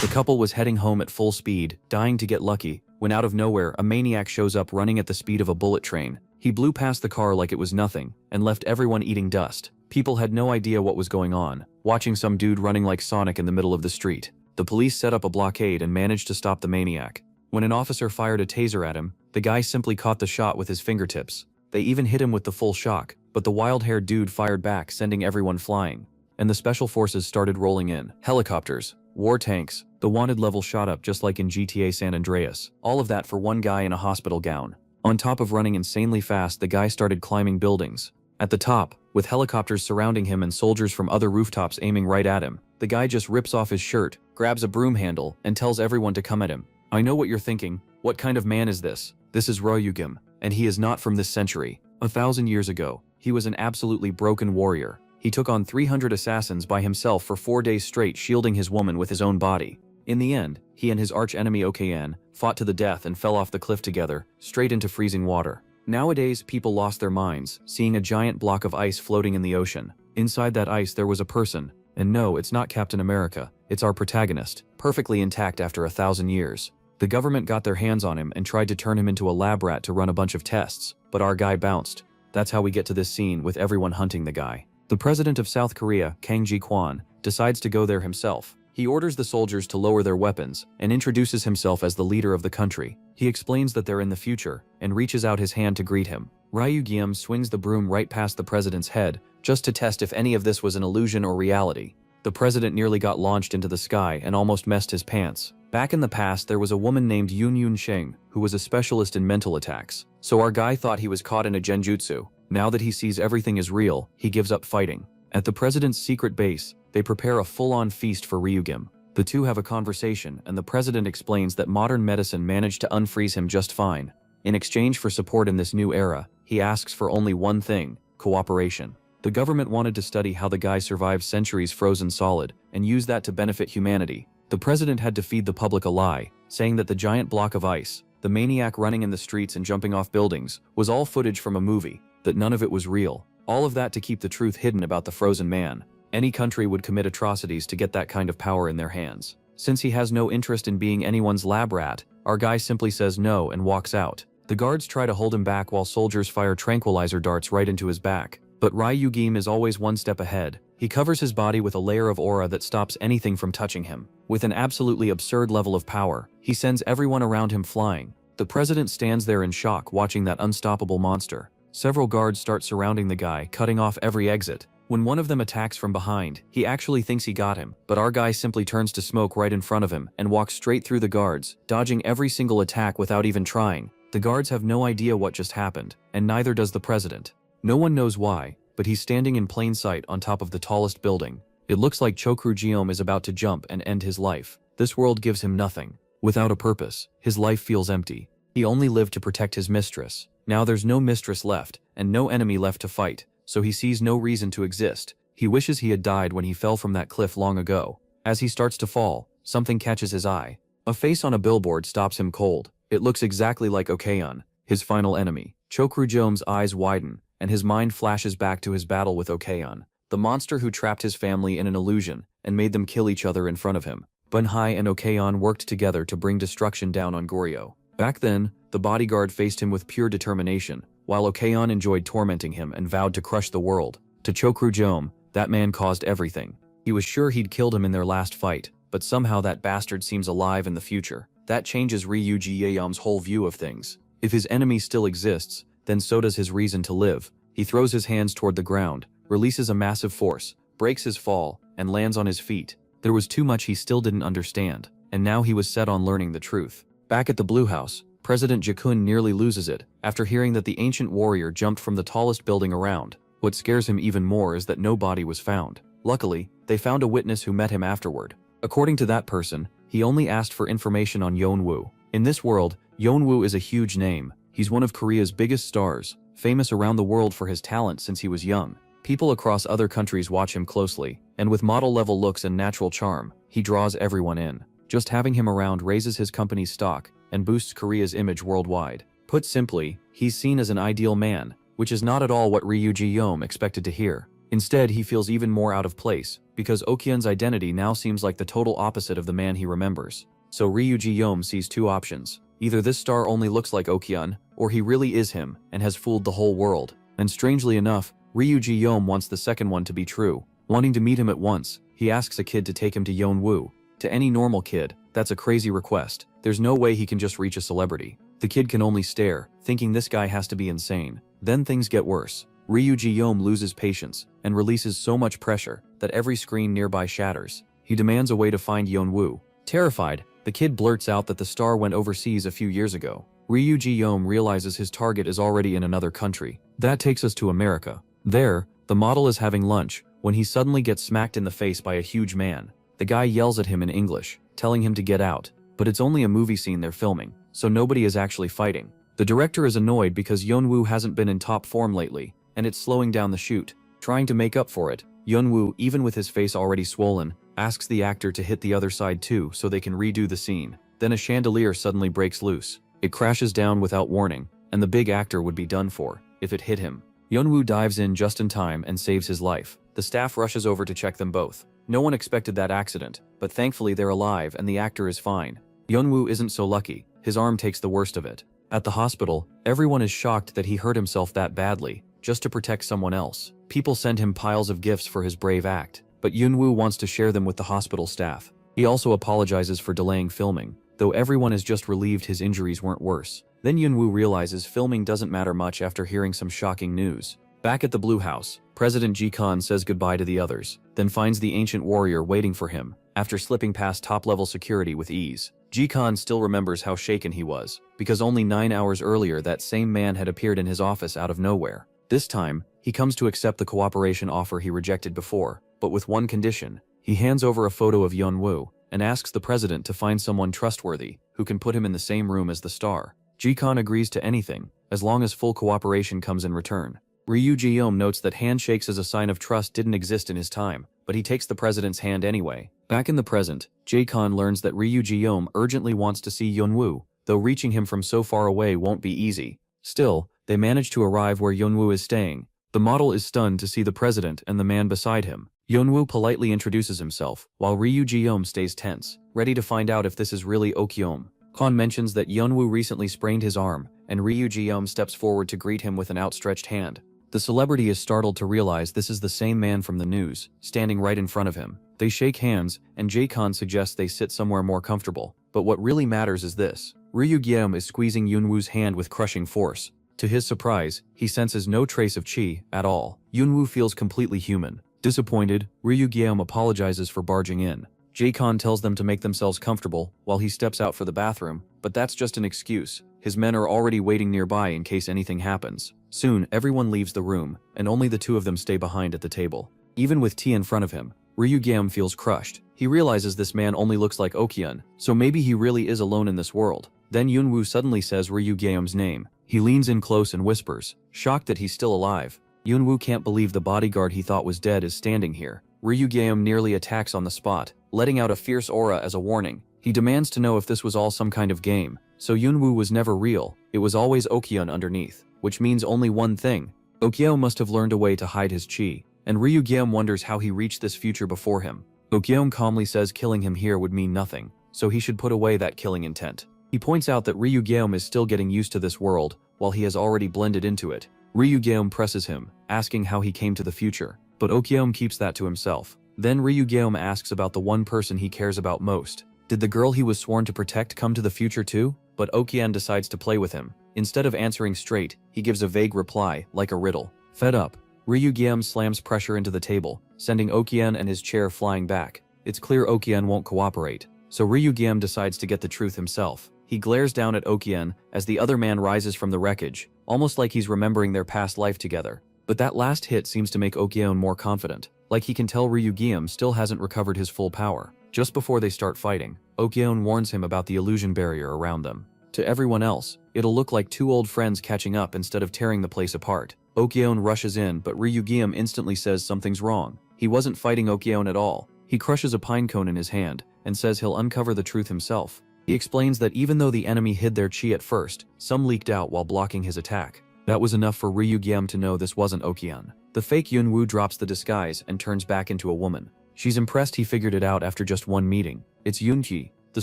The couple was heading home at full speed, dying to get lucky, when out of nowhere a maniac shows up running at the speed of a bullet train. He blew past the car like it was nothing, and left everyone eating dust. People had no idea what was going on, watching some dude running like Sonic in the middle of the street. The police set up a blockade and managed to stop the maniac. When an officer fired a taser at him, the guy simply caught the shot with his fingertips. They even hit him with the full shock, but the wild-haired dude fired back, sending everyone flying. And the special forces started rolling in. Helicopters, war tanks, the wanted level shot up just like in GTA San Andreas. All of that for one guy in a hospital gown. On top of running insanely fast, the guy started climbing buildings. At the top, with helicopters surrounding him and soldiers from other rooftops aiming right at him, the guy just rips off his shirt, grabs a broom handle, and tells everyone to come at him. I know what you're thinking. What kind of man is this? This is Ryugim, and he is not from this century. 1,000 years ago, he was an absolutely broken warrior. He took on 300 assassins by himself for 4 days straight, shielding his woman with his own body. In the end, he and his arch-enemy Okayan fought to the death and fell off the cliff together, straight into freezing water. Nowadays, people lost their minds, seeing a giant block of ice floating in the ocean. Inside that ice there was a person. And no, it's not Captain America, it's our protagonist, perfectly intact after 1,000 years. The government got their hands on him and tried to turn him into a lab rat to run a bunch of tests, but our guy bounced. That's how we get to this scene with everyone hunting the guy. The president of South Korea, Kang Ji-kwan, decides to go there himself. He orders the soldiers to lower their weapons and introduces himself as the leader of the country. He explains that they're in the future and reaches out his hand to greet him. Ryugim swings the broom right past the president's head just to test if any of this was an illusion or reality. The president nearly got launched into the sky and almost messed his pants. Back in the past, there was a woman named Yun Sheng who was a specialist in mental attacks. So our guy thought he was caught in a genjutsu. Now that he sees everything is real, he gives up fighting. At the president's secret base, they prepare a full-on feast for Ryugim. The two have a conversation, and the president explains that modern medicine managed to unfreeze him just fine. In exchange for support in this new era, he asks for only one thing: cooperation. The government wanted to study how the guy survived centuries frozen solid, and use that to benefit humanity. The president had to feed the public a lie, saying that the giant block of ice, the maniac running in the streets and jumping off buildings, was all footage from a movie, that none of it was real. All of that to keep the truth hidden about the frozen man. Any country would commit atrocities to get that kind of power in their hands. Since he has no interest in being anyone's lab rat, our guy simply says no and walks out. The guards try to hold him back while soldiers fire tranquilizer darts right into his back. But Ryugim is always one step ahead. He covers his body with a layer of aura that stops anything from touching him. With an absolutely absurd level of power, he sends everyone around him flying. The president stands there in shock watching that unstoppable monster. Several guards start surrounding the guy, cutting off every exit. When one of them attacks from behind, he actually thinks he got him, but our guy simply turns to smoke right in front of him and walks straight through the guards, dodging every single attack without even trying. The guards have no idea what just happened, and neither does the president. No one knows why, but he's standing in plain sight on top of the tallest building. It looks like Chokru-jeom is about to jump and end his life. This world gives him nothing. Without a purpose, his life feels empty. He only lived to protect his mistress. Now there's no mistress left, and no enemy left to fight, so he sees no reason to exist. He wishes he had died when he fell from that cliff long ago. As he starts to fall, something catches his eye. A face on a billboard stops him cold. It looks exactly like Okayan, his final enemy. Chokru-jeom's eyes widen, and his mind flashes back to his battle with Okayan, the monster who trapped his family in an illusion and made them kill each other in front of him. Bunhai and Okayan worked together to bring destruction down on Goryeo. Back then, the bodyguard faced him with pure determination, while Okayan enjoyed tormenting him and vowed to crush the world. To Chokru-jeom, that man caused everything. He was sure he'd killed him in their last fight, but somehow that bastard seems alive in the future. That changes Ryugim whole view of things. If his enemy still exists, then so does his reason to live. He throws his hands toward the ground, releases a massive force, breaks his fall, and lands on his feet. There was too much he still didn't understand, and now he was set on learning the truth. Back at the Blue House, President Jakun nearly loses it after hearing that the ancient warrior jumped from the tallest building around. What scares him even more is that no body was found. Luckily, they found a witness who met him afterward. According to that person, he only asked for information on Yeonwoo. In this world, Yeonwoo is a huge name. He's one of Korea's biggest stars, famous around the world for his talent since he was young. People across other countries watch him closely, and with model-level looks and natural charm, he draws everyone in. Just having him around raises his company's stock and boosts Korea's image worldwide. Put simply, he's seen as an ideal man, which is not at all what Ryugim expected to hear. Instead, he feels even more out of place, because Okyun's identity now seems like the total opposite of the man he remembers. So Ryuji sees two options. Either this star only looks like Okyun, or he really is him, and has fooled the whole world. And strangely enough, Ryuji wants the second one to be true. Wanting to meet him at once, he asks a kid to take him to Yeonwoo. To any normal kid, that's a crazy request. There's no way he can just reach a celebrity. The kid can only stare, thinking this guy has to be insane. Then things get worse. Ryuji loses patience, and releases so much pressure that every screen nearby shatters. He demands a way to find Yeonwoo. Terrified, the kid blurts out that the star went overseas a few years ago. Ryuji realizes his target is already in another country. That takes us to America. There, the model is having lunch, when he suddenly gets smacked in the face by a huge man. The guy yells at him in English, telling him to get out, but it's only a movie scene they're filming, so nobody is actually fighting. The director is annoyed because Yeonwoo hasn't been in top form lately, and it's slowing down the shoot. Trying to make up for it, Yeonwoo, even with his face already swollen, asks the actor to hit the other side too so they can redo the scene. Then a chandelier suddenly breaks loose. It crashes down without warning, and the big actor would be done for if it hit him. Yeonwoo dives in just in time and saves his life. The staff rushes over to check them both. No one expected that accident, but thankfully they're alive and the actor is fine. Yeonwoo isn't so lucky. His arm takes the worst of it. At the hospital, everyone is shocked that he hurt himself that badly, just to protect someone else. People send him piles of gifts for his brave act, but Yeonwoo wants to share them with the hospital staff. He also apologizes for delaying filming, though everyone is just relieved his injuries weren't worse. Then Yeonwoo realizes filming doesn't matter much after hearing some shocking news. Back at the Blue House, President Ji-Khan says goodbye to the others, then finds the ancient warrior waiting for him, after slipping past top-level security with ease. Ji-Khan still remembers how shaken he was, because only 9 hours earlier that same man had appeared in his office out of nowhere. This time, he comes to accept the cooperation offer he rejected before, but with one condition. He hands over a photo of Yeonwoo, and asks the president to find someone trustworthy, who can put him in the same room as the star. Ji-Khan agrees to anything, as long as full cooperation comes in return. Ryuji notes that handshakes as a sign of trust didn't exist in his time, but he takes the president's hand anyway. Back in the present, Ji-Khan learns that Ryuji urgently wants to see Yeonwoo, though reaching him from so far away won't be easy. Still, they manage to arrive where Yeonwoo is staying. The model is stunned to see the president and the man beside him. Yeonwoo politely introduces himself, while Ryuji stays tense, ready to find out if this is really Okyum. Khan mentions that Yeonwoo recently sprained his arm, and Ryuji steps forward to greet him with an outstretched hand. The celebrity is startled to realize this is the same man from the news, standing right in front of him. They shake hands, and Ji-Khan suggests they sit somewhere more comfortable. But what really matters is this. Ryuji is squeezing Yeonwoo's hand with crushing force. To his surprise, he senses no trace of chi at all. Yeonwoo feels completely human. Disappointed, Ryuji apologizes for barging in. Ji-Khan tells them to make themselves comfortable while he steps out for the bathroom, but that's just an excuse. His men are already waiting nearby in case anything happens. Soon, everyone leaves the room, and only the two of them stay behind at the table. Even with tea in front of him, Ryuji feels crushed. He realizes this man only looks like Okyun, so maybe he really is alone in this world. Then Yeonwoo suddenly says Ryugi's name. He leans in close and whispers, shocked that he's still alive. Yeonwoo can't believe the bodyguard he thought was dead is standing here. Ryugi nearly attacks on the spot, letting out a fierce aura as a warning. He demands to know if this was all some kind of game. So Yeonwoo was never real, it was always Okyun underneath, which means only one thing. Okyun must have learned a way to hide his chi, and Ryugi wonders how he reached this future before him. Okyun calmly says killing him here would mean nothing, so he should put away that killing intent. He points out that Ryugi is still getting used to this world, while he has already blended into it. Ryugi presses him, asking how he came to the future, but Okyun keeps that to himself. Then Ryugi asks about the one person he cares about most. Did the girl he was sworn to protect come to the future too? But Okyun decides to play with him. Instead of answering straight, he gives a vague reply, like a riddle. Fed up, Ryugi slams pressure into the table, sending Okyun and his chair flying back. It's clear Okyun won't cooperate, so Ryugi decides to get the truth himself. He glares down at Okyun as the other man rises from the wreckage, almost like he's remembering their past life together. But that last hit seems to make Okyun more confident, like he can tell Ryugi still hasn't recovered his full power. Just before they start fighting, Okyun warns him about the illusion barrier around them. To everyone else, it'll look like two old friends catching up instead of tearing the place apart. Okyun rushes in, but Ryugi instantly says something's wrong. He wasn't fighting Okyun at all. He crushes a pine cone in his hand, and says he'll uncover the truth himself. He explains that even though the enemy hid their chi at first, some leaked out while blocking his attack. That was enough for Ryugi to know this wasn't Okyun. The fake Yunwoo drops the disguise and turns back into a woman. She's impressed he figured it out after just one meeting. It's Yoonji. The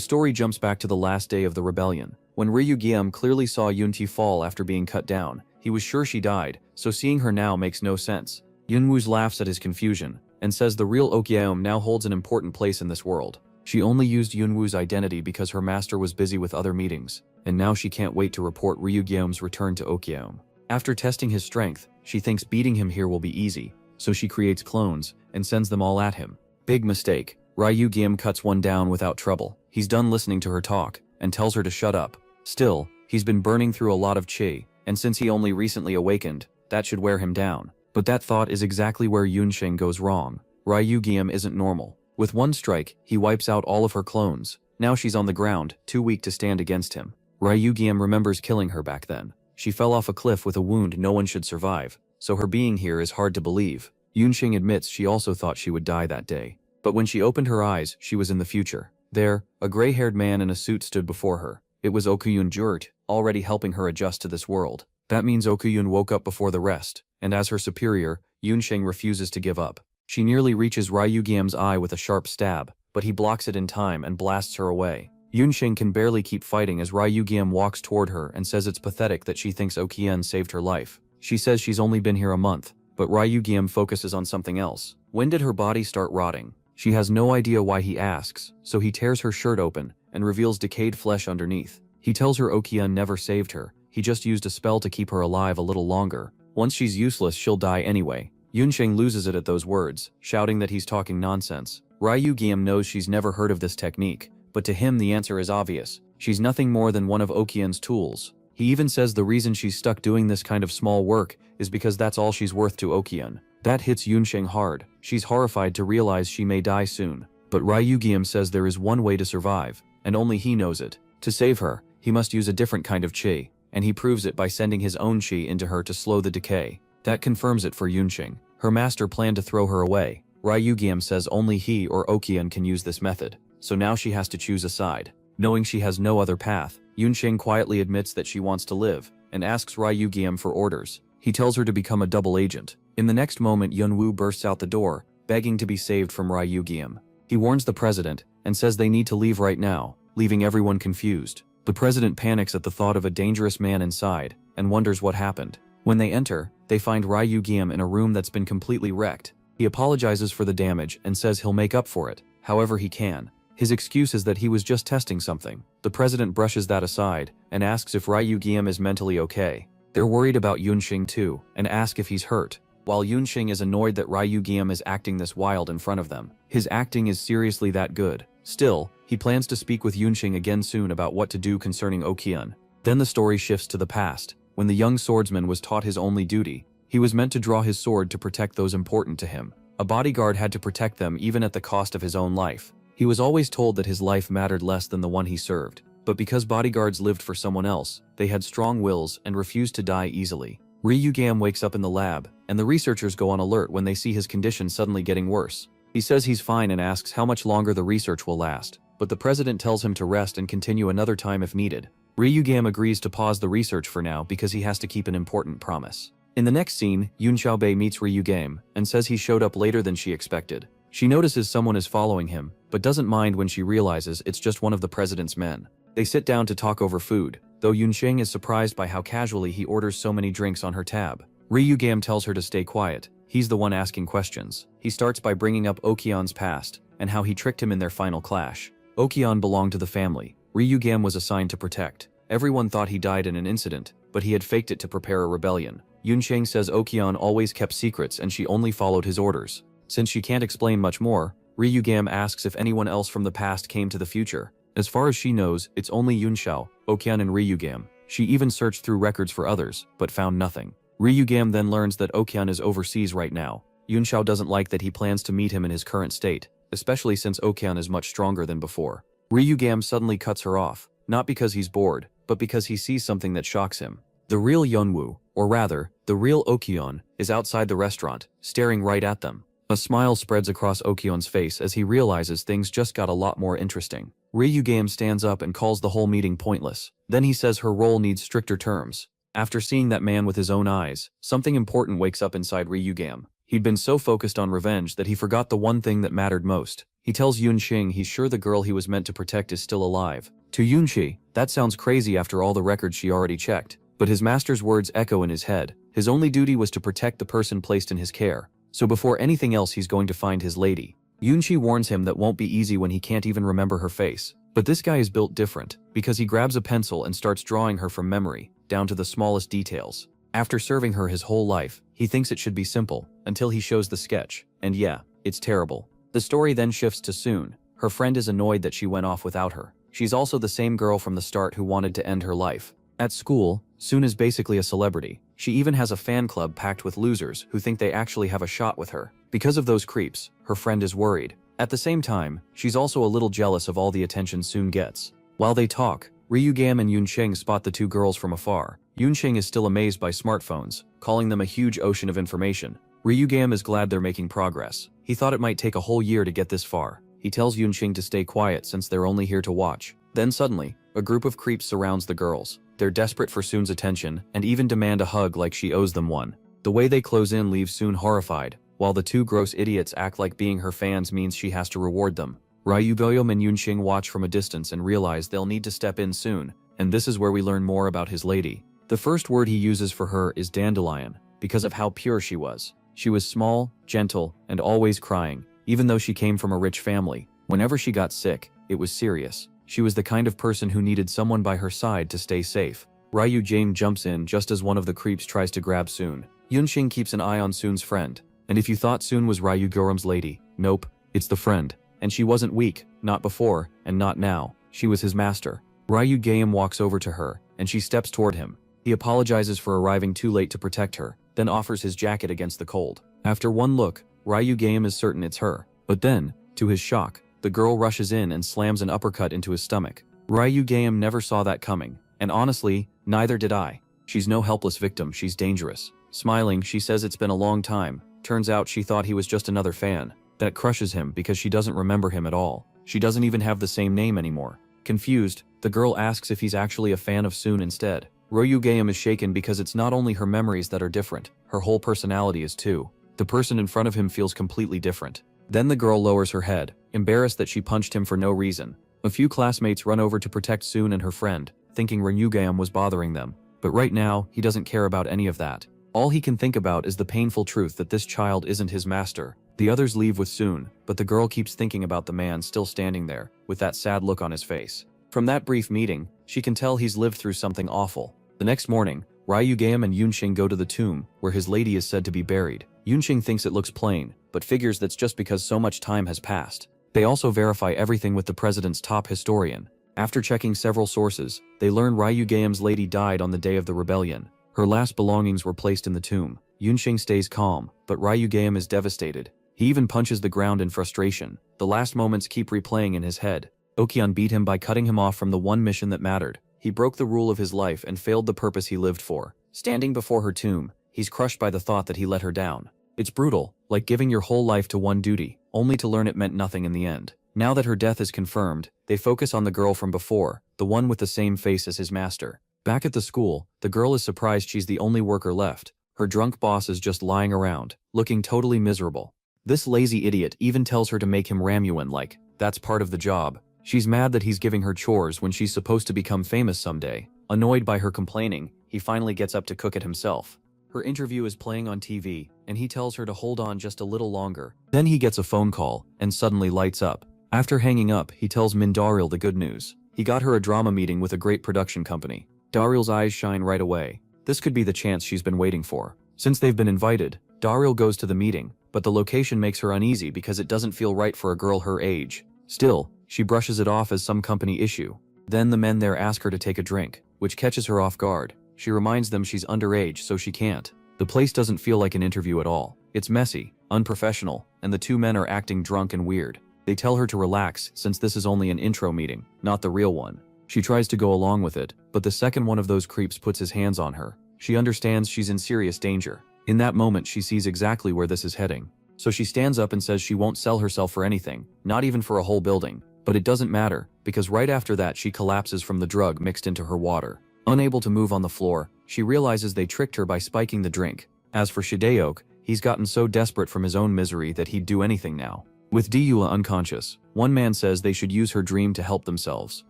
story jumps back to the last day of the rebellion. When Ryugyam clearly saw Yoonji fall after being cut down, he was sure she died, so seeing her now makes no sense. Yunwoo laughs at his confusion and says the real Okyeom now holds an important place in this world. She only used Yunwoo's identity because her master was busy with other meetings, and now she can't wait to report Ryugyam's return to Okyeom. After testing his strength, she thinks beating him here will be easy, so she creates clones and sends them all at him. Big mistake. Ryugyam cuts one down without trouble. He's done listening to her talk and tells her to shut up. Still, he's been burning through a lot of chi, and since he only recently awakened, that should wear him down. But that thought is exactly where Yunsheng goes wrong. Ryugyam isn't normal. With one strike, he wipes out all of her clones. Now she's on the ground, too weak to stand against him. Ryugyam remembers killing her back then. She fell off a cliff with a wound no one should survive, so her being here is hard to believe. Yunsheng admits she also thought she would die that day. But when she opened her eyes, she was in the future. There, a gray-haired man in a suit stood before her. It was Okuyun Jurt, already helping her adjust to this world. That means Okuyun woke up before the rest, and as her superior, Yunsheng refuses to give up. She nearly reaches Ryugyam's eye with a sharp stab, but he blocks it in time and blasts her away. Yunsheng can barely keep fighting as Ryugyam walks toward her and says it's pathetic that she thinks Okyen saved her life. She says she's only been here a month, but Ryugyam focuses on something else. When did her body start rotting? She has no idea why he asks, so he tears her shirt open and reveals decayed flesh underneath. He tells her Okyen never saved her, he just used a spell to keep her alive a little longer. Once she's useless, she'll die anyway. Yunsheng loses it at those words, shouting that he's talking nonsense. Ryugyam knows she's never heard of this technique, but to him the answer is obvious. She's nothing more than one of Okyen's tools. He even says the reason she's stuck doing this kind of small work is because that's all she's worth to Okyen. That hits Yunsheng hard. She's horrified to realize she may die soon. But Ryugyam says there is one way to survive, and only he knows it. To save her, he must use a different kind of chi, and he proves it by sending his own chi into her to slow the decay. That confirms it for Yunsheng. Her master planned to throw her away. Ryugyam says only he or Okyen can use this method, so now she has to choose a side. Knowing she has no other path, Yunsheng quietly admits that she wants to live, and asks Ryugyam for orders. He tells her to become a double agent. In the next moment, Yunwoo bursts out the door, begging to be saved from Ryugyam. He warns the president, and says they need to leave right now, leaving everyone confused. The president panics at the thought of a dangerous man inside, and wonders what happened. When they enter, they find Ryugyam in a room that's been completely wrecked. He apologizes for the damage and says he'll make up for it, however he can. His excuse is that he was just testing something. The president brushes that aside, and asks if Ryugyam is mentally okay. They're worried about Yunsheng too, and ask if he's hurt. While Yunsheng is annoyed that Ryugyam is acting this wild in front of them. His acting is seriously that good. Still, he plans to speak with Yunsheng again soon about what to do concerning Okyen. Then the story shifts to the past, when the young swordsman was taught his only duty. He was meant to draw his sword to protect those important to him. A bodyguard had to protect them even at the cost of his own life. He was always told that his life mattered less than the one he served. But because bodyguards lived for someone else, they had strong wills and refused to die easily. Ryugyam wakes up in the lab, and the researchers go on alert when they see his condition suddenly getting worse. He says he's fine and asks how much longer the research will last, but the president tells him to rest and continue another time if needed. Ryugyam agrees to pause the research for now because he has to keep an important promise. In the next scene, Yoon Xiaobei meets Ryugyam and says he showed up later than she expected. She notices someone is following him, but doesn't mind when she realizes it's just one of the president's men. They sit down to talk over food, though Yunsheng is surprised by how casually he orders so many drinks on her tab. Ryugyam tells her to stay quiet. He's the one asking questions. He starts by bringing up Okyen's past, and how he tricked him in their final clash. Okyen belonged to the family. Ryugyam was assigned to protect. Everyone thought he died in an incident, but he had faked it to prepare a rebellion. Yunsheng says Okyen always kept secrets and she only followed his orders. Since she can't explain much more, Ryugyam asks if anyone else from the past came to the future. As far as she knows, it's only Yunxiao, Okyen and Ryugyam. She even searched through records for others, but found nothing. Ryugyam then learns that Okyen is overseas right now. Yunxiao doesn't like that he plans to meet him in his current state, especially since Okyen is much stronger than before. Ryugyam suddenly cuts her off, not because he's bored, but because he sees something that shocks him. The real Yunwoo, or rather, the real Okyen, is outside the restaurant, staring right at them. A smile spreads across Okyen's face as he realizes things just got a lot more interesting. Ryugyam stands up and calls the whole meeting pointless. Then he says her role needs stricter terms. After seeing that man with his own eyes, something important wakes up inside Ryugam. He'd been so focused on revenge that he forgot the one thing that mattered most. He tells Yunxing he's sure the girl he was meant to protect is still alive. To Yunxi, that sounds crazy after all the records she already checked. But his master's words echo in his head. His only duty was to protect the person placed in his care. So before anything else he's going to find his lady. Yunxi warns him that won't be easy when he can't even remember her face. But this guy is built different, because he grabs a pencil and starts drawing her from memory, down to the smallest details. After serving her his whole life, he thinks it should be simple, until he shows the sketch, and yeah, it's terrible. The story then shifts to Soon. Her friend is annoyed that she went off without her. She's also the same girl from the start who wanted to end her life. At school, Soon is basically a celebrity. She even has a fan club packed with losers who think they actually have a shot with her. Because of those creeps, her friend is worried. At the same time, she's also a little jealous of all the attention Soon gets. While they talk, Ryugam and Yunxing spot the two girls from afar. Yunxing is still amazed by smartphones, calling them a huge ocean of information. Ryugam is glad they're making progress. He thought it might take a whole year to get this far. He tells Yunxing to stay quiet since they're only here to watch. Then suddenly, a group of creeps surrounds the girls. They're desperate for Soon's attention, and even demand a hug like she owes them one. The way they close in leaves Soon horrified, while the two gross idiots act like being her fans means she has to reward them. Ryugam and Yunxing watch from a distance and realize they'll need to step in soon, and this is where we learn more about his lady. The first word he uses for her is dandelion, because of how pure she was. She was small, gentle, and always crying, even though she came from a rich family. Whenever she got sick, it was serious. She was the kind of person who needed someone by her side to stay safe. Ryugam jumps in just as one of the creeps tries to grab Soon. Yunxing keeps an eye on Soon's friend. And if you thought Soon was Ryugam's lady, nope, it's the friend. And she wasn't weak, not before, and not now. She was his master. Ryugam walks over to her, and she steps toward him. He apologizes for arriving too late to protect her, then offers his jacket against the cold. After one look, Ryugam is certain it's her. But then, to his shock, the girl rushes in and slams an uppercut into his stomach. Ryugam never saw that coming, and honestly, neither did I. She's no helpless victim, she's dangerous. Smiling, she says it's been a long time. Turns out she thought he was just another fan. That crushes him because she doesn't remember him at all. She doesn't even have the same name anymore. Confused, the girl asks if he's actually a fan of Soon instead. Ryugam is shaken because it's not only her memories that are different, her whole personality is too. The person in front of him feels completely different. Then the girl lowers her head, embarrassed that she punched him for no reason. A few classmates run over to protect Soon and her friend, thinking Ryugam was bothering them. But right now, he doesn't care about any of that. All he can think about is the painful truth that this child isn't his master. The others leave with Soon, but the girl keeps thinking about the man still standing there, with that sad look on his face. From that brief meeting, she can tell he's lived through something awful. The next morning, Ryugam and Yunxing go to the tomb, where his lady is said to be buried. Yunxing thinks it looks plain, but figures that's just because so much time has passed. They also verify everything with the president's top historian. After checking several sources, they learn Ryugam's lady died on the day of the rebellion. Her last belongings were placed in the tomb. Yunxing stays calm, but Ryugam is devastated. He even punches the ground in frustration. The last moments keep replaying in his head. Okion beat him by cutting him off from the one mission that mattered. He broke the rule of his life and failed the purpose he lived for. Standing before her tomb, he's crushed by the thought that he let her down. It's brutal, like giving your whole life to one duty, only to learn it meant nothing in the end. Now that her death is confirmed, they focus on the girl from before, the one with the same face as his master. Back at the school, the girl is surprised she's the only worker left. Her drunk boss is just lying around, looking totally miserable. This lazy idiot even tells her to make him ramen like, that's part of the job. She's mad that he's giving her chores when she's supposed to become famous someday. Annoyed by her complaining, he finally gets up to cook it himself. Her interview is playing on TV, and he tells her to hold on just a little longer. Then he gets a phone call, and suddenly lights up. After hanging up, he tells Darryl the good news. He got her a drama meeting with a great production company. Darryl's eyes shine right away. This could be the chance she's been waiting for. Since they've been invited, Darryl goes to the meeting, but the location makes her uneasy because it doesn't feel right for a girl her age. Still, she brushes it off as some company issue. Then the men there ask her to take a drink, which catches her off guard. She reminds them she's underage, so she can't. The place doesn't feel like an interview at all. It's messy, unprofessional, and the two men are acting drunk and weird. They tell her to relax since this is only an intro meeting, not the real one. She tries to go along with it, but the second one of those creeps puts his hands on her. She understands she's in serious danger. In that moment, she sees exactly where this is heading. So she stands up and says she won't sell herself for anything, not even for a whole building. But it doesn't matter, because right after that she collapses from the drug mixed into her water. Unable to move on the floor, she realizes they tricked her by spiking the drink. As for Shideoke, he's gotten so desperate from his own misery that he'd do anything now. With Dyula unconscious, one man says they should use her dream to help themselves.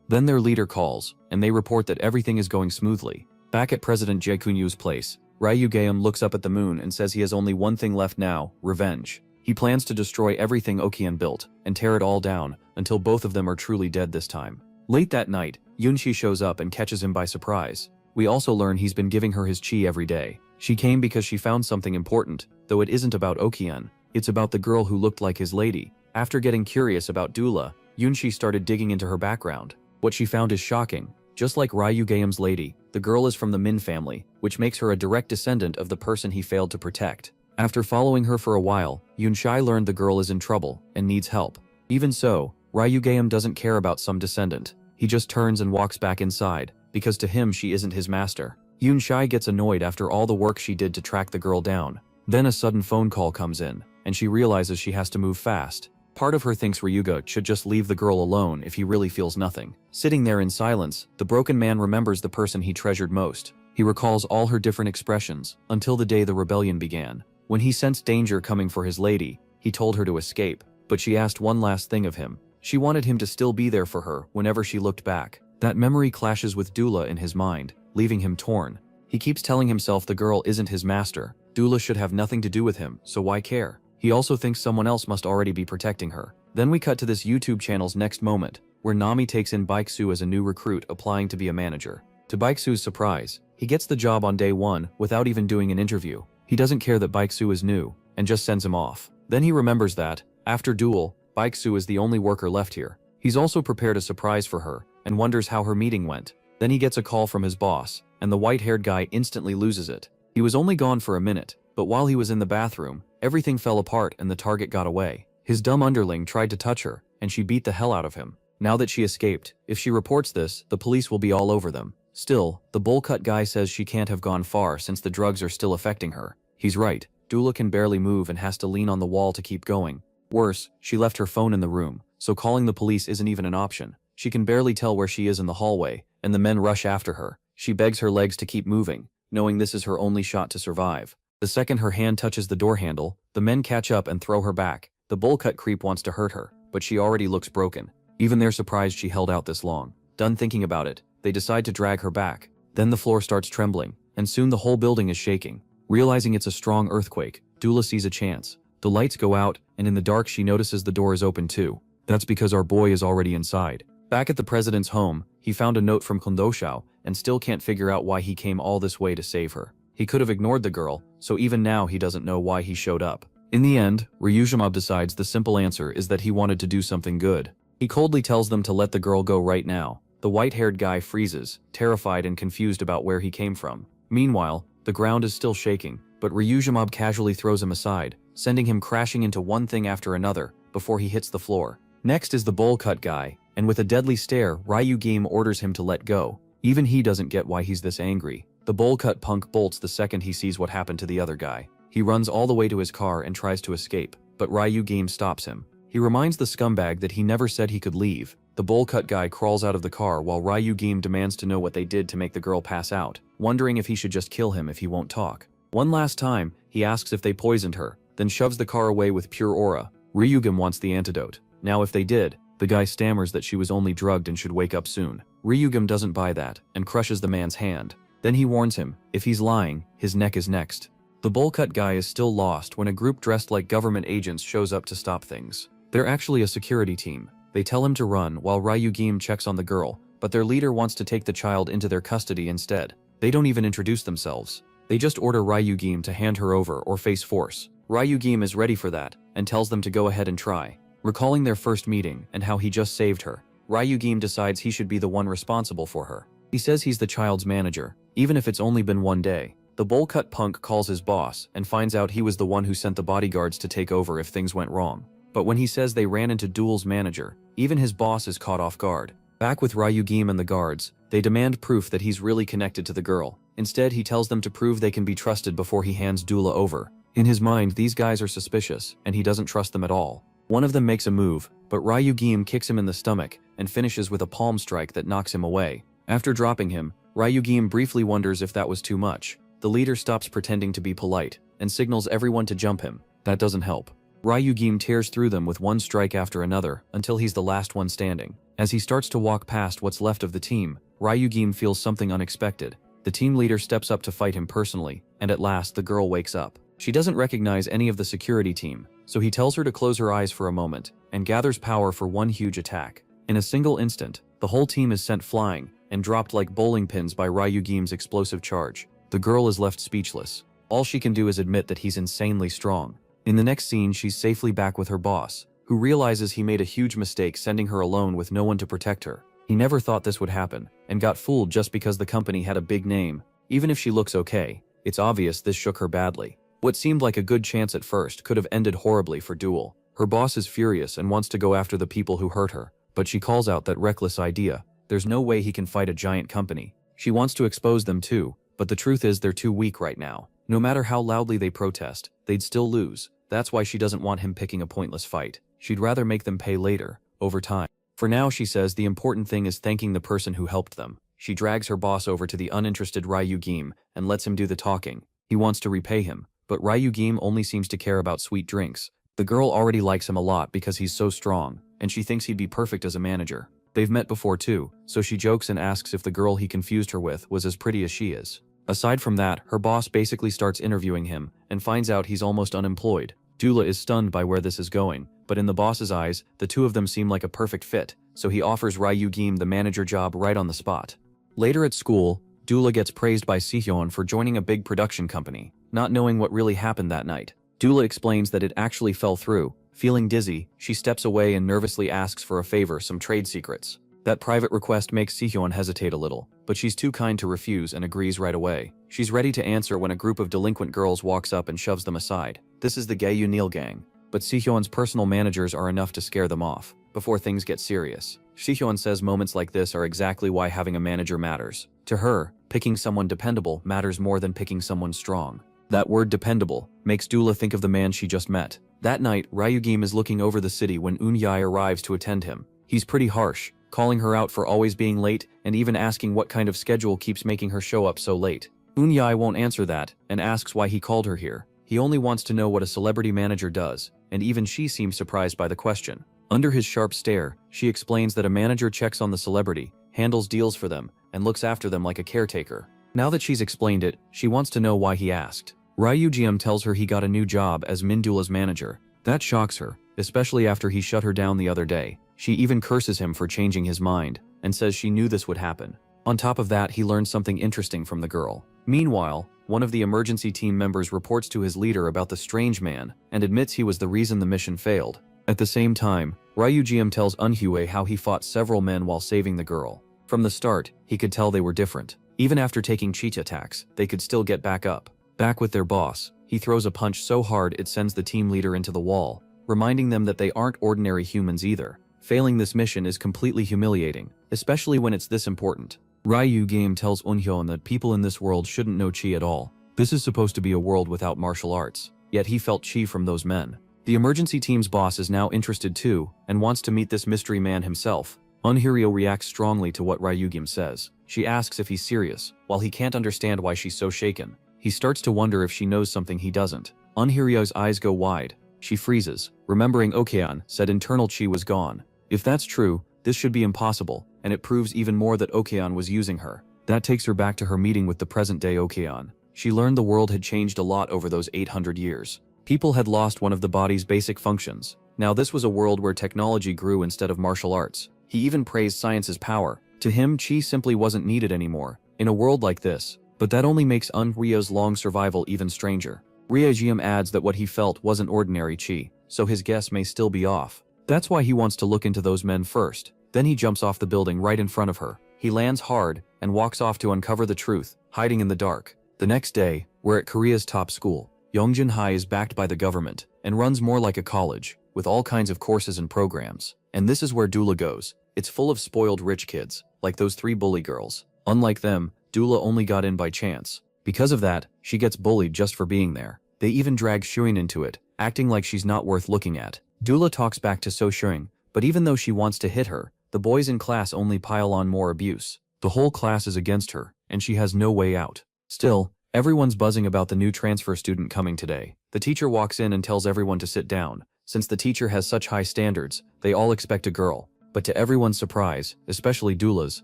Then their leader calls, and they report that everything is going smoothly. Back at President Jaekunyu's place, Ryugeum looks up at the moon and says he has only one thing left now: revenge. He plans to destroy everything Okian built, and tear it all down, until both of them are truly dead this time. Late that night, Yunshi shows up and catches him by surprise. We also learn he's been giving her his chi every day. She came because she found something important, though it isn't about Okian, it's about the girl who looked like his lady. After getting curious about Dula, Yunshi started digging into her background. What she found is shocking. Just like Ryugeum's lady, the girl is from the Min family, which makes her a direct descendant of the person he failed to protect. After following her for a while, Yunshi learned the girl is in trouble and needs help. Even so, Ryugeum doesn't care about some descendant. He just turns and walks back inside, because to him she isn't his master. Yunshi gets annoyed after all the work she did to track the girl down. Then a sudden phone call comes in, and she realizes she has to move fast. Part of her thinks Ryuga should just leave the girl alone if he really feels nothing. Sitting there in silence, the broken man remembers the person he treasured most. He recalls all her different expressions, until the day the rebellion began. When he sensed danger coming for his lady, he told her to escape, but she asked one last thing of him. She wanted him to still be there for her whenever she looked back. That memory clashes with Dula in his mind, leaving him torn. He keeps telling himself the girl isn't his master. Dula should have nothing to do with him, so why care? He also thinks someone else must already be protecting her. Then we cut to this YouTube channel's next moment, where Nami takes in Baeksu as a new recruit applying to be a manager. To Baeksu's surprise, he gets the job on day one without even doing an interview. He doesn't care that Baeksu is new, and just sends him off. Then he remembers that, after Duel, Baeksu is the only worker left here. He's also prepared a surprise for her, and wonders how her meeting went. Then he gets a call from his boss, and the white-haired guy instantly loses it. He was only gone for a minute, but while he was in the bathroom, everything fell apart and the target got away. His dumb underling tried to touch her, and she beat the hell out of him. Now that she escaped, if she reports this, the police will be all over them. Still, the bowl-cut guy says she can't have gone far since the drugs are still affecting her. He's right. Dula can barely move and has to lean on the wall to keep going. Worse, she left her phone in the room, so calling the police isn't even an option. She can barely tell where she is in the hallway, and the men rush after her. She begs her legs to keep moving, knowing this is her only shot to survive. The second her hand touches the door handle, the men catch up and throw her back. The bowl-cut creep wants to hurt her, but she already looks broken. Even they're surprised she held out this long. Done thinking about it, they decide to drag her back. Then the floor starts trembling, and soon the whole building is shaking. Realizing it's a strong earthquake, Dula sees a chance. The lights go out, and in the dark she notices the door is open too. That's because our boy is already inside. Back at the president's home, he found a note from Kondoshao, and still can't figure out why he came all this way to save her. He could have ignored the girl, so even now he doesn't know why he showed up. In the end, Ryujima decides the simple answer is that he wanted to do something good. He coldly tells them to let the girl go right now. The white-haired guy freezes, terrified and confused about where he came from. Meanwhile, the ground is still shaking, but Ryujima casually throws him aside, sending him crashing into one thing after another before he hits the floor. Next is the bowl-cut guy, and with a deadly stare, Ryugime orders him to let go. Even he doesn't get why he's this angry. The bowl-cut punk bolts the second he sees what happened to the other guy. He runs all the way to his car and tries to escape, but Ryugime stops him. He reminds the scumbag that he never said he could leave. The bowl-cut guy crawls out of the car while Ryugime demands to know what they did to make the girl pass out, wondering if he should just kill him if he won't talk. One last time, he asks if they poisoned her, then shoves the car away with pure aura. Ryugime wants the antidote. Now if they did, the guy stammers that she was only drugged and should wake up soon. Ryugime doesn't buy that, and crushes the man's hand. Then he warns him, if he's lying, his neck is next. The bowl-cut guy is still lost when a group dressed like government agents shows up to stop things. They're actually a security team. They tell him to run while Ryugime checks on the girl, but their leader wants to take the child into their custody instead. They don't even introduce themselves. They just order Ryugime to hand her over or face force. Ryugime is ready for that, and tells them to go ahead and try. Recalling their first meeting and how he just saved her, Ryugime decides he should be the one responsible for her. He says he's the child's manager, even if it's only been one day. The bowl-cut punk calls his boss and finds out he was the one who sent the bodyguards to take over if things went wrong. But when he says they ran into Duel's manager, even his boss is caught off guard. Back with Ryugime and the guards, they demand proof that he's really connected to the girl. Instead, he tells them to prove they can be trusted before he hands Dula over. In his mind, these guys are suspicious, and he doesn't trust them at all. One of them makes a move, but Ryugime kicks him in the stomach and finishes with a palm strike that knocks him away. After dropping him, Ryugim briefly wonders if that was too much. The leader stops pretending to be polite and signals everyone to jump him. That doesn't help. Ryugim tears through them with one strike after another until he's the last one standing. As he starts to walk past what's left of the team, Ryugim feels something unexpected. The team leader steps up to fight him personally, and at last the girl wakes up. She doesn't recognize any of the security team, so he tells her to close her eyes for a moment and gathers power for one huge attack. In a single instant, the whole team is sent flying and dropped like bowling pins by Ryugim's explosive charge. The girl is left speechless. All she can do is admit that he's insanely strong. In the next scene, she's safely back with her boss, who realizes he made a huge mistake sending her alone with no one to protect her. He never thought this would happen, and got fooled just because the company had a big name. Even if she looks okay, it's obvious this shook her badly. What seemed like a good chance at first could have ended horribly for Duel. Her boss is furious and wants to go after the people who hurt her, but she calls out that reckless idea. There's no way he can fight a giant company. She wants to expose them too, but the truth is they're too weak right now. No matter how loudly they protest, they'd still lose. That's why she doesn't want him picking a pointless fight. She'd rather make them pay later, over time. For now, she says the important thing is thanking the person who helped them. She drags her boss over to the uninterested Ryugim and lets him do the talking. He wants to repay him, but Ryugim only seems to care about sweet drinks. The girl already likes him a lot because he's so strong, and she thinks he'd be perfect as a manager. They've met before too, so she jokes and asks if the girl he confused her with was as pretty as she is. Aside from that, her boss basically starts interviewing him and finds out he's almost unemployed. Dula is stunned by where this is going, but in the boss's eyes, the two of them seem like a perfect fit, so he offers Ryugim the manager job right on the spot. Later at school, Dula gets praised by Sihyun for joining a big production company, not knowing what really happened that night. Dula explains that it actually fell through. Feeling dizzy, she steps away and nervously asks for a favor, some trade secrets. That private request makes Sihyun hesitate a little, but she's too kind to refuse and agrees right away. She's ready to answer when a group of delinquent girls walks up and shoves them aside. This is the Gayu Neil gang, but Sihyun's personal managers are enough to scare them off before things get serious. Sihyun says moments like this are exactly why having a manager matters. To her, picking someone dependable matters more than picking someone strong. That word dependable makes Dula think of the man she just met. That night, Ryugim is looking over the city when Eun-Yae arrives to attend him. He's pretty harsh, calling her out for always being late and even asking what kind of schedule keeps making her show up so late. Eun-Yae won't answer that and asks why he called her here. He only wants to know what a celebrity manager does, and even she seems surprised by the question. Under his sharp stare, she explains that a manager checks on the celebrity, handles deals for them, and looks after them like a caretaker. Now that she's explained it, she wants to know why he asked. Ryugim tells her he got a new job as Mindula's manager. That shocks her, especially after he shut her down the other day. She even curses him for changing his mind, and says she knew this would happen. On top of that, he learns something interesting from the girl. Meanwhile, one of the emergency team members reports to his leader about the strange man, and admits he was the reason the mission failed. At the same time, Ryugim tells Eun-Hye how he fought several men while saving the girl. From the start, he could tell they were different. Even after taking cheat attacks, they could still get back up. Back with their boss, he throws a punch so hard it sends the team leader into the wall, reminding them that they aren't ordinary humans either. Failing this mission is completely humiliating, especially when it's this important. Ryugim tells Eun-Hye that people in this world shouldn't know chi at all. This is supposed to be a world without martial arts, yet he felt chi from those men. The emergency team's boss is now interested too, and wants to meet this mystery man himself. Eun-Hye reacts strongly to what Ryugim says. She asks if he's serious, while he can't understand why she's so shaken. He starts to wonder if she knows something he doesn't. Eun-Hye's eyes go wide. She freezes, remembering Okean said internal chi was gone. If that's true, this should be impossible, and it proves even more that Okean was using her. That takes her back to her meeting with the present-day Okean. She learned the world had changed a lot over those 800 years. People had lost one of the body's basic functions. Now this was a world where technology grew instead of martial arts. He even praised science's power. To him, chi simply wasn't needed anymore, in a world like this. But that only makes Eun-Hye's long survival even stranger. Ryugim adds that what he felt wasn't ordinary chi, so his guess may still be off. That's why he wants to look into those men first. Then he jumps off the building right in front of her. He lands hard and walks off to uncover the truth, hiding in the dark. The next day, we're at Korea's top school. Yongjin High is backed by the government and runs more like a college, with all kinds of courses and programs. And this is where Dula goes. It's full of spoiled rich kids, like those 3 bully girls. Unlike them, Dula only got in by chance. Because of that, she gets bullied just for being there. They even drag Shuin into it, acting like she's not worth looking at. Dula talks back to So Shuin, but even though she wants to hit her, the boys in class only pile on more abuse. The whole class is against her, and she has no way out. Still, everyone's buzzing about the new transfer student coming today. The teacher walks in and tells everyone to sit down. Since the teacher has such high standards, they all expect a girl. But to everyone's surprise, especially Dula's,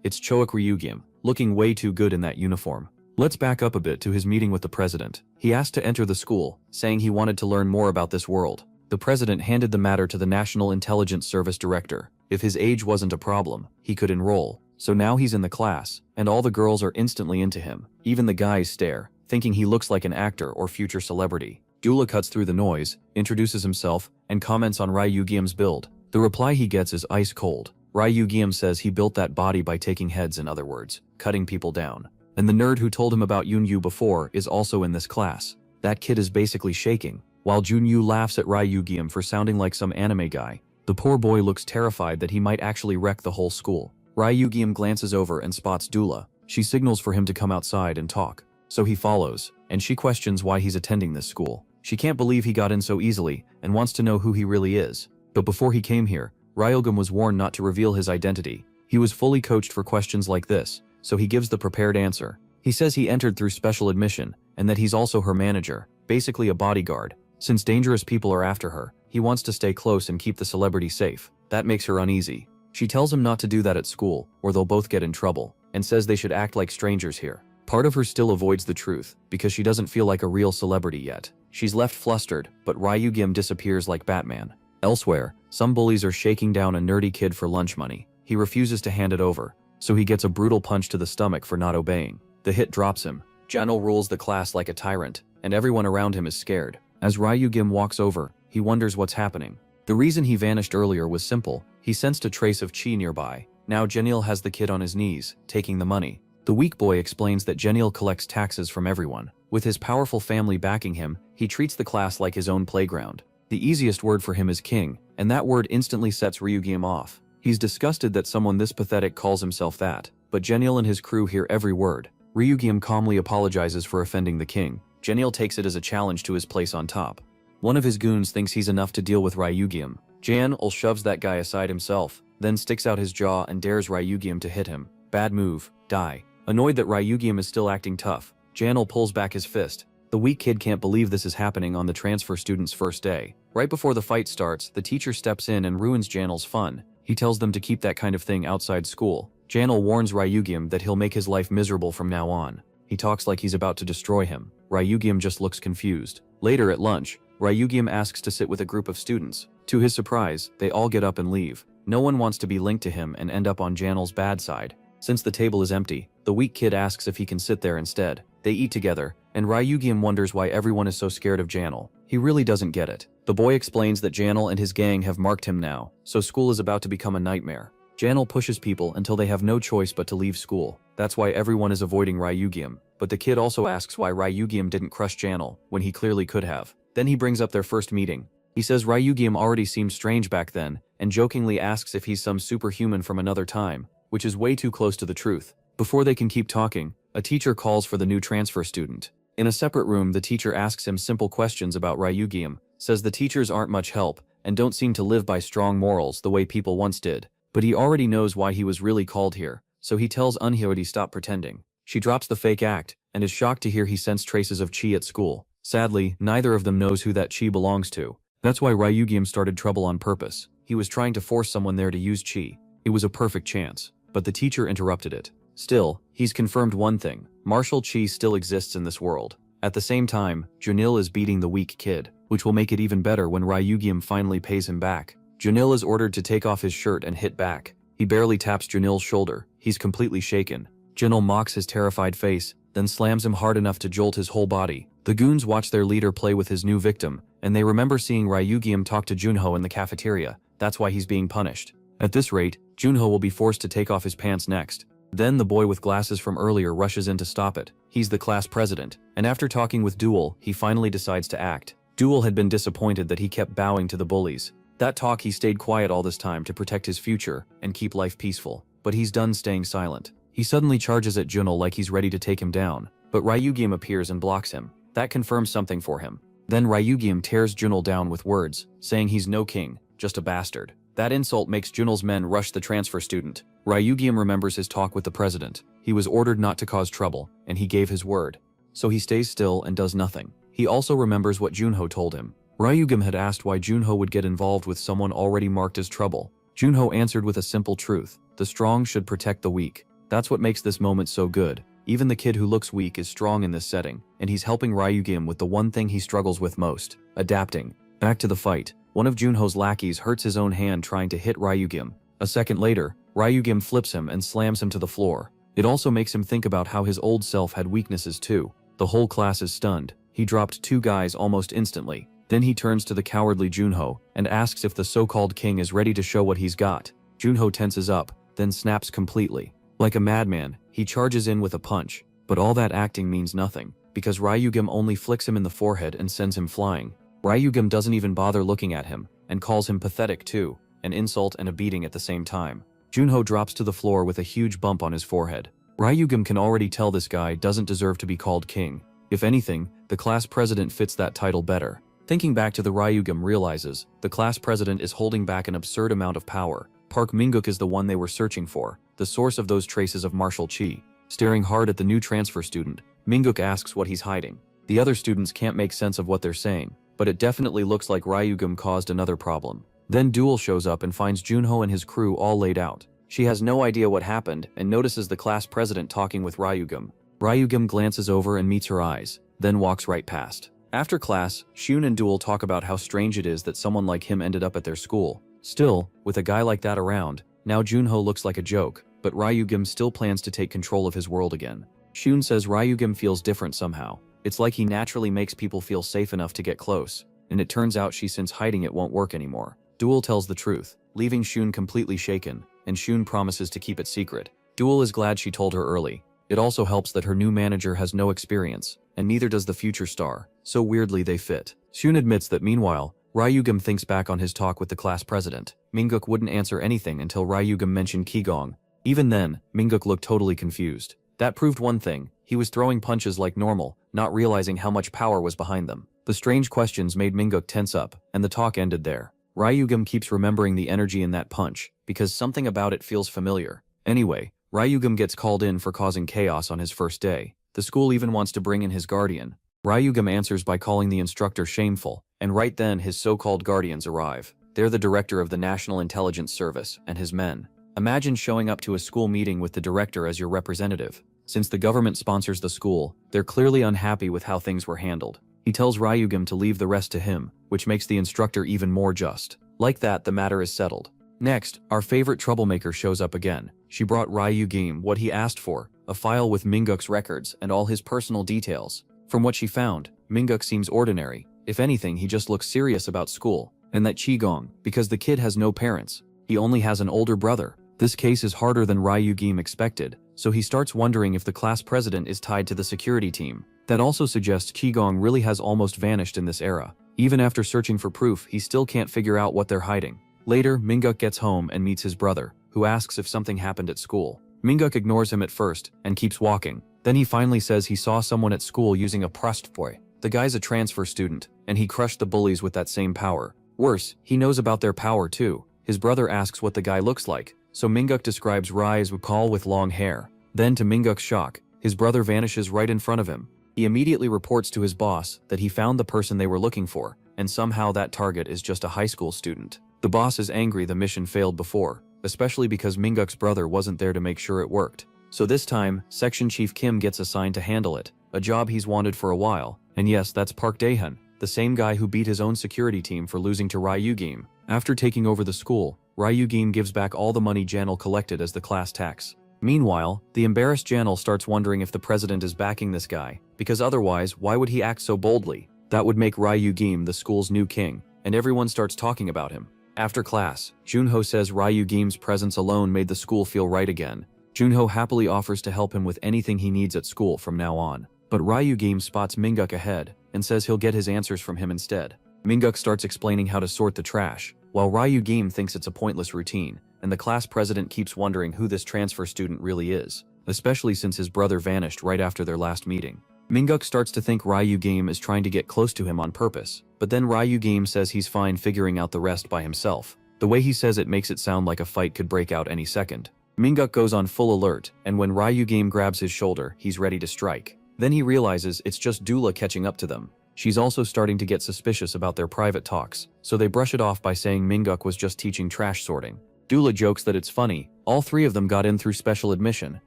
it's Choak Ryugyim, looking way too good in that uniform. Let's back up a bit to his meeting with the president. He asked to enter the school, saying he wanted to learn more about this world. The president handed the matter to the National Intelligence Service director. If his age wasn't a problem, he could enroll. So now he's in the class, and all the girls are instantly into him. Even the guys stare, thinking he looks like an actor or future celebrity. Dula cuts through the noise, introduces himself, and comments on Ryugyim's build. The reply he gets is ice cold. Ryugyim says he built that body by taking heads, in other words, cutting people down. And the nerd who told him about Yunyu before is also in this class. That kid is basically shaking, while Junyu laughs at Ryugyim for sounding like some anime guy. The poor boy looks terrified that he might actually wreck the whole school. Ryugyim glances over and spots Dula. She signals for him to come outside and talk. So he follows, and she questions why he's attending this school. She can't believe he got in so easily, and wants to know who he really is. But before he came here, Ryugyim was warned not to reveal his identity. He was fully coached for questions like this, so he gives the prepared answer. He says he entered through special admission, and that he's also her manager, basically a bodyguard. Since dangerous people are after her, he wants to stay close and keep the celebrity safe. That makes her uneasy. She tells him not to do that at school, or they'll both get in trouble, and says they should act like strangers here. Part of her still avoids the truth, because she doesn't feel like a real celebrity yet. She's left flustered, but Ryugyim disappears like Batman. Elsewhere, some bullies are shaking down a nerdy kid for lunch money. He refuses to hand it over, so he gets a brutal punch to the stomach for not obeying. The hit drops him. Janel rules the class like a tyrant, and everyone around him is scared. As Ryugyim walks over, he wonders what's happening. The reason he vanished earlier was simple. He sensed a trace of chi nearby. Now Janil has the kid on his knees, taking the money. The weak boy explains that Janil collects taxes from everyone. With his powerful family backing him, he treats the class like his own playground. The easiest word for him is king, and that word instantly sets Ryugyim off. He's disgusted that someone this pathetic calls himself that, but Janil and his crew hear every word. Ryugyim calmly apologizes for offending the king. Janil takes it as a challenge to his place on top. One of his goons thinks he's enough to deal with Ryugyim. Janil shoves that guy aside himself, then sticks out his jaw and dares Ryugyim to hit him. Bad move, die. Annoyed that Ryugyim is still acting tough, Janil pulls back his fist. The weak kid can't believe this is happening on the transfer student's first day. Right before the fight starts, the teacher steps in and ruins Janil's fun. He tells them to keep that kind of thing outside school. Janil warns Ryugyim that he'll make his life miserable from now on. He talks like he's about to destroy him. Ryugyim just looks confused. Later at lunch, Ryugyim asks to sit with a group of students. To his surprise, they all get up and leave. No one wants to be linked to him and end up on Janil's bad side. Since the table is empty, the weak kid asks if he can sit there instead. They eat together, and Ryugyim wonders why everyone is so scared of Janil. He really doesn't get it. The boy explains that Janil and his gang have marked him now, so school is about to become a nightmare. Janil pushes people until they have no choice but to leave school. That's why everyone is avoiding Ryugyim. But the kid also asks why Ryugyim didn't crush Janil, when he clearly could have. Then he brings up their first meeting. He says Ryugyim already seemed strange back then, and jokingly asks if he's some superhuman from another time, which is way too close to the truth. Before they can keep talking, a teacher calls for the new transfer student. In a separate room, the teacher asks him simple questions about Ryugyim, says the teachers aren't much help, and don't seem to live by strong morals the way people once did. But he already knows why he was really called here, so he tells Unhyori to stop pretending. She drops the fake act, and is shocked to hear he sensed traces of chi at school. Sadly, neither of them knows who that chi belongs to. That's why Ryugyim started trouble on purpose. He was trying to force someone there to use chi. It was a perfect chance, but the teacher interrupted it. Still, he's confirmed one thing. Martial chi still exists in this world. At the same time, Junil is beating the weak kid, which will make it even better when Ryugyim finally pays him back. Junil is ordered to take off his shirt and hit back. He barely taps Junil's shoulder. He's completely shaken. Junil mocks his terrified face, then slams him hard enough to jolt his whole body. The goons watch their leader play with his new victim, and they remember seeing Ryugyim talk to Junho in the cafeteria. That's why he's being punished. At this rate, Junho will be forced to take off his pants next. Then the boy with glasses from earlier rushes in to stop it. He's the class president, and after talking with Duel, he finally decides to act. Duel had been disappointed that he kept bowing to the bullies. That talk, he stayed quiet all this time to protect his future and keep life peaceful, but he's done staying silent. He suddenly charges at Junel like he's ready to take him down, but Ryugyim appears and blocks him. That confirms something for him. Then Ryugyim tears Junel down with words, saying he's no king, just a bastard. That insult makes Junel's men rush the transfer student. Ryugyum remembers his talk with the president. He was ordered not to cause trouble, and he gave his word. So he stays still and does nothing. He also remembers what Junho told him. Ryugyum had asked why Junho would get involved with someone already marked as trouble. Junho answered with a simple truth: the strong should protect the weak. That's what makes this moment so good. Even the kid who looks weak is strong in this setting, and he's helping Ryugyum with the one thing he struggles with most: adapting. Back to the fight. One of Junho's lackeys hurts his own hand trying to hit Ryugyum. A second later, Ryugyum flips him and slams him to the floor. It also makes him think about how his old self had weaknesses too. The whole class is stunned. He dropped 2 guys almost instantly. Then he turns to the cowardly Junho and asks if the so-called king is ready to show what he's got. Junho tenses up, then snaps completely. Like a madman, he charges in with a punch. But all that acting means nothing, because Ryugyum only flicks him in the forehead and sends him flying. Ryugyum doesn't even bother looking at him, and calls him pathetic too, an insult and a beating at the same time. Junho drops to the floor with a huge bump on his forehead. Ryugyum can already tell this guy doesn't deserve to be called king. If anything, the class president fits that title better. Thinking back to the Ryugyum realizes, the class president is holding back an absurd amount of power. Park Mingguk is the one they were searching for, the source of those traces of martial chi. Staring hard at the new transfer student, Mingguk asks what he's hiding. The other students can't make sense of what they're saying, but it definitely looks like Ryugyum caused another problem. Then Duel shows up and finds Junho and his crew all laid out. She has no idea what happened and notices the class president talking with Ryugyum. Ryugyum glances over and meets her eyes, then walks right past. After class, Shun and Duel talk about how strange it is that someone like him ended up at their school. Still, with a guy like that around, now Junho looks like a joke, but Ryugyum still plans to take control of his world again. Shun says Ryugyum feels different somehow. It's like he naturally makes people feel safe enough to get close, and it turns out since hiding it won't work anymore. Duel tells the truth, leaving Shun completely shaken, and Shun promises to keep it secret. Duel is glad she told her early. It also helps that her new manager has no experience, and neither does the future star, so weirdly they fit. Shun admits that meanwhile, Ryugyum thinks back on his talk with the class president. Mingguk wouldn't answer anything until Ryugyum mentioned Qigong. Even then, Mingguk looked totally confused. That proved one thing: he was throwing punches like normal, not realizing how much power was behind them. The strange questions made Mingguk tense up, and the talk ended there. Ryugyum keeps remembering the energy in that punch, because something about it feels familiar. Anyway, Ryugyum gets called in for causing chaos on his first day. The school even wants to bring in his guardian. Ryugyum answers by calling the instructor shameful, and right then his so-called guardians arrive. They're the director of the National Intelligence Service and his men. Imagine showing up to a school meeting with the director as your representative. Since the government sponsors the school, they're clearly unhappy with how things were handled. He tells Ryugyum to leave the rest to him, which makes the instructor even more just. Like that, the matter is settled. Next, our favorite troublemaker shows up again. She brought Ryugyum what he asked for, a file with Mingguk's records and all his personal details. From what she found, Mingguk seems ordinary. If anything, he just looks serious about school. And that Qigong, because the kid has no parents. He only has an older brother. This case is harder than Ryugyum expected, so he starts wondering if the class president is tied to the security team. That also suggests Qigong really has almost vanished in this era. Even after searching for proof, he still can't figure out what they're hiding. Later, Mingguk gets home and meets his brother, who asks if something happened at school. Mingguk ignores him at first and keeps walking. Then he finally says he saw someone at school using a prostboy. The guy's a transfer student, and he crushed the bullies with that same power. Worse, he knows about their power too. His brother asks what the guy looks like, so Mingguk describes Rise Wukal with long hair. Then to Mingguk's shock, his brother vanishes right in front of him. He immediately reports to his boss that he found the person they were looking for, and somehow that target is just a high school student. The boss is angry the mission failed before, especially because Mingguk's brother wasn't there to make sure it worked. So this time, Section Chief Kim gets assigned to handle it, a job he's wanted for a while. And yes, that's Park Daehyun, the same guy who beat his own security team for losing to Ryugyum. After taking over the school, Ryugyum gives back all the money Janel collected as the class tax. Meanwhile, the embarrassed Janel starts wondering if the president is backing this guy, because otherwise, why would he act so boldly? That would make Ryugyum the school's new king, and everyone starts talking about him. After class, Junho says Ryugyum's presence alone made the school feel right again. Junho happily offers to help him with anything he needs at school from now on. But Ryugyum spots Mingguk ahead, and says he'll get his answers from him instead. Mingguk starts explaining how to sort the trash, while Ryugyum thinks it's a pointless routine, and the class president keeps wondering who this transfer student really is, especially since his brother vanished right after their last meeting. Mingguk starts to think Ryugyum is trying to get close to him on purpose, but then Ryugyum says he's fine figuring out the rest by himself. The way he says it makes it sound like a fight could break out any second. Minguk goes on full alert, and when Ryugame grabs his shoulder, he's ready to strike. Then he realizes it's just Dula catching up to them. She's also starting to get suspicious about their private talks, so they brush it off by saying Minguk was just teaching trash sorting. Dula jokes that it's funny, all three of them got in through special admission,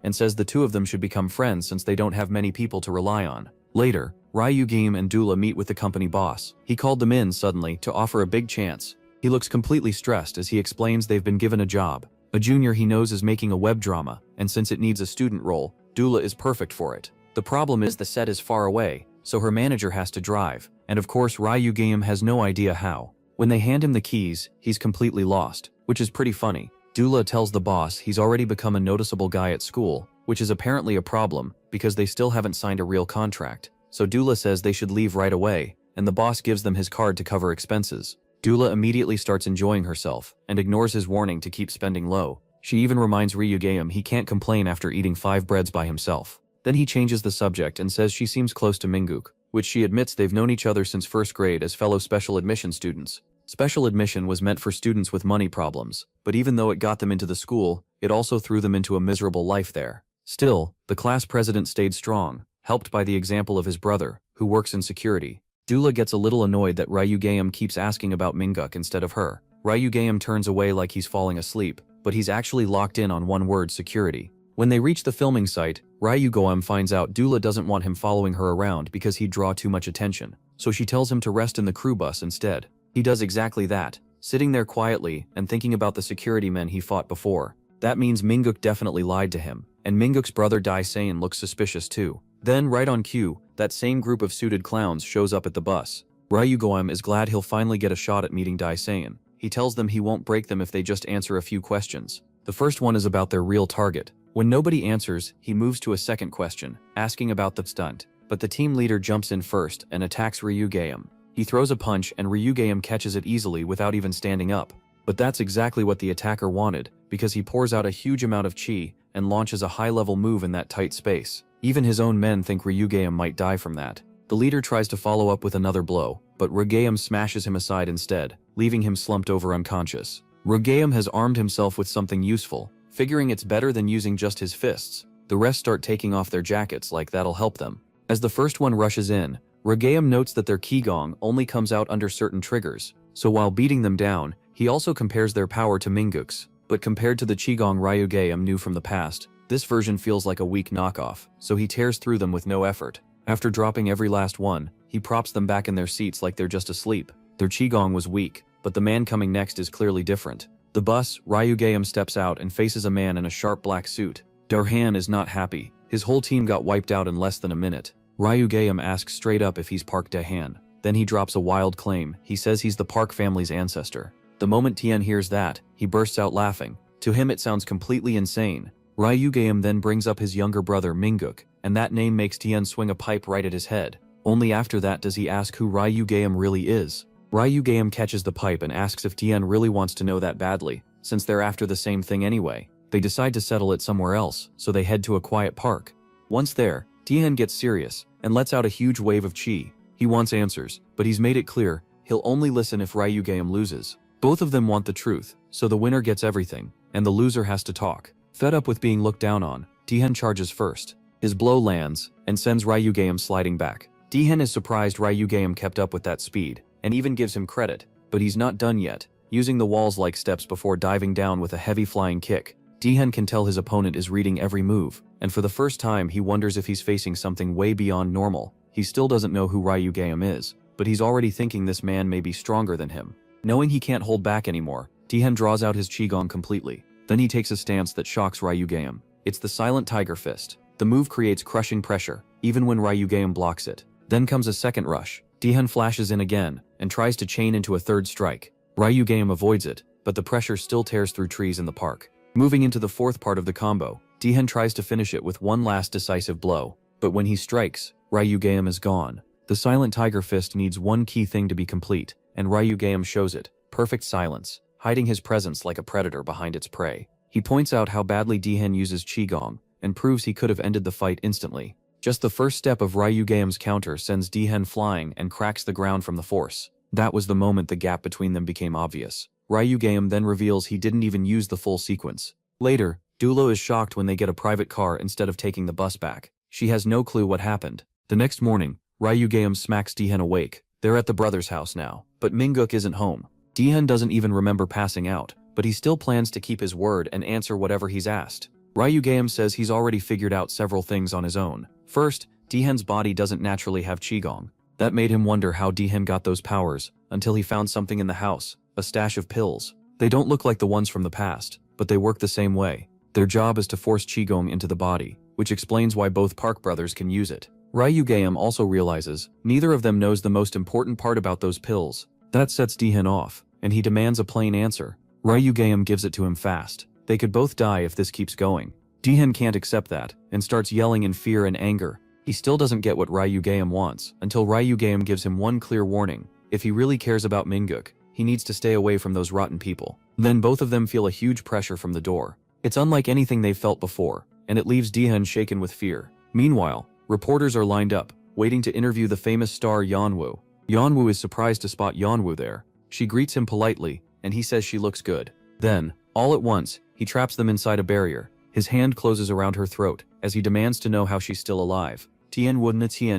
and says the two of them should become friends since they don't have many people to rely on. Later, Ryugame and Dula meet with the company boss. He called them in suddenly to offer a big chance. He looks completely stressed as he explains they've been given a job. A junior he knows is making a web drama, and since it needs a student role, Dula is perfect for it. The problem is the set is far away, so her manager has to drive, and of course Ryugame has no idea how. When they hand him the keys, he's completely lost, which is pretty funny. Dula tells the boss he's already become a noticeable guy at school, which is apparently a problem because they still haven't signed a real contract. So Dula says they should leave right away, and the boss gives them his card to cover expenses. Dula immediately starts enjoying herself and ignores his warning to keep spending low. She even reminds Ryugame he can't complain after eating 5 breads by himself. Then he changes the subject and says she seems close to Minguk, which she admits they've known each other since 1st grade as fellow special admission students. Special admission was meant for students with money problems, but even though it got them into the school, it also threw them into a miserable life there. Still, the class president stayed strong, helped by the example of his brother, who works in security. Dula gets a little annoyed that Ryugame keeps asking about Minguk instead of her. Ryugame turns away like he's falling asleep, but he's actually locked in on one word: security. When they reach the filming site, Ryugame finds out Dula doesn't want him following her around because he'd draw too much attention, so she tells him to rest in the crew bus instead. He does exactly that, sitting there quietly and thinking about the security men he fought before. That means Minguk definitely lied to him, and Minguk's brother Dae-san looks suspicious too. Then, right on cue, that same group of suited clowns shows up at the bus. Ryugame is glad he'll finally get a shot at meeting Dae-san. He tells them he won't break them if they just answer a few questions. The first one is about their real target. When nobody answers, he moves to a second question, asking about the stunt. But the team leader jumps in first and attacks Ryugame. He throws a punch and Ryugame catches it easily without even standing up. But that's exactly what the attacker wanted, because he pours out a huge amount of chi and launches a high-level move in that tight space. Even his own men think Ryugame might die from that. The leader tries to follow up with another blow, but Ryugame smashes him aside instead, leaving him slumped over unconscious. Ryugame has armed himself with something useful, figuring it's better than using just his fists. The rest start taking off their jackets like that'll help them. As the first one rushes in, Ryugame notes that their qigong only comes out under certain triggers, so while beating them down, he also compares their power to Minguk's. But compared to the qigong Ryugame knew from the past, this version feels like a weak knockoff, so he tears through them with no effort. After dropping every last one, he props them back in their seats like they're just asleep. Their qigong was weak, but the man coming next is clearly different. The bus, Ryugame steps out and faces a man in a sharp black suit. Darhan is not happy. His whole team got wiped out in less than a minute. Ryugame asks straight up if he's Park Dahan. Then he drops a wild claim. He says he's the Park family's ancestor. The moment Tien hears that, he bursts out laughing. To him it sounds completely insane. Ryugame then brings up his younger brother Minguk, and that name makes Tien swing a pipe right at his head. Only after that does he ask who Ryugame really is. Ryugame catches the pipe and asks if Tien really wants to know that badly, since they're after the same thing anyway. They decide to settle it somewhere else, so they head to a quiet park. Once there, Tien gets serious and lets out a huge wave of chi. He wants answers, but he's made it clear he'll only listen if Ryugame loses. Both of them want the truth, so the winner gets everything, and the loser has to talk. Fed up with being looked down on, Tien charges first. His blow lands and sends Ryugame sliding back. Tien is surprised Ryugame kept up with that speed, and even gives him credit, but he's not done yet, using the walls like steps before diving down with a heavy flying kick. Tien can tell his opponent is reading every move, and for the first time he wonders if he's facing something way beyond normal. He still doesn't know who Ryugame is, but he's already thinking this man may be stronger than him. Knowing he can't hold back anymore, Tien draws out his qigong completely. Then he takes a stance that shocks Ryugame. It's the silent tiger fist. The move creates crushing pressure, even when Ryugame blocks it. Then comes a second rush. Tien flashes in again, and tries to chain into a third strike. Ryugame avoids it, but the pressure still tears through trees in the park. Moving into the fourth part of the combo, Tien tries to finish it with one last decisive blow, but when he strikes, Ryugame is gone. The silent tiger fist needs one key thing to be complete, and Ryugame shows it: perfect silence, hiding his presence like a predator behind its prey. He points out how badly Tien uses qigong, and proves he could have ended the fight instantly. Just the first step of Ryugame's counter sends Tien flying and cracks the ground from the force. That was the moment the gap between them became obvious. Ryugame then reveals he didn't even use the full sequence. Later, Dulo is shocked when they get a private car instead of taking the bus back. She has no clue what happened. The next morning, Ryugeum smacks Dihen awake. They're at the brother's house now, but Minguk isn't home. Dihen doesn't even remember passing out, but he still plans to keep his word and answer whatever he's asked. Ryugeum says he's already figured out several things on his own. First, Dihen's body doesn't naturally have qigong. That made him wonder how Dihen got those powers, until he found something in the house, a stash of pills. They don't look like the ones from the past, but they work the same way. Their job is to force qigong into the body, which explains why both Park brothers can use it. Ryugeum also realizes neither of them knows the most important part about those pills. That sets Dihen off, and he demands a plain answer. Ryugeum gives it to him fast. They could both die if this keeps going. Dihen can't accept that, and starts yelling in fear and anger. He still doesn't get what Ryugeum wants, until Ryugeum gives him one clear warning. If he really cares about Minguk, he needs to stay away from those rotten people. Then both of them feel a huge pressure from the door. It's unlike anything they've felt before, and it leaves Dihen shaken with fear. Meanwhile, reporters are lined up, waiting to interview the famous star Yeonwoo. Yeonwoo is surprised to spot Yeonwoo there. She greets him politely, and he says she looks good. Then, all at once, he traps them inside a barrier. His hand closes around her throat, as he demands to know how she's still alive. Tien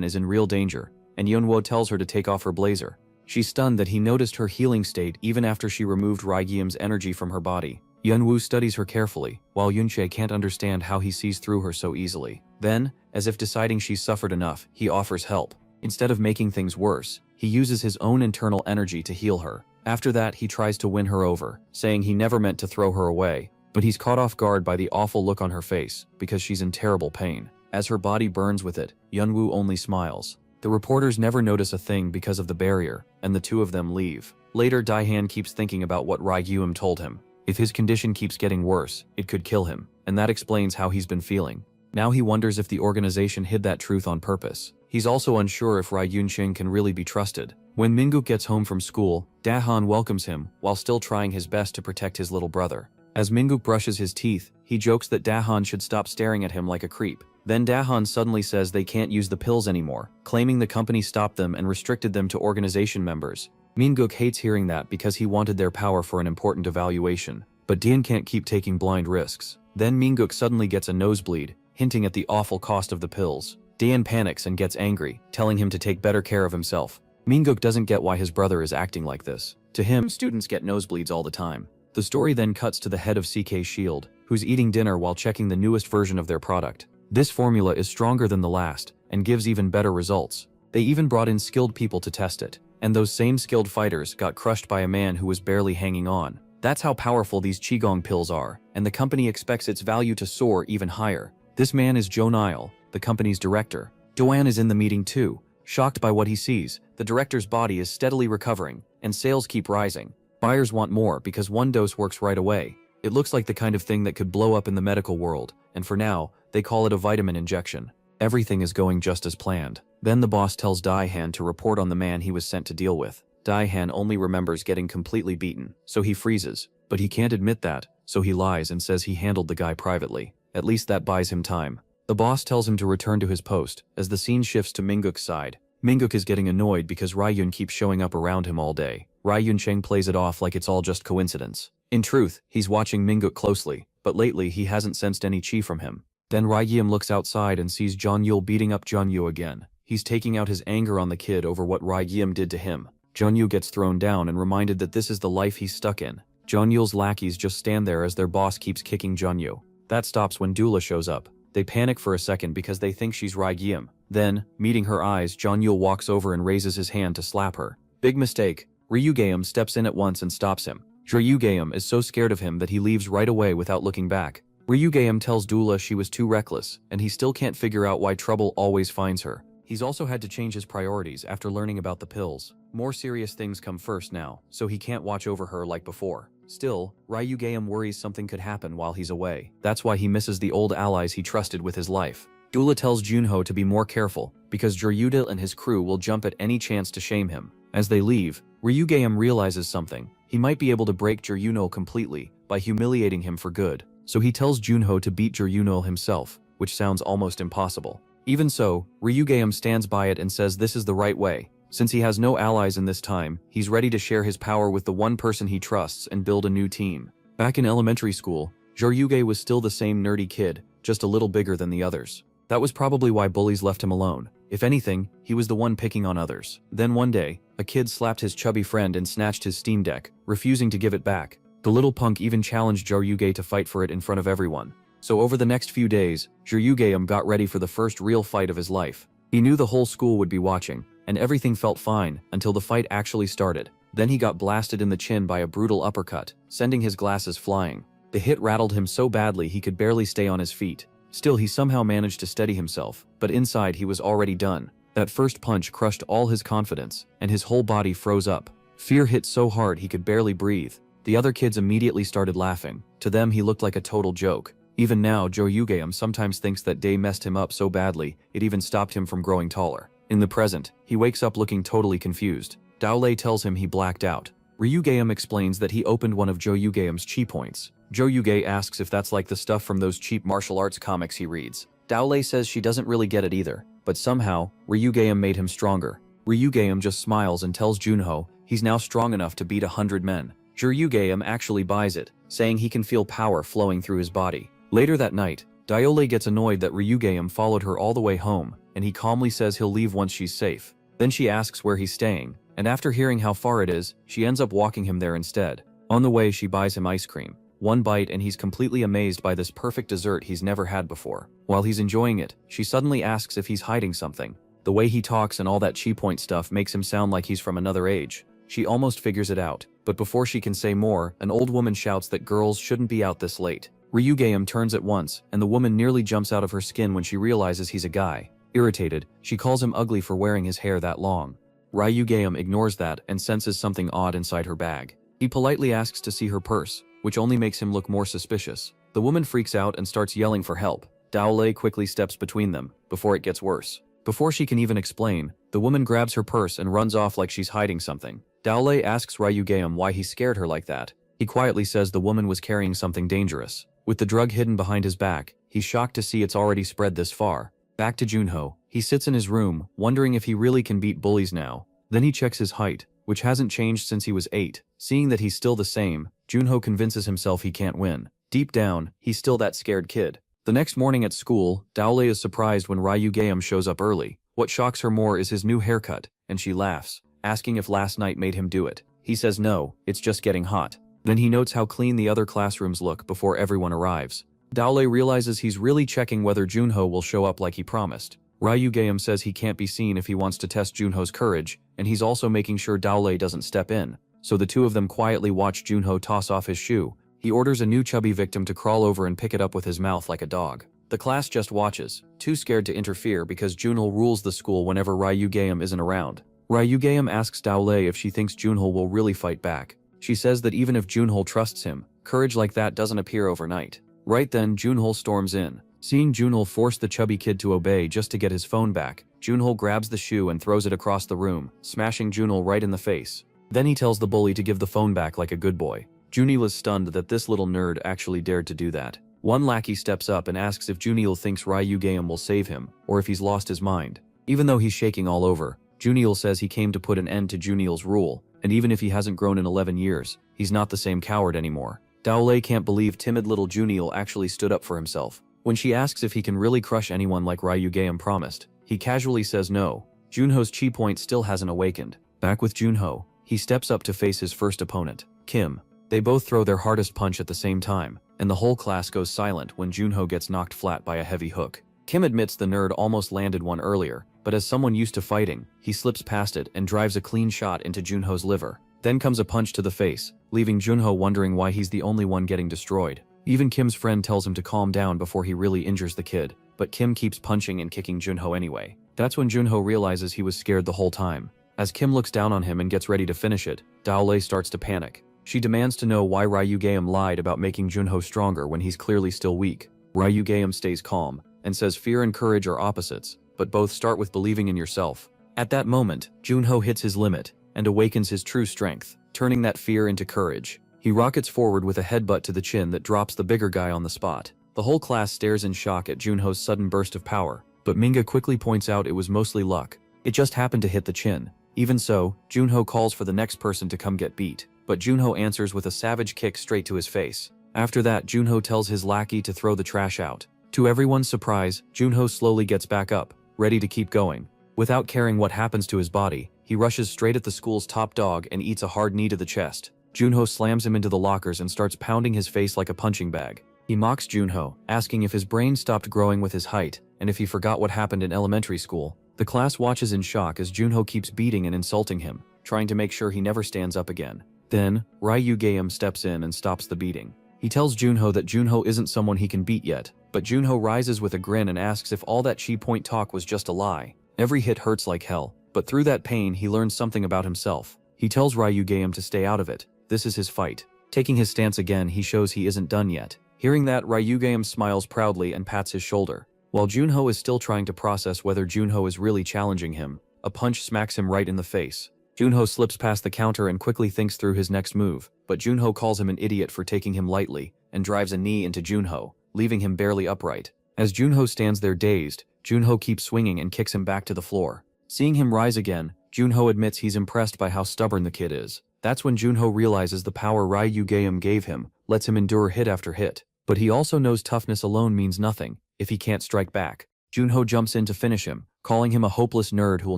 is in real danger, and Yeonwoo tells her to take off her blazer. She's stunned that he noticed her healing state even after she removed Ryugeum's energy from her body. Yeonwoo studies her carefully, while Yunche can't understand how he sees through her so easily. Then, as if deciding she's suffered enough, he offers help. Instead of making things worse, he uses his own internal energy to heal her. After that, he tries to win her over, saying he never meant to throw her away. But he's caught off guard by the awful look on her face, because she's in terrible pain. As her body burns with it, Yeonwoo only smiles. The reporters never notice a thing because of the barrier, and the two of them leave. Later, Dihan keeps thinking about what Ryugeum told him. If his condition keeps getting worse, it could kill him, and that explains how he's been feeling. Now he wonders if the organization hid that truth on purpose. He's also unsure if Ryuncheng can really be trusted. When Minguk gets home from school, Dahan welcomes him, while still trying his best to protect his little brother. As Minguk brushes his teeth, he jokes that Dahan should stop staring at him like a creep. Then Dahan suddenly says they can't use the pills anymore, claiming the company stopped them and restricted them to organization members. Minguk hates hearing that because he wanted their power for an important evaluation. But Dian can't keep taking blind risks. Then Minguk suddenly gets a nosebleed, hinting at the awful cost of the pills. Dian panics and gets angry, telling him to take better care of himself. Minguk doesn't get why his brother is acting like this. To him, students get nosebleeds all the time. The story then cuts to the head of CK Shield, who's eating dinner while checking the newest version of their product. This formula is stronger than the last, and gives even better results. They even brought in skilled people to test it, and those same skilled fighters got crushed by a man who was barely hanging on. That's how powerful these Qigong pills are, and the company expects its value to soar even higher. This man is Joe Nile, the company's director. Doan is in the meeting too, shocked by what he sees. The director's body is steadily recovering, and sales keep rising. Buyers want more because one dose works right away. It looks like the kind of thing that could blow up in the medical world, and for now, they call it a vitamin injection. Everything is going just as planned. Then the boss tells Daihan to report on the man he was sent to deal with. Daihan only remembers getting completely beaten, so he freezes. But he can't admit that, so he lies and says he handled the guy privately. At least that buys him time. The boss tells him to return to his post, as the scene shifts to Minguk's side. Minguk is getting annoyed because Ryun keeps showing up around him all day. Ryun Cheng plays it off like it's all just coincidence. In truth, he's watching Minguk closely, but lately he hasn't sensed any chi from him. Then Ryum looks outside and sees Jeonyul beating up Jeonyu again. He's taking out his anger on the kid over what Ryum did to him. Jeonyu gets thrown down and reminded that this is the life he's stuck in. Jeonyul's lackeys just stand there as their boss keeps kicking Jeonyu. That stops when Dula shows up. They panic for a second because they think she's Ryum. Then, meeting her eyes, Jeonyul walks over and raises his hand to slap her. Big mistake. Ryugeum steps in at once and stops him. Ryugeum is so scared of him that he leaves right away without looking back. Ryugeum tells Dula she was too reckless, and he still can't figure out why trouble always finds her. He's also had to change his priorities after learning about the pills. More serious things come first now, so he can't watch over her like before. Still, Ryugeum worries something could happen while he's away. That's why he misses the old allies he trusted with his life. Dula tells Junho to be more careful, because Juryudil and his crew will jump at any chance to shame him. As they leave, Ryugeum realizes something. He might be able to break Juryunil completely by humiliating him for good. So he tells Junho to beat Juryunil himself, which sounds almost impossible. Even so, Ryugeum stands by it and says this is the right way. Since he has no allies in this time, he's ready to share his power with the one person he trusts and build a new team. Back in elementary school, Joryuge was still the same nerdy kid, just a little bigger than the others. That was probably why bullies left him alone. If anything, he was the one picking on others. Then one day, a kid slapped his chubby friend and snatched his Steam Deck, refusing to give it back. The little punk even challenged Joryuge to fight for it in front of everyone. So over the next few days, Joryuge got ready for the first real fight of his life. He knew the whole school would be watching, and everything felt fine until the fight actually started. Then he got blasted in the chin by a brutal uppercut, sending his glasses flying. The hit rattled him so badly he could barely stay on his feet. Still, he somehow managed to steady himself, but inside he was already done. That first punch crushed all his confidence, and his whole body froze up. Fear hit so hard he could barely breathe. The other kids immediately started laughing. To them, he looked like a total joke. Even now, Joryuge sometimes thinks that day messed him up so badly, it even stopped him from growing taller. In the present, he wakes up looking totally confused. Daolei tells him he blacked out. Ryugeum explains that he opened one of Joryugeum's chi points. Joryuge asks if that's like the stuff from those cheap martial arts comics he reads. Daolei says she doesn't really get it either, but somehow, Ryugeum made him stronger. Ryugeum just smiles and tells Junho he's now strong enough to beat 100 men. Joryugeum actually buys it, saying he can feel power flowing through his body. Later that night, Daolei gets annoyed that Ryugeum followed her all the way home, and he calmly says he'll leave once she's safe. Then she asks where he's staying, and after hearing how far it is, she ends up walking him there instead. On the way, she buys him ice cream. One bite and he's completely amazed by this perfect dessert he's never had before. While he's enjoying it, she suddenly asks if he's hiding something. The way he talks and all that chi point stuff makes him sound like he's from another age. She almost figures it out, but before she can say more, an old woman shouts that girls shouldn't be out this late. Ryugeum turns at once, and the woman nearly jumps out of her skin when she realizes he's a guy. Irritated, she calls him ugly for wearing his hair that long. Ryugeum ignores that and senses something odd inside her bag. He politely asks to see her purse, which only makes him look more suspicious. The woman freaks out and starts yelling for help. Daolei quickly steps between them, before it gets worse. Before she can even explain, the woman grabs her purse and runs off like she's hiding something. Daolei asks Ryugeum why he scared her like that. He quietly says the woman was carrying something dangerous. With the drug hidden behind his back, he's shocked to see it's already spread this far. Back to Junho, he sits in his room, wondering if he really can beat bullies now. Then he checks his height, which hasn't changed since he was 8. Seeing that he's still the same, Junho convinces himself he can't win. Deep down, he's still that scared kid. The next morning at school, Daolei is surprised when Ryugeum shows up early. What shocks her more is his new haircut, and she laughs, asking if last night made him do it. He says no, it's just getting hot. Then he notes how clean the other classrooms look before everyone arrives. Daolei realizes he's really checking whether Junho will show up like he promised. Ryugeum says he can't be seen if he wants to test Junho's courage, and he's also making sure Daolei doesn't step in. So the two of them quietly watch Junho toss off his shoe. He orders a new chubby victim to crawl over and pick it up with his mouth like a dog. The class just watches, too scared to interfere because Junho rules the school whenever Ryugeum isn't around. Ryugeum asks Daolei if she thinks Junho will really fight back. She says that even if Junho trusts him, courage like that doesn't appear overnight. Right then, Junho storms in. Seeing Junho force the chubby kid to obey just to get his phone back, Junho grabs the shoe and throws it across the room, smashing Junho right in the face. Then he tells the bully to give the phone back like a good boy. Junil is stunned that this little nerd actually dared to do that. One lackey steps up and asks if Junil thinks Ryugeum will save him, or if he's lost his mind. Even though he's shaking all over, Junil says he came to put an end to Junil's rule, and even if he hasn't grown in 11 years, he's not the same coward anymore. Daolei can't believe timid little Junil actually stood up for himself. When she asks if he can really crush anyone like Ryugeum promised, he casually says no. Junho's chi point still hasn't awakened. Back with Junho, he steps up to face his first opponent, Kim. They both throw their hardest punch at the same time, and the whole class goes silent when Junho gets knocked flat by a heavy hook. Kim admits the nerd almost landed one earlier, but as someone used to fighting, he slips past it and drives a clean shot into Junho's liver. Then comes a punch to the face, leaving Junho wondering why he's the only one getting destroyed. Even Kim's friend tells him to calm down before he really injures the kid, but Kim keeps punching and kicking Junho anyway. That's when Junho realizes he was scared the whole time. As Kim looks down on him and gets ready to finish it, Daolei starts to panic. She demands to know why Ryugeum lied about making Junho stronger when he's clearly still weak. Ryugeum stays calm, and says fear and courage are opposites, but both start with believing in yourself. At that moment, Junho hits his limit, and awakens his true strength, turning that fear into courage. He rockets forward with a headbutt to the chin that drops the bigger guy on the spot. The whole class stares in shock at Junho's sudden burst of power, but Manga quickly points out it was mostly luck. It just happened to hit the chin. Even so, Junho calls for the next person to come get beat, but Junho answers with a savage kick straight to his face. After that, Junho tells his lackey to throw the trash out. To everyone's surprise, Junho slowly gets back up, ready to keep going. Without caring what happens to his body, he rushes straight at the school's top dog and eats a hard knee to the chest. Junho slams him into the lockers and starts pounding his face like a punching bag. He mocks Junho, asking if his brain stopped growing with his height and if he forgot what happened in elementary school. The class watches in shock as Junho keeps beating and insulting him, trying to make sure he never stands up again. Then, Ryugeum steps in and stops the beating. He tells Junho that Junho isn't someone he can beat yet, but Junho rises with a grin and asks if all that chi point talk was just a lie. Every hit hurts like hell, but through that pain he learns something about himself. He tells Ryugeum to stay out of it. This is his fight. Taking his stance again, he shows he isn't done yet. Hearing that, Ryugeum smiles proudly and pats his shoulder. While Junho is still trying to process whether Junho is really challenging him, a punch smacks him right in the face. Junho slips past the counter and quickly thinks through his next move, but Junho calls him an idiot for taking him lightly and drives a knee into Junho, leaving him barely upright. As Junho stands there dazed, Junho keeps swinging and kicks him back to the floor. Seeing him rise again, Junho admits he's impressed by how stubborn the kid is. That's when Junho realizes the power Ryugeum gave him lets him endure hit after hit. But he also knows toughness alone means nothing if he can't strike back. Junho jumps in to finish him, calling him a hopeless nerd who will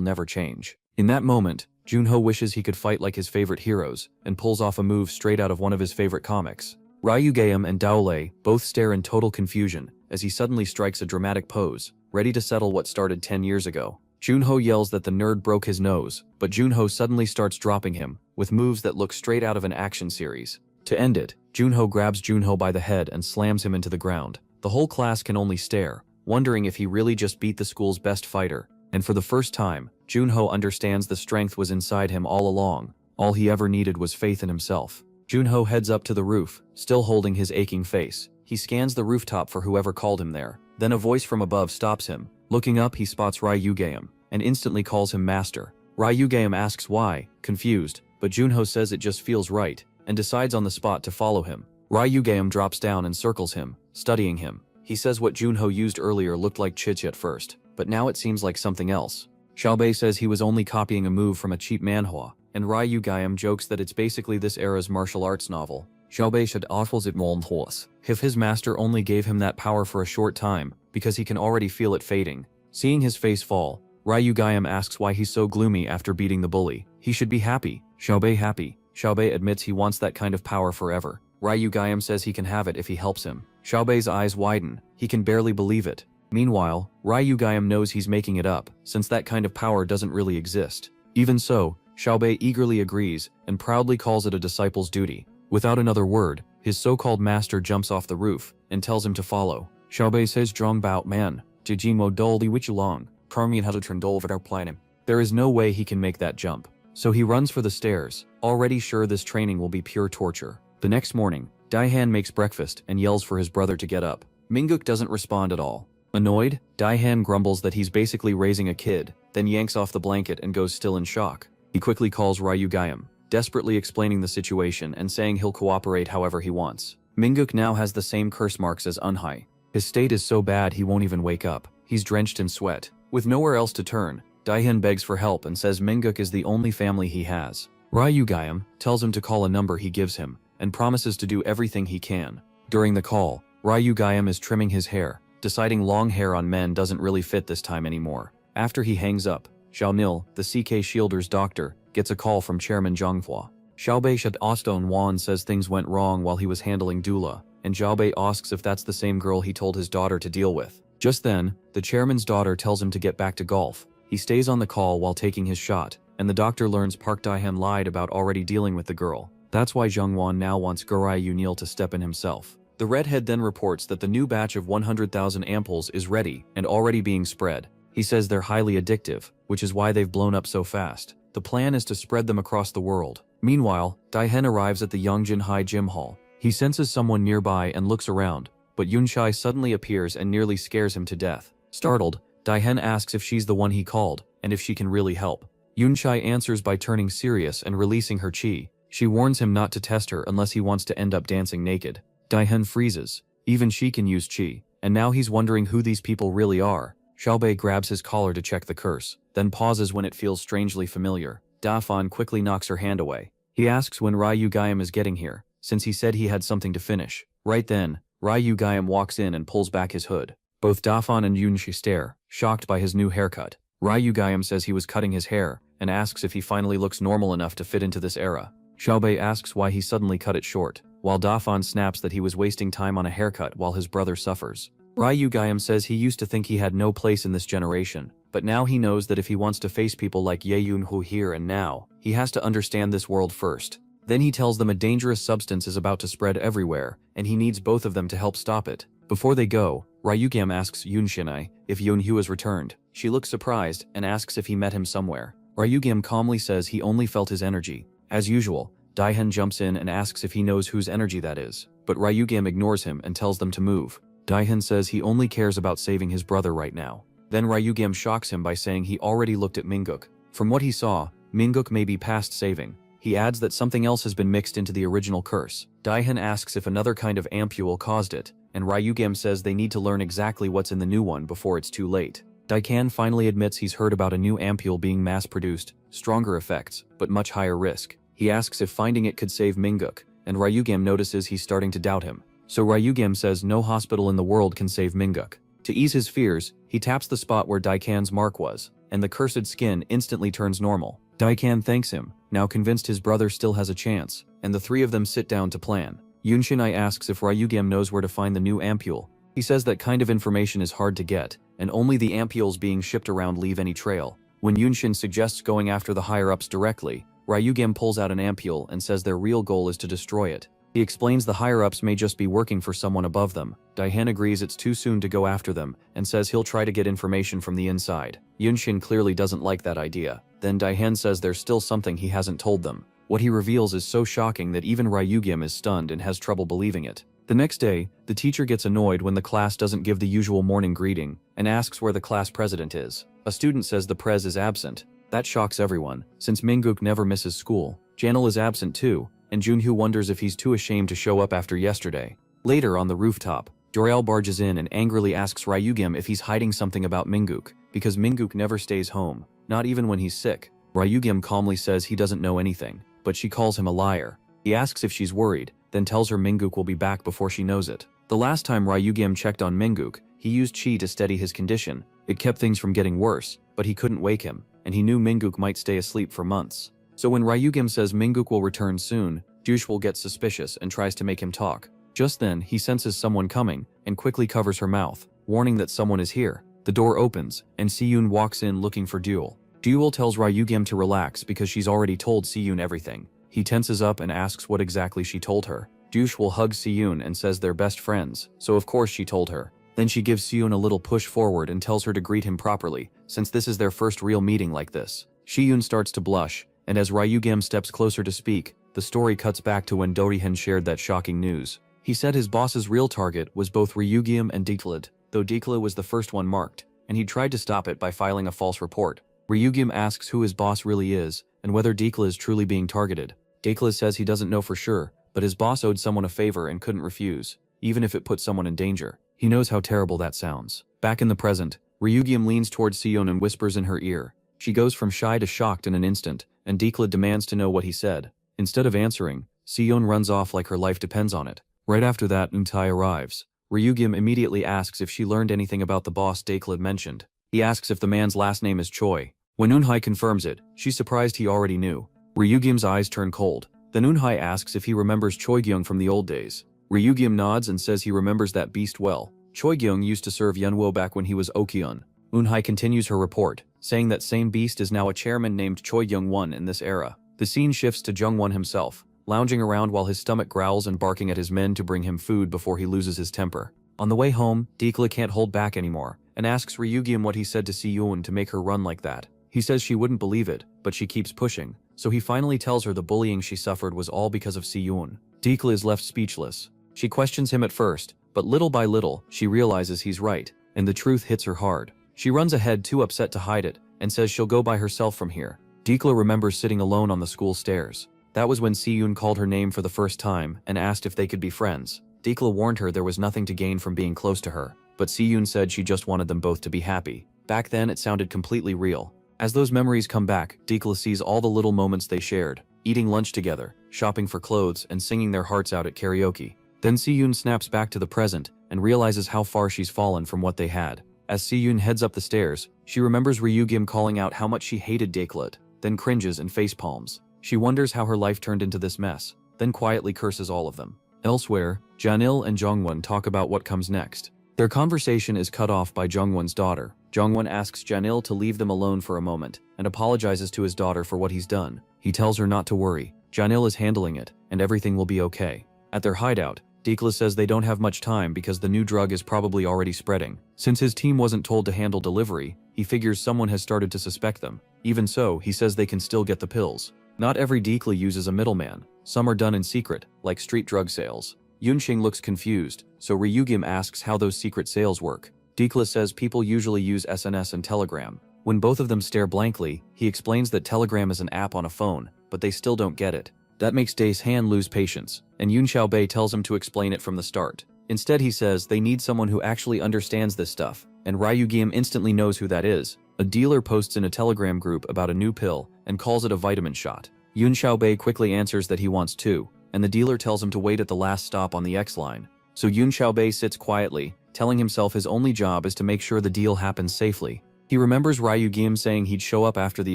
never change. In that moment, Junho wishes he could fight like his favorite heroes and pulls off a move straight out of one of his favorite comics. Ryugeum and Daole both stare in total confusion as he suddenly strikes a dramatic pose, ready to settle what started 10 years ago. Junho yells that the nerd broke his nose, but Junho suddenly starts dropping him with moves that look straight out of an action series. To end it, Junho grabs Junho by the head and slams him into the ground. The whole class can only stare, wondering if he really just beat the school's best fighter. And for the first time, Junho understands the strength was inside him all along. All he ever needed was faith in himself. Junho heads up to the roof, still holding his aching face. He scans the rooftop for whoever called him there. Then a voice from above stops him. Looking up, he spots Ryugeum and instantly calls him master. Ryugeum asks why, confused, but Junho says it just feels right and decides on the spot to follow him. Ryugeum drops down and circles him, studying him. He says what Junho used earlier looked like Chich at first, but now it seems like something else. Xiaobei says he was only copying a move from a cheap manhwa, and Ryugeum jokes that it's basically this era's martial arts novel. Xiaobei should offals it horse if his master only gave him that power for a short time, because he can already feel it fading. Seeing his face fall, Ryugeum asks why he's so gloomy after beating the bully. He should be happy. Xiaobei happy. Xiaobei admits he wants that kind of power forever. Ryugeum says he can have it if he helps him. Xiaobei's eyes widen. He can barely believe it. Meanwhile, Ryugeum knows he's making it up, since that kind of power doesn't really exist. Even so, Xiaobei eagerly agrees and proudly calls it a disciple's duty. Without another word, his so-called master jumps off the roof and tells him to follow. Xiaobei says Zhong Bao Man, Jijimo Doli Wichulong, Karmian Hadutrandol Vidar Planem. There is no way he can make that jump. So he runs for the stairs, already sure this training will be pure torture. The next morning, Daihan makes breakfast and yells for his brother to get up. Minguk doesn't respond at all. Annoyed, Daihan grumbles that he's basically raising a kid, then yanks off the blanket and goes still in shock. He quickly calls Ryugeum, desperately explaining the situation and saying he'll cooperate however he wants. Minguk now has the same curse marks as Unhai. His state is so bad he won't even wake up. He's drenched in sweat. With nowhere else to turn, Daihan begs for help and says Minguk is the only family he has. Ryugeum tells him to call a number he gives him, and promises to do everything he can. During the call, Ryugeum is trimming his hair, deciding long hair on men doesn't really fit this time anymore. After he hangs up, Xiaonil, the CK Shielder's doctor, gets a call from Chairman Zhonghua. Xiaobei Shed Oston Wan says things went wrong while he was handling Dula, and Xiaobei asks if that's the same girl he told his daughter to deal with. Just then, the chairman's daughter tells him to get back to golf. He stays on the call while taking his shot, and the doctor learns Park Daihan lied about already dealing with the girl. That's why Zhongwan now wants Gurai Yunil to step in himself. The redhead then reports that the new batch of 100,000 ampoules is ready and already being spread. He says they're highly addictive, which is why they've blown up so fast. The plan is to spread them across the world. Meanwhile, Daihan arrives at the Yongjin High Gym Hall. He senses someone nearby and looks around, but Yunshai suddenly appears and nearly scares him to death. Startled, Daihan asks if she's the one he called, and if she can really help. Yunshai answers by turning serious and releasing her chi. She warns him not to test her unless he wants to end up dancing naked. Daihan freezes. Even she can use chi, and now he's wondering who these people really are. Xiaobei grabs his collar to check the curse, then pauses when it feels strangely familiar. Dafan quickly knocks her hand away. He asks when Ryugeum is getting here, since he said he had something to finish. Right then, Ryu Gayam walks in and pulls back his hood. Both Dafan and Yunshi stare, shocked by his new haircut. Ryu Gayam says he was cutting his hair, and asks if he finally looks normal enough to fit into this era. Xiaobei asks why he suddenly cut it short, while Dafan snaps that he was wasting time on a haircut while his brother suffers. Ryu Gayam says he used to think he had no place in this generation, but now he knows that if he wants to face people like Ye Yunhu here and now, he has to understand this world first. Then he tells them a dangerous substance is about to spread everywhere, and he needs both of them to help stop it. Before they go, Ryugyam asks Yunshinai if Yunhu has returned. She looks surprised and asks if he met him somewhere. Ryugyam calmly says he only felt his energy. As usual, Daihen jumps in and asks if he knows whose energy that is, but Ryugyam ignores him and tells them to move. Daihen says he only cares about saving his brother right now. Then Ryugyam shocks him by saying he already looked at Minguk. From what he saw, Minguk may be past saving. He adds that something else has been mixed into the original curse. Daihen asks if another kind of ampule caused it, and Ryugyam says they need to learn exactly what's in the new one before it's too late. Daikan finally admits he's heard about a new ampule being mass-produced, stronger effects, but much higher risk. He asks if finding it could save Minguk, and Ryugyam notices he's starting to doubt him. So Ryugyam says no hospital in the world can save Minguk. To ease his fears, he taps the spot where Daikan's mark was, and the cursed skin instantly turns normal. Daikan thanks him, now convinced his brother still has a chance, and the three of them sit down to plan. Yunshinai asks if Ryugyam knows where to find the new ampule. He says that kind of information is hard to get, and only the ampules being shipped around leave any trail. When Yunshin suggests going after the higher-ups directly, Ryugyam pulls out an ampule and says their real goal is to destroy it. He explains the higher-ups may just be working for someone above them. Daihen agrees it's too soon to go after them, and says he'll try to get information from the inside. Yunshin clearly doesn't like that idea. Then Daihen says there's still something he hasn't told them. What he reveals is so shocking that even Ryugyam is stunned and has trouble believing it. The next day, the teacher gets annoyed when the class doesn't give the usual morning greeting, and asks where the class president is. A student says the prez is absent. That shocks everyone, since Minguk never misses school. Janel is absent too, and Junhoo wonders if he's too ashamed to show up after yesterday. Later on the rooftop, Dorel barges in and angrily asks Ryugyam if he's hiding something about Minguk, because Minguk never stays home, not even when he's sick. Ryugyam calmly says he doesn't know anything, but she calls him a liar. He asks if she's worried, then tells her Minguk will be back before she knows it. The last time Ryugyam checked on Minguk, he used chi to steady his condition. It kept things from getting worse, but he couldn't wake him, and he knew Minguk might stay asleep for months. So when Ryugyam says Minguk will return soon, Jush will get suspicious and tries to make him talk. Just then, he senses someone coming, and quickly covers her mouth, warning that someone is here. The door opens, and Siyun walks in looking for Duel. Duel tells Ryugyam to relax because she's already told Siyun everything. He tenses up and asks what exactly she told her. Jush will hug Siyun and says they're best friends, so of course she told her. Then she gives Siyun a little push forward and tells her to greet him properly, since this is their first real meeting like this. Siyun starts to blush, and as Ryugyam steps closer to speak, the story cuts back to when Dorihen shared that shocking news. He said his boss's real target was both Ryugyam and Deklid, though Deklid was the first one marked, and he tried to stop it by filing a false report. Ryugyam asks who his boss really is, and whether Deklid is truly being targeted. Deklid says he doesn't know for sure, but his boss owed someone a favor and couldn't refuse, even if it put someone in danger. He knows how terrible that sounds. Back in the present, Ryugyam leans towards Siyun and whispers in her ear. She goes from shy to shocked in an instant, and Deklid demands to know what he said. Instead of answering, Siyun runs off like her life depends on it. Right after that, Untai arrives. Ryugyam immediately asks if she learned anything about the boss Deklid mentioned. He asks if the man's last name is Choi. When Unhai confirms it, she's surprised he already knew. Ryugyam's eyes turn cold. Then Unhai asks if he remembers Choigyung from the old days. Ryugyam nods and says he remembers that beast well. Choigyung used to serve Yunwo back when he was Okyun. Unhai continues her report, saying that same beast is now a chairman named Choigyung-won in this era. The scene shifts to Jung-won himself, lounging around while his stomach growls and barking at his men to bring him food before he loses his temper. On the way home, Dekla can't hold back anymore, and asks Ryugyam what he said to Siyun to make her run like that. He says she wouldn't believe it, but she keeps pushing, so he finally tells her the bullying she suffered was all because of Siyun. Dekla is left speechless. She questions him at first, but little by little, she realizes he's right, and the truth hits her hard. She runs ahead too upset to hide it, and says she'll go by herself from here. Dekla remembers sitting alone on the school stairs. That was when Siyun called her name for the first time and asked if they could be friends. Dekla warned her there was nothing to gain from being close to her, but Siyun said she just wanted them both to be happy. Back then it sounded completely real. As those memories come back, Dekla sees all the little moments they shared, eating lunch together, shopping for clothes, and singing their hearts out at karaoke. Then Si-yoon snaps back to the present and realizes how far she's fallen from what they had. As Si-yoon heads up the stairs, she remembers Ryugim calling out how much she hated Dakelet, then cringes and facepalms. She wonders how her life turned into this mess, then quietly curses all of them. Elsewhere, Janil and Jongwon talk about what comes next. Their conversation is cut off by Jongwon's daughter. Jongwon asks Janil to leave them alone for a moment and apologizes to his daughter for what he's done. He tells her not to worry. Janil is handling it, and everything will be okay. At their hideout, Dakelet says they don't have much time because the new drug is probably already spreading. Since his team wasn't told to handle delivery, he figures someone has started to suspect them. Even so, he says they can still get the pills. Not every Dakelet uses a middleman. Some are done in secret, like street drug sales. Yunxing looks confused, so Ryugim asks how those secret sales work. Dakelet says people usually use SNS and Telegram. When both of them stare blankly, he explains that Telegram is an app on a phone, but they still don't get it. That makes Dace Han lose patience, and Yun Xiaobei tells him to explain it from the start. Instead, he says they need someone who actually understands this stuff, and Ryugim instantly knows who that is. A dealer posts in a Telegram group about a new pill and calls it a vitamin shot. Yun Xiaobei quickly answers that he wants two, and the dealer tells him to wait at the last stop on the X line. So Yun Xiaobei sits quietly, telling himself his only job is to make sure the deal happens safely. He remembers Ryugim saying he'd show up after the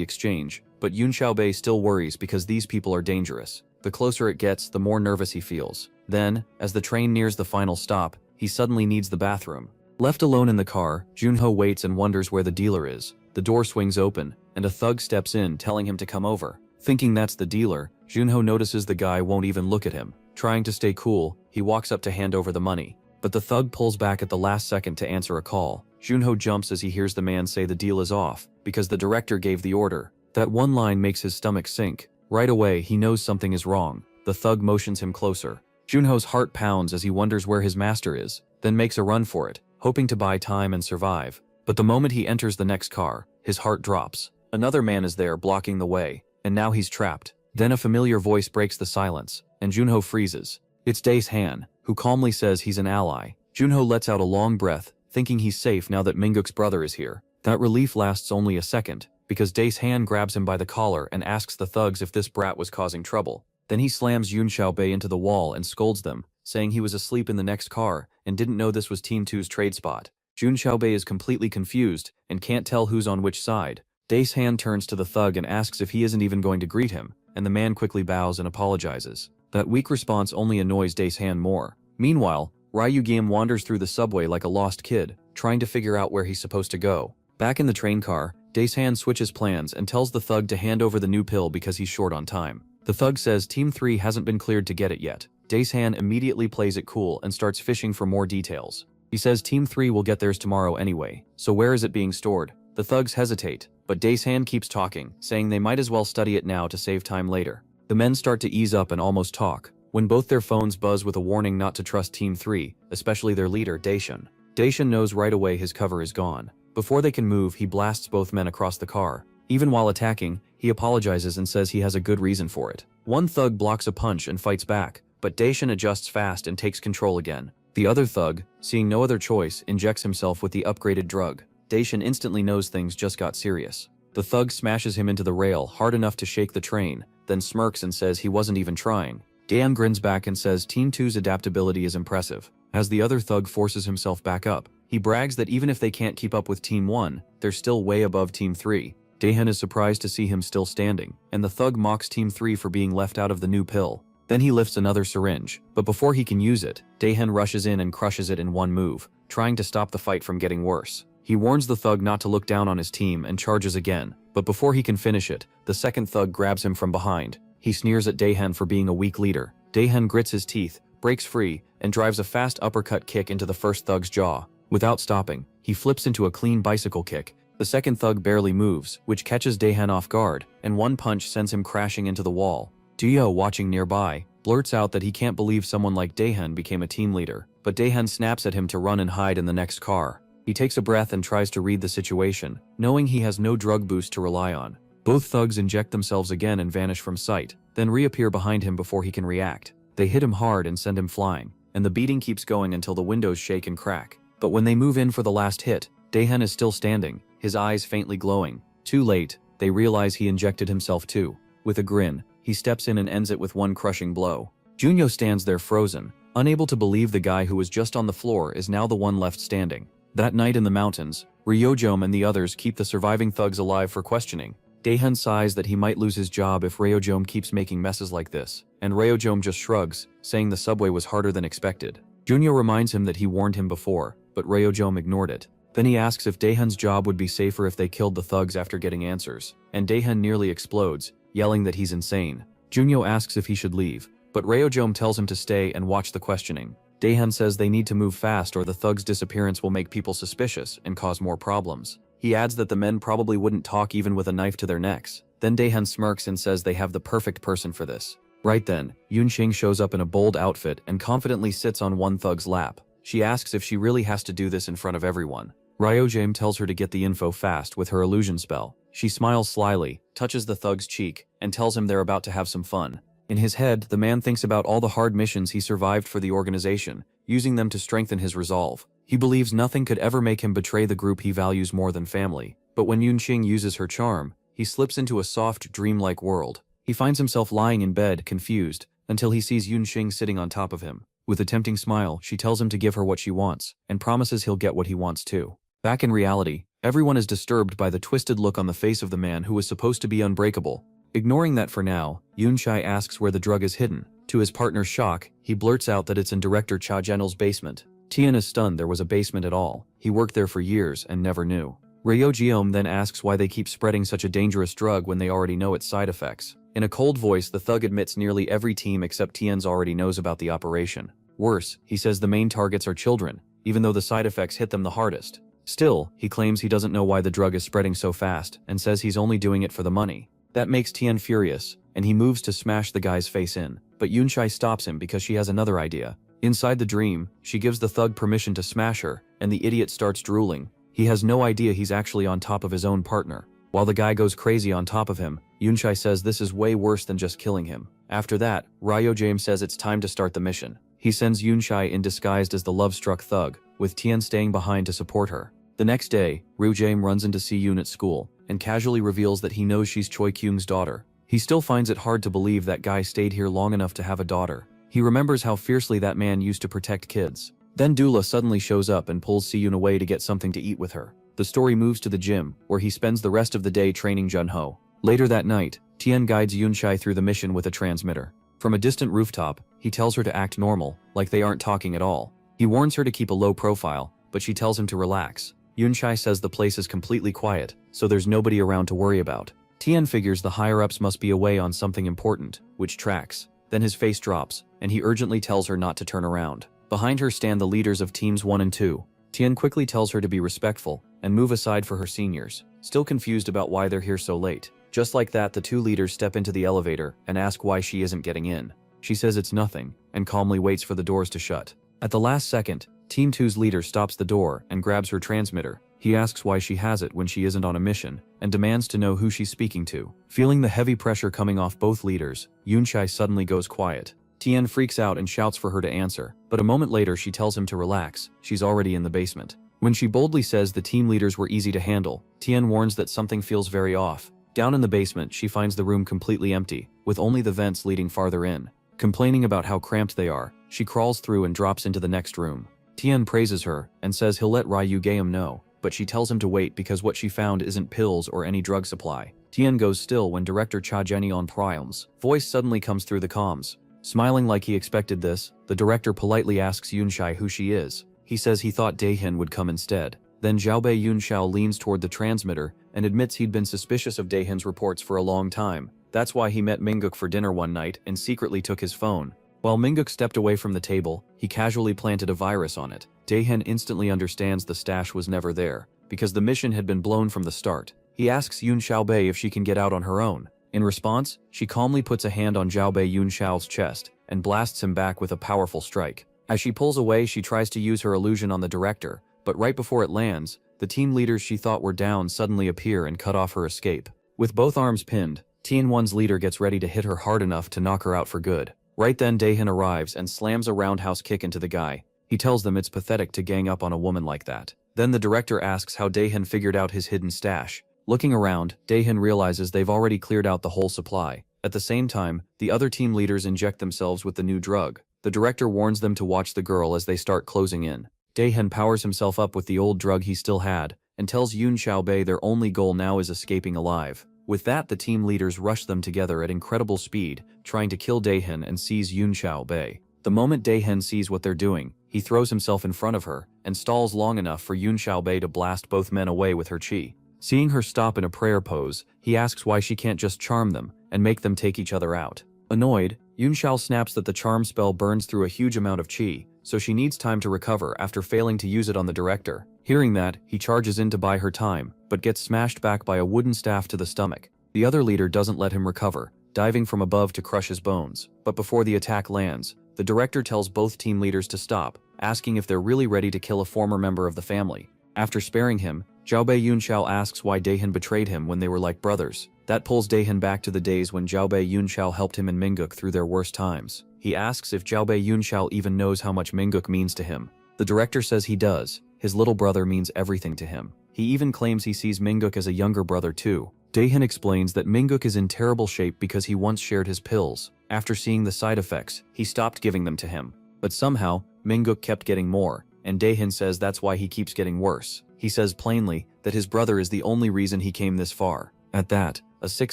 exchange, but Yun Xiaobei still worries because these people are dangerous. The closer it gets, the more nervous he feels. Then, as the train nears the final stop, he suddenly needs the bathroom. Left alone in the car, Junho waits and wonders where the dealer is. The door swings open, and a thug steps in telling him to come over. Thinking that's the dealer, Junho notices the guy won't even look at him. Trying to stay cool, he walks up to hand over the money. But the thug pulls back at the last second to answer a call. Junho jumps as he hears the man say the deal is off, because the director gave the order. That one line makes his stomach sink. Right away, he knows something is wrong. The thug motions him closer. Junho's heart pounds as he wonders where his master is, then makes a run for it, hoping to buy time and survive. But the moment he enters the next car, his heart drops. Another man is there blocking the way, and now he's trapped. Then a familiar voice breaks the silence, and Junho freezes. It's Dace Han, who calmly says he's an ally. Junho lets out a long breath, thinking he's safe now that Minguk's brother is here. That relief lasts only a second, because Dace Han grabs him by the collar and asks the thugs if this brat was causing trouble. Then he slams Yun Xiaobei into the wall and scolds them, saying he was asleep in the next car and didn't know this was Team 2's trade spot. Yun Xiaobei is completely confused and can't tell who's on which side. Dace Han turns to the thug and asks if he isn't even going to greet him, and the man quickly bows and apologizes. That weak response only annoys Dace Han more. Meanwhile, Ryugim wanders through the subway like a lost kid, trying to figure out where he's supposed to go. Back in the train car, Dace Han switches plans and tells the thug to hand over the new pill because he's short on time. The thug says Team 3 hasn't been cleared to get it yet. Dace Han immediately plays it cool and starts fishing for more details. He says Team 3 will get theirs tomorrow anyway, so where is it being stored? The thugs hesitate, but Dace Han keeps talking, saying they might as well study it now to save time later. The men start to ease up and almost talk, when both their phones buzz with a warning not to trust Team 3, especially their leader, Daishan. Daishan knows right away his cover is gone. Before they can move, he blasts both men across the car. Even while attacking, he apologizes and says he has a good reason for it. One thug blocks a punch and fights back, but Daishan adjusts fast and takes control again. The other thug, seeing no other choice, injects himself with the upgraded drug. Daishan instantly knows things just got serious. The thug smashes him into the rail hard enough to shake the train, then smirks and says he wasn't even trying. Dan grins back and says Team 2's adaptability is impressive. As the other thug forces himself back up, he brags that even if they can't keep up with Team 1, they're still way above Team 3. Daehan is surprised to see him still standing, and the thug mocks Team 3 for being left out of the new pill. Then he lifts another syringe, but before he can use it, Daehan rushes in and crushes it in one move, trying to stop the fight from getting worse. He warns the thug not to look down on his team and charges again, but before he can finish it, the second thug grabs him from behind. He sneers at Daehan for being a weak leader. Daehan grits his teeth, breaks free, and drives a fast uppercut kick into the first thug's jaw. Without stopping, he flips into a clean bicycle kick. The second thug barely moves, which catches Daehan off guard, and one punch sends him crashing into the wall. Duyo, watching nearby, blurts out that he can't believe someone like Daehan became a team leader, but Daehan snaps at him to run and hide in the next car. He takes a breath and tries to read the situation, knowing he has no drug boost to rely on. Both thugs inject themselves again and vanish from sight, then reappear behind him before he can react. They hit him hard and send him flying, and the beating keeps going until the windows shake and crack. But when they move in for the last hit, Daehan is still standing, his eyes faintly glowing. Too late, they realize he injected himself too. With a grin, he steps in and ends it with one crushing blow. Junyo stands there frozen, Unable to believe the guy who was just on the floor is now the one left standing. That night in the mountains, Ryojom and the others keep the surviving thugs alive for questioning. Daehyun sighs that he might lose his job if Ryojom keeps making messes like this, and Ryojom just shrugs, saying the subway was harder than expected. Junyo reminds him that he warned him before, but Ryojom ignored it. Then he asks if Daehyun's job would be safer if they killed the thugs after getting answers, and Daehyun nearly explodes, yelling that he's insane. Junyo asks if he should leave, but Ryojom tells him to stay and watch the questioning. Daehyun says they need to move fast or the thugs' disappearance will make people suspicious and cause more problems. He adds that the men probably wouldn't talk even with a knife to their necks. Then Daehyun smirks and says they have the perfect person for this. Right then, Yunqing shows up in a bold outfit and confidently sits on one thug's lap. She asks if she really has to do this in front of everyone. Ryojam tells her to get the info fast with her illusion spell. She smiles slyly, touches the thug's cheek, and tells him they're about to have some fun. In his head, the man thinks about all the hard missions he survived for the organization, using them to strengthen his resolve. He believes nothing could ever make him betray the group he values more than family. But when Yunqing uses her charm, he slips into a soft, dreamlike world. He finds himself lying in bed, confused, until he sees Yunqing sitting on top of him. With a tempting smile, she tells him to give her what she wants, and promises he'll get what he wants too. Back in reality, everyone is disturbed by the twisted look on the face of the man who was supposed to be unbreakable. Ignoring that for now, Yunshai asks where the drug is hidden. To his partner's shock, he blurts out that it's in director Cha Genel's basement. Tian is stunned there was a basement at all. He worked there for years and never knew. Ryojiom then asks why they keep spreading such a dangerous drug when they already know its side effects. In a cold voice, the thug admits nearly every team except Tian's already knows about the operation. Worse, he says the main targets are children, even though the side effects hit them the hardest. Still, he claims he doesn't know why the drug is spreading so fast and says he's only doing it for the money. That makes Tian furious, and he moves to smash the guy's face in. But Yunshai stops him because she has another idea. Inside the dream, she gives the thug permission to smash her, and the idiot starts drooling. He has no idea he's actually on top of his own partner. While the guy goes crazy on top of him, Yunshai says this is way worse than just killing him. After that, Ryojam says it's time to start the mission. He sends Yunshai in disguised as the love-struck thug, with Tian staying behind to support her. The next day, Ryojam runs in to see Yoon at school, and casually reveals that he knows she's Choi Kyung's daughter. He still finds it hard to believe that guy stayed here long enough to have a daughter. He remembers how fiercely that man used to protect kids. Then Dula suddenly shows up and pulls Siyun away to get something to eat with her. The story moves to the gym, where he spends the rest of the day training Junho. Later that night, Tian guides Yunshai through the mission with a transmitter. From a distant rooftop, he tells her to act normal, like they aren't talking at all. He warns her to keep a low profile, but she tells him to relax. Yunshai says the place is completely quiet, so there's nobody around to worry about. Tian figures the higher-ups must be away on something important, which tracks. Then his face drops, and he urgently tells her not to turn around. Behind her stand the leaders of teams 1 and 2. Tian quickly tells her to be respectful, and move aside for her seniors, still confused about why they're here so late. Just like that, the two leaders step into the elevator and ask why she isn't getting in. She says it's nothing, and calmly waits for the doors to shut. At the last second, Team 2's leader stops the door and grabs her transmitter. He asks why she has it when she isn't on a mission, and demands to know who she's speaking to. Feeling the heavy pressure coming off both leaders, Yunshai suddenly goes quiet. Tian freaks out and shouts for her to answer, but a moment later she tells him to relax, she's already in the basement. When she boldly says the team leaders were easy to handle, Tian warns that something feels very off. Down in the basement, she finds the room completely empty, with only the vents leading farther in. Complaining about how cramped they are, she crawls through and drops into the next room. Tian praises her, and says he'll let Ryu Gaem know, but she tells him to wait because what she found isn't pills or any drug supply. Tian goes still when director Cha Jenny-on Priam's voice suddenly comes through the comms. Smiling like he expected this, the director politely asks Yunshai who she is. He says he thought Daehyun would come instead. Then Xiaobei Yunshao leans toward the transmitter and admits he'd been suspicious of Daehyun's reports for a long time. That's why he met Minguk for dinner one night and secretly took his phone. While Minguk stepped away from the table, he casually planted a virus on it. Daehyun instantly understands the stash was never there, because the mission had been blown from the start. He asks Yun Xiaobei if she can get out on her own. In response, she calmly puts a hand on Xiaobei Yunshao's chest and blasts him back with a powerful strike. As she pulls away, she tries to use her illusion on the director, but right before it lands, the team leaders she thought were down suddenly appear and cut off her escape. With both arms pinned, T1's leader gets ready to hit her hard enough to knock her out for good. Right then Daehyun arrives and slams a roundhouse kick into the guy. He tells them it's pathetic to gang up on a woman like that. Then the director asks how Daehyun figured out his hidden stash. Looking around, Daehyun realizes they've already cleared out the whole supply. At the same time, the other team leaders inject themselves with the new drug. The director warns them to watch the girl as they start closing in. Daehan powers himself up with the old drug he still had, and tells Yoon Xiaobei their only goal now is escaping alive. With that, the team leaders rush them together at incredible speed, trying to kill Daehan and seize Yoon Xiaobei. The moment Daehan sees what they're doing, he throws himself in front of her, and stalls long enough for Yoon Xiaobei to blast both men away with her chi. Seeing her stop in a prayer pose, he asks why she can't just charm them, and make them take each other out. Annoyed, Yoon Xiao snaps that the charm spell burns through a huge amount of chi, so she needs time to recover after failing to use it on the director. Hearing that, he charges in to buy her time, but gets smashed back by a wooden staff to the stomach. The other leader doesn't let him recover, diving from above to crush his bones. But before the attack lands, the director tells both team leaders to stop, asking if they're really ready to kill a former member of the family. After sparing him, Xiaobei Yunxiao asks why Daehan betrayed him when they were like brothers. That pulls Daehan back to the days when Xiaobei Yunxiao helped him and Minguk through their worst times. He asks if Xiaobei Yunxiao even knows how much Minguk means to him. The director says he does. His little brother means everything to him. He even claims he sees Minguk as a younger brother too. Daehan explains that Minguk is in terrible shape because he once shared his pills. After seeing the side effects, he stopped giving them to him. But somehow, Minguk kept getting more, and Daehan says that's why he keeps getting worse. He says plainly that his brother is the only reason he came this far. At that, a sick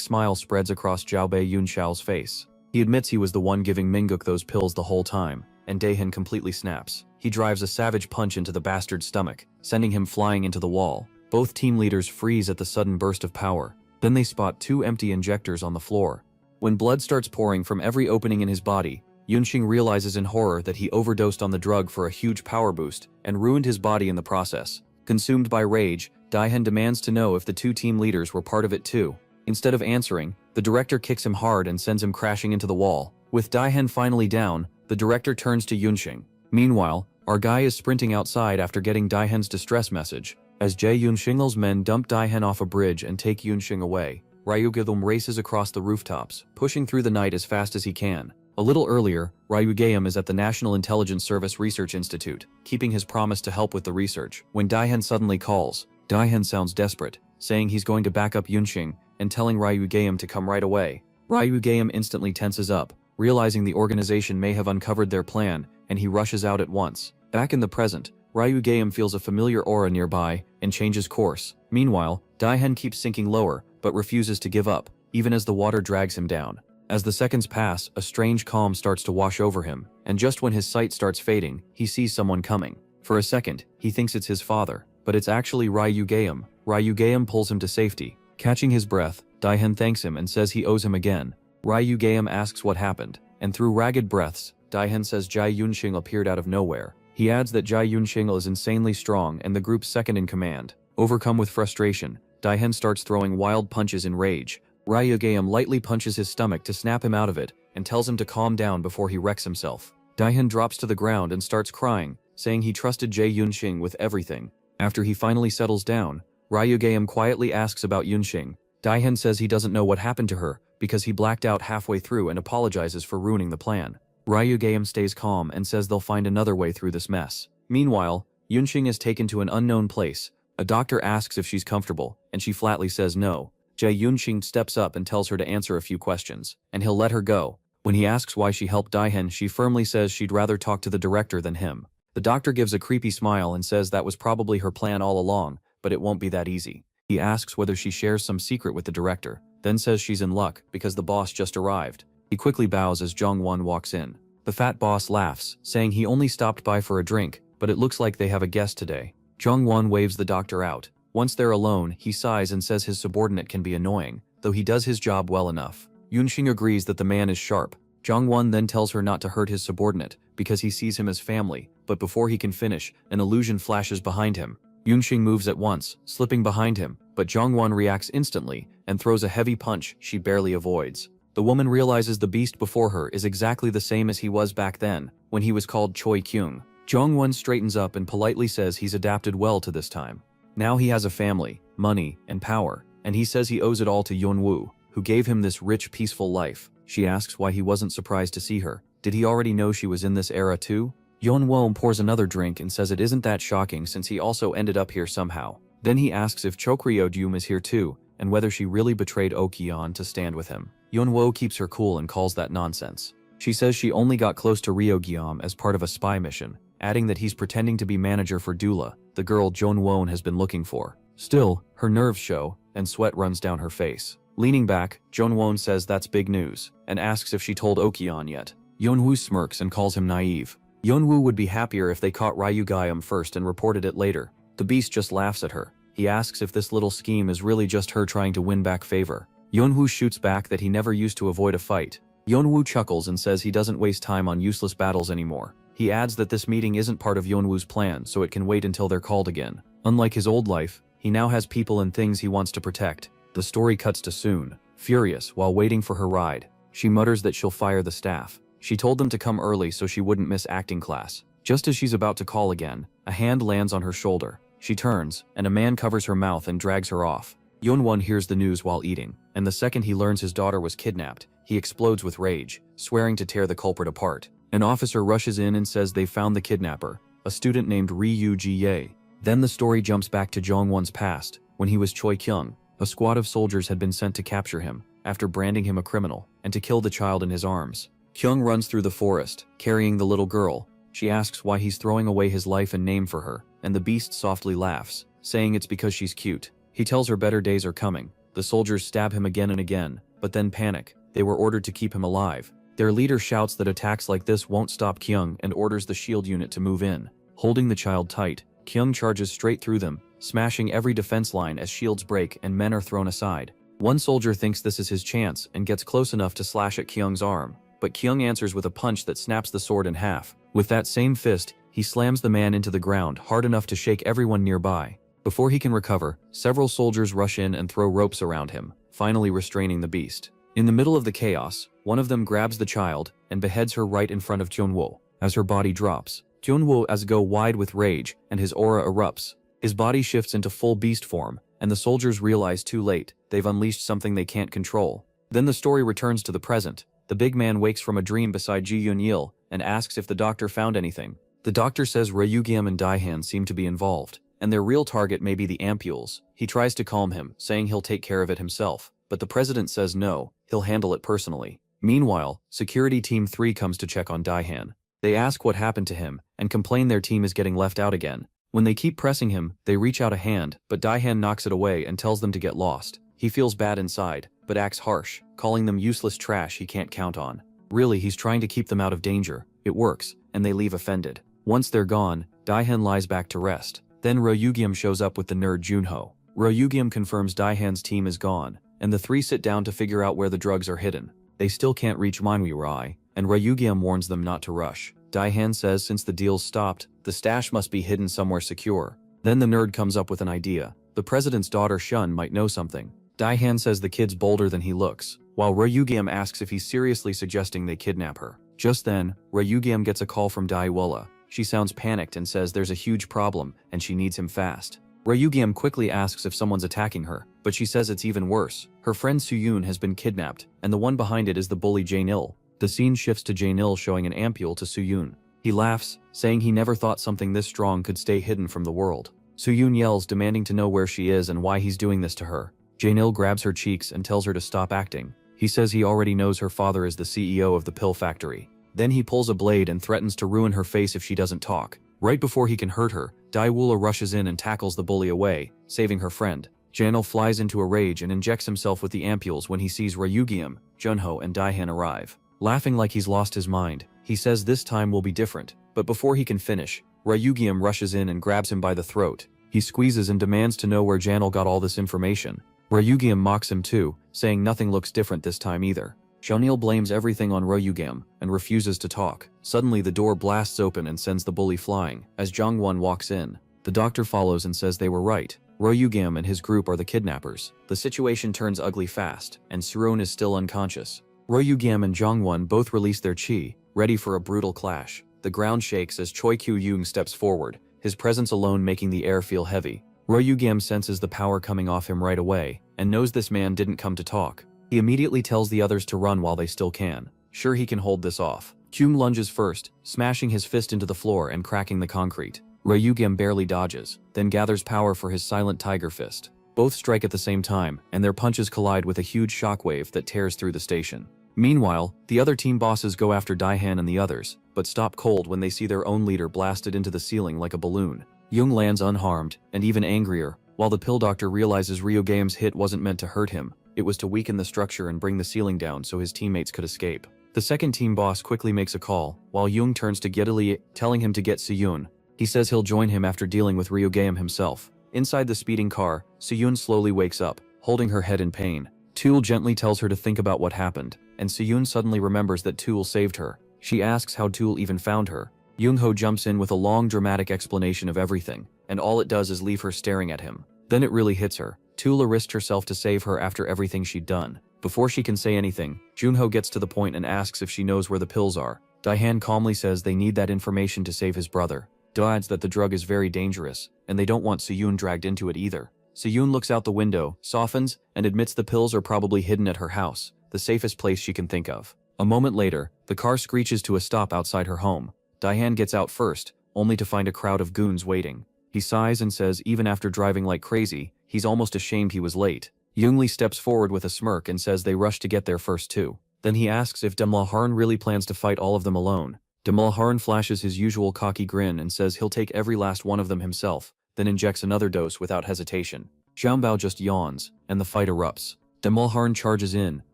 smile spreads across Xiaobei Yunxiao's face. He admits he was the one giving Minguk those pills the whole time, and Daehan completely snaps. He drives a savage punch into the bastard's stomach, sending him flying into the wall. Both team leaders freeze at the sudden burst of power. Then they spot two empty injectors on the floor. When blood starts pouring from every opening in his body, Yunxing realizes in horror that he overdosed on the drug for a huge power boost and ruined his body in the process. Consumed by rage, Daehan demands to know if the two team leaders were part of it too. Instead of answering, the director kicks him hard and sends him crashing into the wall. With Daehan finally down, the director turns to Yunxing. Meanwhile, our guy is sprinting outside after getting Daehan's distress message. As Jae Yunxing's men dump Daehan off a bridge and take Yunxing away, Ryugeum races across the rooftops, pushing through the night as fast as he can. A little earlier, Ryugeum is at the National Intelligence Service Research Institute, keeping his promise to help with the research. When Daehan suddenly calls, Daehan sounds desperate, saying he's going to back up Yunxing and telling Ryugeum to come right away. Ryugeum instantly tenses up, realizing the organization may have uncovered their plan, and he rushes out at once. Back in the present, Ryugeum feels a familiar aura nearby and changes course. Meanwhile, Daehan keeps sinking lower, but refuses to give up, even as the water drags him down. As the seconds pass, a strange calm starts to wash over him, and just when his sight starts fading, he sees someone coming. For a second, he thinks it's his father, but it's actually Ryugeum. Ryugeum pulls him to safety. Catching his breath, Daehan thanks him and says he owes him again. Ryugeum asks what happened, and through ragged breaths, Daehan says Jae Yunxing appeared out of nowhere. He adds that Jae Yunxing is insanely strong and the group's second in command. Overcome with frustration, Daehan starts throwing wild punches in rage. Ryugeum lightly punches his stomach to snap him out of it and tells him to calm down before he wrecks himself. Daehan drops to the ground and starts crying, saying he trusted Jae Yunxing with everything. After he finally settles down, Ryugeum quietly asks about Yunxing. Daehan says he doesn't know what happened to her because he blacked out halfway through and apologizes for ruining the plan. Ryugeum stays calm and says they'll find another way through this mess. Meanwhile, Yunxing is taken to an unknown place. A doctor asks if she's comfortable, and she flatly says no. Jae Yunxing steps up and tells her to answer a few questions, and he'll let her go. When he asks why she helped Daehan, she firmly says she'd rather talk to the director than him. The doctor gives a creepy smile and says that was probably her plan all along, but it won't be that easy. He asks whether she shares some secret with the director, then says she's in luck because the boss just arrived. He quickly bows as Jongwon walks in. The fat boss laughs, saying he only stopped by for a drink, but it looks like they have a guest today. Jongwon waves the doctor out. Once they're alone, he sighs and says his subordinate can be annoying, though he does his job well enough. Yunxing agrees that the man is sharp. Jongwon then tells her not to hurt his subordinate, because he sees him as family, but before he can finish, an illusion flashes behind him. Yunxing moves at once, slipping behind him, but Jongwon reacts instantly and throws a heavy punch she barely avoids. The woman realizes the beast before her is exactly the same as he was back then, when he was called Choi Kyung. Jongwon straightens up and politely says he's adapted well to this time. Now he has a family, money, and power, and he says he owes it all to Yeonwoo, who gave him this rich, peaceful life. She asks why he wasn't surprised to see her. Did he already know she was in this era too? Yeonwoo pours another drink and says it isn't that shocking since he also ended up here somehow. Then he asks if Chokryo Dyum is here too, and whether she really betrayed Okyeon to stand with him. Yeonwoo keeps her cool and calls that nonsense. She says she only got close to Ryo-gyeom as part of a spy mission, adding that he's pretending to be manager for Dula, the girl Jeon-won has been looking for. Still, her nerves show, and sweat runs down her face. Leaning back, Jeon-won says that's big news, and asks if she told Okyeon yet. Yeonwoo smirks and calls him naive. Yeonwoo would be happier if they caught Ryugyum first and reported it later. The beast just laughs at her. He asks if this little scheme is really just her trying to win back favor. Yeonwoo shoots back that he never used to avoid a fight. Yeonwoo chuckles and says he doesn't waste time on useless battles anymore. He adds that this meeting isn't part of Yeonwoo's plan, so it can wait until they're called again. Unlike his old life, he now has people and things he wants to protect. The story cuts to Soon. Furious, while waiting for her ride, she mutters that she'll fire the staff. She told them to come early so she wouldn't miss acting class. Just as she's about to call again, a hand lands on her shoulder. She turns, and a man covers her mouth and drags her off. Yeonwon hears the news while eating, and the second he learns his daughter was kidnapped, he explodes with rage, swearing to tear the culprit apart. An officer rushes in and says they found the kidnapper, a student named Ryu Ji-ye. Then the story jumps back to Jongwon's past, when he was Choi Kyung. A squad of soldiers had been sent to capture him, after branding him a criminal, and to kill the child in his arms. Kyung runs through the forest, carrying the little girl. She asks why he's throwing away his life and name for her, and the beast softly laughs, saying it's because she's cute. He tells her better days are coming. The soldiers stab him again and again, but then panic. They were ordered to keep him alive. Their leader shouts that attacks like this won't stop Kyung and orders the shield unit to move in. Holding the child tight, Kyung charges straight through them, smashing every defense line as shields break and men are thrown aside. One soldier thinks this is his chance and gets close enough to slash at Kyung's arm, but Kyung answers with a punch that snaps the sword in half. With that same fist, he slams the man into the ground hard enough to shake everyone nearby. Before he can recover, several soldiers rush in and throw ropes around him, finally restraining the beast. In the middle of the chaos, one of them grabs the child and beheads her right in front of Jeonwoo. As her body drops, Jeonwoo as go wide with rage and his aura erupts. His body shifts into full beast form, and the soldiers realize too late, they've unleashed something they can't control. Then the story returns to the present. The big man wakes from a dream beside Ji Yun-il and asks if the doctor found anything. The doctor says Ryugyum and Daihan seem to be involved, and their real target may be the ampules. He tries to calm him, saying he'll take care of it himself, but the president says no, he'll handle it personally. Meanwhile, Security Team 3 comes to check on Daihan. They ask what happened to him, and complain their team is getting left out again. When they keep pressing him, they reach out a hand, but Daihan knocks it away and tells them to get lost. He feels bad inside, but acts harsh, calling them useless trash he can't count on. Really, he's trying to keep them out of danger. It works, and they leave offended. Once they're gone, Daihan lies back to rest. Then Ryugyum shows up with the nerd Junho. Ryugyum confirms Daihan's team is gone, and the three sit down to figure out where the drugs are hidden. They still can't reach Manhwa, and Ryugyum warns them not to rush. Daihan says since the deal's stopped, the stash must be hidden somewhere secure. Then the nerd comes up with an idea. The president's daughter Shun might know something. Daihan says the kid's bolder than he looks, while Ryugyum asks if he's seriously suggesting they kidnap her. Just then, Ryugyum gets a call from Daiwola. She sounds panicked and says there's a huge problem and she needs him fast. Ryugyum quickly asks if someone's attacking her, but she says it's even worse. Her friend Suyun has been kidnapped, and the one behind it is the bully Jae-il. The scene shifts to Jae-il showing an ampule to Suyun. He laughs, saying he never thought something this strong could stay hidden from the world. Suyun yells, demanding to know where she is and why he's doing this to her. Jae-il grabs her cheeks and tells her to stop acting. He says he already knows her father is the CEO of the pill factory. Then he pulls a blade and threatens to ruin her face if she doesn't talk. Right before he can hurt her, Daiwola rushes in and tackles the bully away, saving her friend. Jae-il flies into a rage and injects himself with the ampules when he sees Ryugyum, Junho, and Daihan arrive. Laughing like he's lost his mind, he says this time will be different, but before he can finish, Ryugyum rushes in and grabs him by the throat. He squeezes and demands to know where Jae-il got all this information. Ryugyum mocks him too, saying nothing looks different this time either. Jae-il blames everything on Ryugyum and refuses to talk. Suddenly the door blasts open and sends the bully flying, as Jongwon walks in. The doctor follows and says they were right. Ryugyum and his group are the kidnappers. The situation turns ugly fast, and Suron is still unconscious. Ryugyum and Jongwon both release their chi, ready for a brutal clash. The ground shakes as Choi Kyu-young steps forward, his presence alone making the air feel heavy. Ryugyum senses the power coming off him right away, and knows this man didn't come to talk. He immediately tells the others to run while they still can. Sure he can hold this off. Kyung lunges first, smashing his fist into the floor and cracking the concrete. Ryugyum barely dodges, then gathers power for his silent tiger fist. Both strike at the same time, and their punches collide with a huge shockwave that tears through the station. Meanwhile, the other team bosses go after Daihan and the others, but stop cold when they see their own leader blasted into the ceiling like a balloon. Jung lands unharmed, and even angrier, while the pill doctor realizes Ryogame's hit wasn't meant to hurt him, it was to weaken the structure and bring the ceiling down so his teammates could escape. The second team boss quickly makes a call, while Jung turns to Gedali, telling him to get Suyun. He says he'll join him after dealing with Ryogame himself. Inside the speeding car, Suyun slowly wakes up, holding her head in pain. Tool gently tells her to think about what happened, and Suyun suddenly remembers that Tool saved her. She asks how Tool even found her. Jung-ho jumps in with a long dramatic explanation of everything, and all it does is leave her staring at him. Then it really hits her. Tula risked herself to save her after everything she'd done. Before she can say anything, Junho gets to the point and asks if she knows where the pills are. Daihan calmly says they need that information to save his brother. Do adds that the drug is very dangerous, and they don't want Suyun dragged into it either. Suyun looks out the window, softens, and admits the pills are probably hidden at her house, the safest place she can think of. A moment later, the car screeches to a stop outside her home. Daihan gets out first, only to find a crowd of goons waiting. He sighs and says even after driving like crazy, he's almost ashamed he was late. Youngli steps forward with a smirk and says they rushed to get there first too. Then he asks if Demlaharn really plans to fight all of them alone. Demlaharn flashes his usual cocky grin and says he'll take every last one of them himself, then injects another dose without hesitation. Xiaobao just yawns, and the fight erupts. Demlaharn charges in,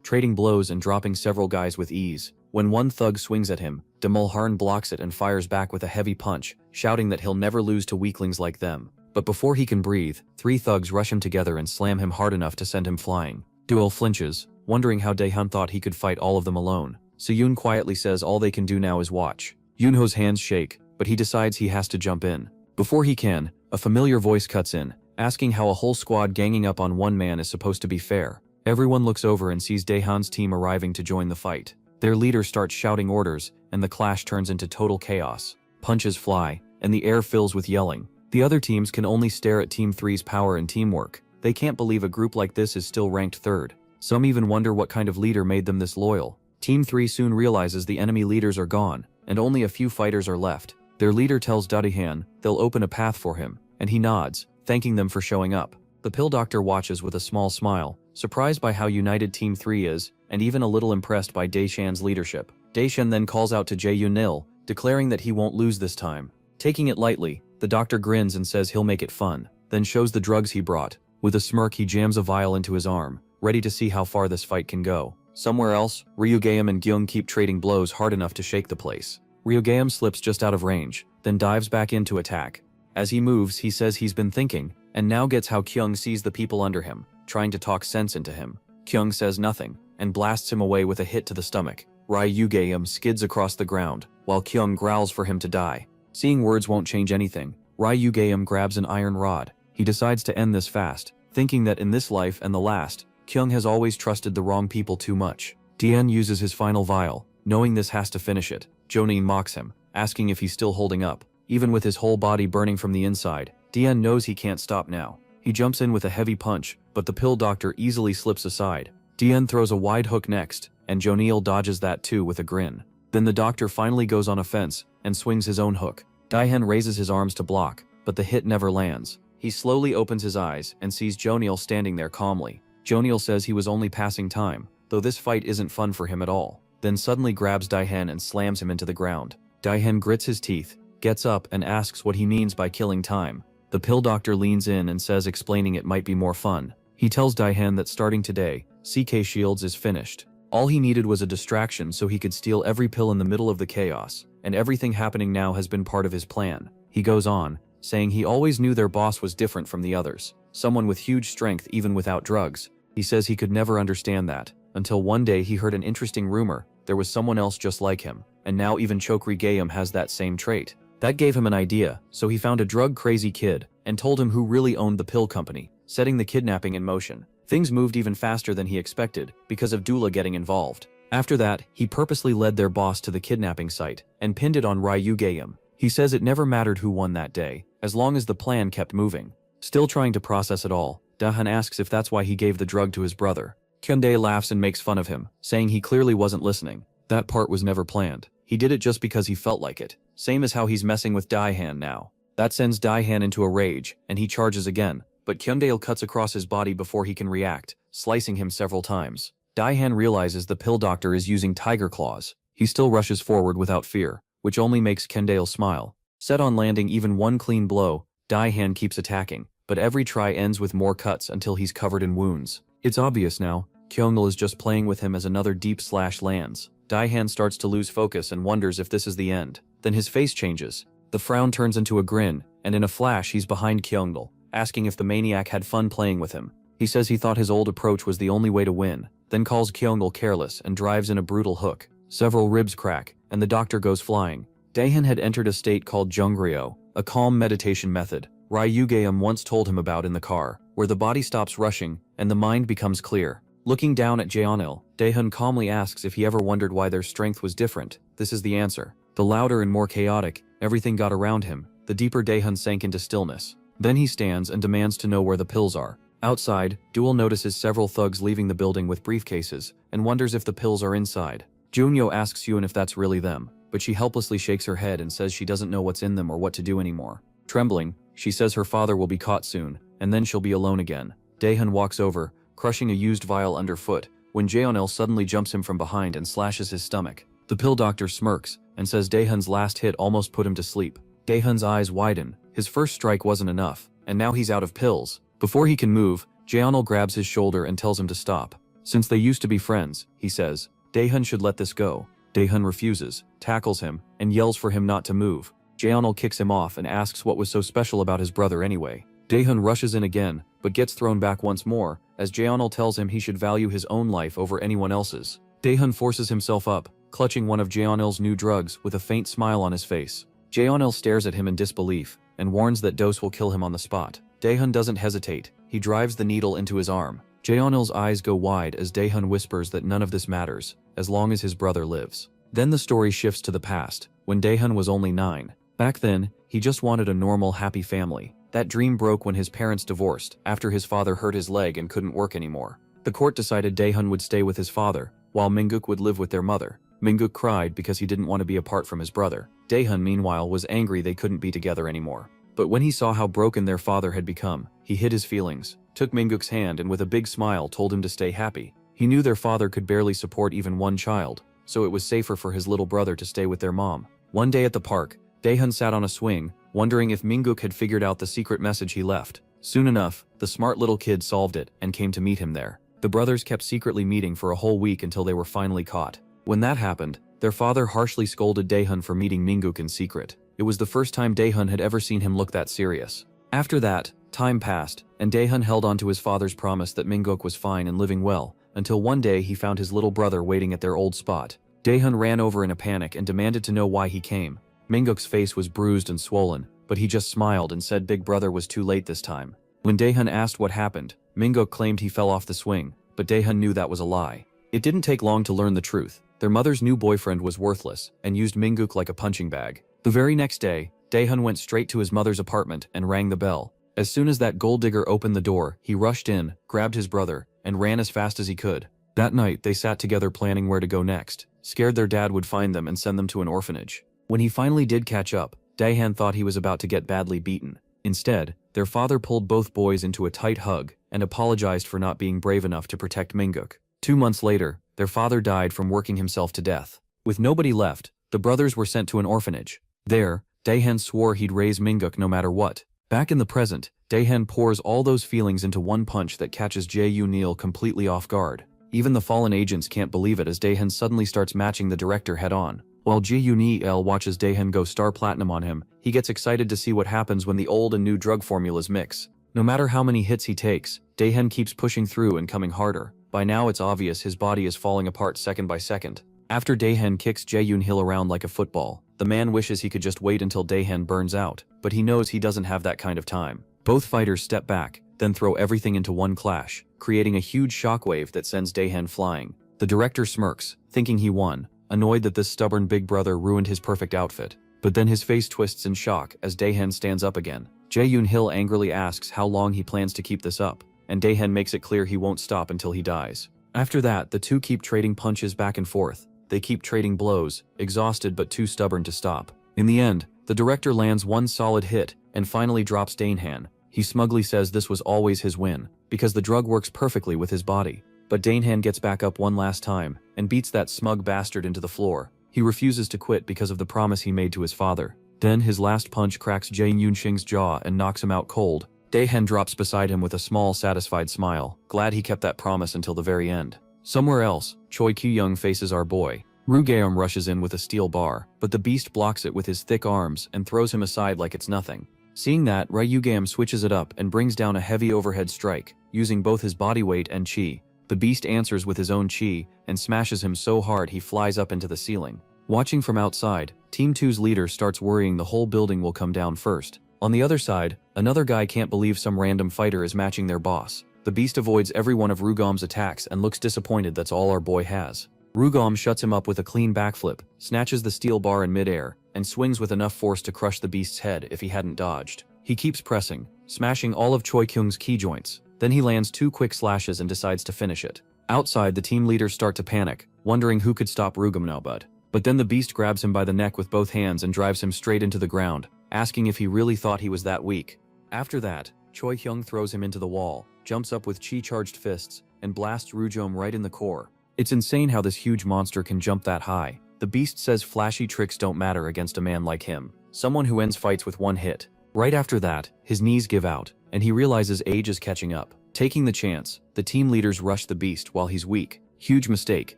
trading blows and dropping several guys with ease. When one thug swings at him, Demlaharn blocks it and fires back with a heavy punch, shouting that he'll never lose to weaklings like them. But before he can breathe, 3 thugs rush him together and slam him hard enough to send him flying. Duel flinches, wondering how Daehan thought he could fight all of them alone. Suyun quietly says all they can do now is watch. Yunho's hands shake, but he decides he has to jump in. Before he can, a familiar voice cuts in, asking how a whole squad ganging up on one man is supposed to be fair. Everyone looks over and sees Daehan's team arriving to join the fight. Their leader starts shouting orders, and the clash turns into total chaos. Punches fly, and the air fills with yelling. The other teams can only stare at Team 3's power and teamwork. They can't believe a group like this is still ranked 3rd. Some even wonder what kind of leader made them this loyal. Team 3 soon realizes the enemy leaders are gone, and only a few fighters are left. Their leader tells Dadihan they'll open a path for him, and he nods, thanking them for showing up. The pill doctor watches with a small smile, surprised by how united Team 3 is, and even a little impressed by Daishan's leadership. Daishan then calls out to Jae-Yunil, declaring that he won't lose this time. Taking it lightly, the doctor grins and says he'll make it fun, then shows the drugs he brought. With a smirk he jams a vial into his arm, ready to see how far this fight can go. Somewhere else, Ryugeum and Gyung keep trading blows hard enough to shake the place. Ryugeum slips just out of range, then dives back in to attack. As he moves, he says he's been thinking, and now gets how Kyung sees the people under him, trying to talk sense into him. Kyung says nothing, and blasts him away with a hit to the stomach. Ryugeum skids across the ground, while Kyung growls for him to die. Seeing words won't change anything, Ryugeum grabs an iron rod. He decides to end this fast, thinking that in this life and the last, Kyung has always trusted the wrong people too much. Dian uses his final vial, knowing this has to finish it. Jonin mocks him, asking if he's still holding up. Even with his whole body burning from the inside, Dian knows he can't stop now. He jumps in with a heavy punch, but the pill doctor easily slips aside. Dian throws a wide hook next, and Jonil dodges that too with a grin. Then the doctor finally goes on offense and swings his own hook. Daihen raises his arms to block, but the hit never lands. He slowly opens his eyes and sees Jonil standing there calmly. Jonil says he was only passing time, though this fight isn't fun for him at all. Then suddenly grabs Daihen and slams him into the ground. Daihen grits his teeth, gets up and asks what he means by killing time. The pill doctor leans in and says explaining it might be more fun. He tells Daihen that starting today, CK Shields is finished. All he needed was a distraction so he could steal every pill in the middle of the chaos, and everything happening now has been part of his plan. He goes on, saying he always knew their boss was different from the others, someone with huge strength even without drugs. He says he could never understand that, until one day he heard an interesting rumor, there was someone else just like him, and now even Chokri Gayam has that same trait. That gave him an idea, so he found a drug-crazy kid, and told him who really owned the pill company, setting the kidnapping in motion. Things moved even faster than he expected, because of Dula getting involved. After that, he purposely led their boss to the kidnapping site, and pinned it on Ryu Gayam. He says it never mattered who won that day, as long as the plan kept moving. Still trying to process it all, Dahan asks if that's why he gave the drug to his brother. Kyundae laughs and makes fun of him, saying he clearly wasn't listening. That part was never planned. He did it just because he felt like it. Same as how he's messing with Daihan now. That sends Daihan into a rage, and he charges again, but Kyundae cuts across his body before he can react, slicing him several times. Daehan realizes the pill doctor is using tiger claws. He still rushes forward without fear, which only makes Kendale smile. Set on landing even one clean blow, Daehan keeps attacking, but every try ends with more cuts until he's covered in wounds. It's obvious now, Kyungil is just playing with him as another deep slash lands. Daehan starts to lose focus and wonders if this is the end. Then his face changes. The frown turns into a grin, and in a flash he's behind Kyungil, asking if the maniac had fun playing with him. He says he thought his old approach was the only way to win, then calls Kyungil careless and drives in a brutal hook. Several ribs crack, and the doctor goes flying. Daehan had entered a state called Jungryeo, a calm meditation method Ryugeum once told him about in the car, where the body stops rushing and the mind becomes clear. Looking down at Jaeonil, Daehan calmly asks if he ever wondered why their strength was different. This is the answer. The louder and more chaotic everything got around him, the deeper Daehan sank into stillness. Then he stands and demands to know where the pills are. Outside, Duel notices several thugs leaving the building with briefcases and wonders if the pills are inside. Junyo asks Yoon if that's really them, but she helplessly shakes her head and says she doesn't know what's in them or what to do anymore. Trembling, she says her father will be caught soon, and then she'll be alone again. Daehan walks over, crushing a used vial underfoot, when Jaeonil suddenly jumps him from behind and slashes his stomach. The pill doctor smirks and says Daehan's last hit almost put him to sleep. Daehan's eyes widen. His first strike wasn't enough, and now he's out of pills. Before he can move, Jaeonil grabs his shoulder and tells him to stop. Since they used to be friends, he says, Daehan should let this go. Daehan refuses, tackles him, and yells for him not to move. Jaeonil kicks him off and asks what was so special about his brother anyway. Daehan rushes in again, but gets thrown back once more, as Jaeonil tells him he should value his own life over anyone else's. Daehan forces himself up, clutching one of Jaeonil's new drugs with a faint smile on his face. Jaeonil stares at him in disbelief, and warns that dose will kill him on the spot. Daehan doesn't hesitate. He drives the needle into his arm. Jaeonil's eyes go wide as Daehan whispers that none of this matters, as long as his brother lives. Then the story shifts to the past, when Daehan was only 9. Back then, he just wanted a normal, happy family. That dream broke when his parents divorced, after his father hurt his leg and couldn't work anymore. The court decided Daehan would stay with his father, while Mingguk would live with their mother. Mingguk cried because he didn't want to be apart from his brother. Daehan, meanwhile, was angry they couldn't be together anymore. But when he saw how broken their father had become, he hid his feelings, took Mingguk's hand and with a big smile told him to stay happy. He knew their father could barely support even one child, so it was safer for his little brother to stay with their mom. One day at the park, Daehan sat on a swing, wondering if Mingguk had figured out the secret message he left. Soon enough, the smart little kid solved it and came to meet him there. The brothers kept secretly meeting for a whole week until they were finally caught. When that happened, their father harshly scolded Daehan for meeting Mingguk in secret. It was the first time Daehan had ever seen him look that serious. After that, time passed, and Daehan held on to his father's promise that Mingguk was fine and living well, until one day he found his little brother waiting at their old spot. Daehan ran over in a panic and demanded to know why he came. Mingguk's face was bruised and swollen, but he just smiled and said Big Brother was too late this time. When Daehan asked what happened, Mingguk claimed he fell off the swing, but Daehan knew that was a lie. It didn't take long to learn the truth. Their mother's new boyfriend was worthless and used Mingguk like a punching bag. The very next day, Daehan went straight to his mother's apartment and rang the bell. As soon as that gold digger opened the door, he rushed in, grabbed his brother, and ran as fast as he could. That night, they sat together planning where to go next, scared their dad would find them and send them to an orphanage. When he finally did catch up, Daehan thought he was about to get badly beaten. Instead, their father pulled both boys into a tight hug and apologized for not being brave enough to protect Mingguk. 2 months later, their father died from working himself to death. With nobody left, the brothers were sent to an orphanage. There, Daehan swore he'd raise Mingguk no matter what. Back in the present, Daehan pours all those feelings into one punch that catches Jae-Neil completely off guard. Even the fallen agents can't believe it as Daehan suddenly starts matching the director head-on. While Jae-Neil watches Daehan go star platinum on him, he gets excited to see what happens when the old and new drug formulas mix. No matter how many hits he takes, Daehan keeps pushing through and coming harder. By now it's obvious his body is falling apart second by second. After Daehan kicks Jae-Neil around like a football, the man wishes he could just wait until Daehan burns out, but he knows he doesn't have that kind of time. Both fighters step back, then throw everything into one clash, creating a huge shockwave that sends Daehan flying. The director smirks, thinking he won, annoyed that this stubborn big brother ruined his perfect outfit. But then his face twists in shock as Daehan stands up again. Jae-Neil angrily asks how long he plans to keep this up, and Daehan makes it clear he won't stop until he dies. After that, the two keep trading punches back and forth. They keep trading blows, exhausted but too stubborn to stop. In the end, the director lands one solid hit and finally drops Daehan. He smugly says this was always his win, because the drug works perfectly with his body. but Danehan gets back up one last time and beats that smug bastard into the floor. He refuses to quit because of the promise he made to his father. Then his last punch cracks Jae Yunxing's jaw and knocks him out cold. Daehan drops beside him with a small, satisfied smile, glad he kept that promise until the very end. Somewhere else, Choi Kyu-young faces our boy. Rugeum rushes in with a steel bar, but the beast blocks it with his thick arms and throws him aside like it's nothing. Seeing that, Ryugeum switches it up and brings down a heavy overhead strike, using both his body weight and chi. The beast answers with his own chi and smashes him so hard he flies up into the ceiling. Watching from outside, Team 2's leader starts worrying the whole building will come down first. On the other side, another guy can't believe some random fighter is matching their boss. The beast avoids every one of Rugeum's attacks and looks disappointed that's all our boy has. Rugeum shuts him up with a clean backflip, snatches the steel bar in midair, and swings with enough force to crush the beast's head if he hadn't dodged. He keeps pressing, smashing all of Choi Kyung's key joints. Then he lands 2 quick slashes and decides to finish it. Outside, the team leaders start to panic, wondering who could stop Rugeum now, but then the beast grabs him by the neck with both hands and drives him straight into the ground, asking if he really thought he was that weak. After that, Choi Kyung throws him into the wall, jumps up with chi-charged fists, and blasts Rugeum right in the core. It's insane how this huge monster can jump that high. The beast says flashy tricks don't matter against a man like him, someone who ends fights with one hit. Right after that, his knees give out, and he realizes age is catching up. Taking the chance, the team leaders rush the beast while he's weak. Huge mistake.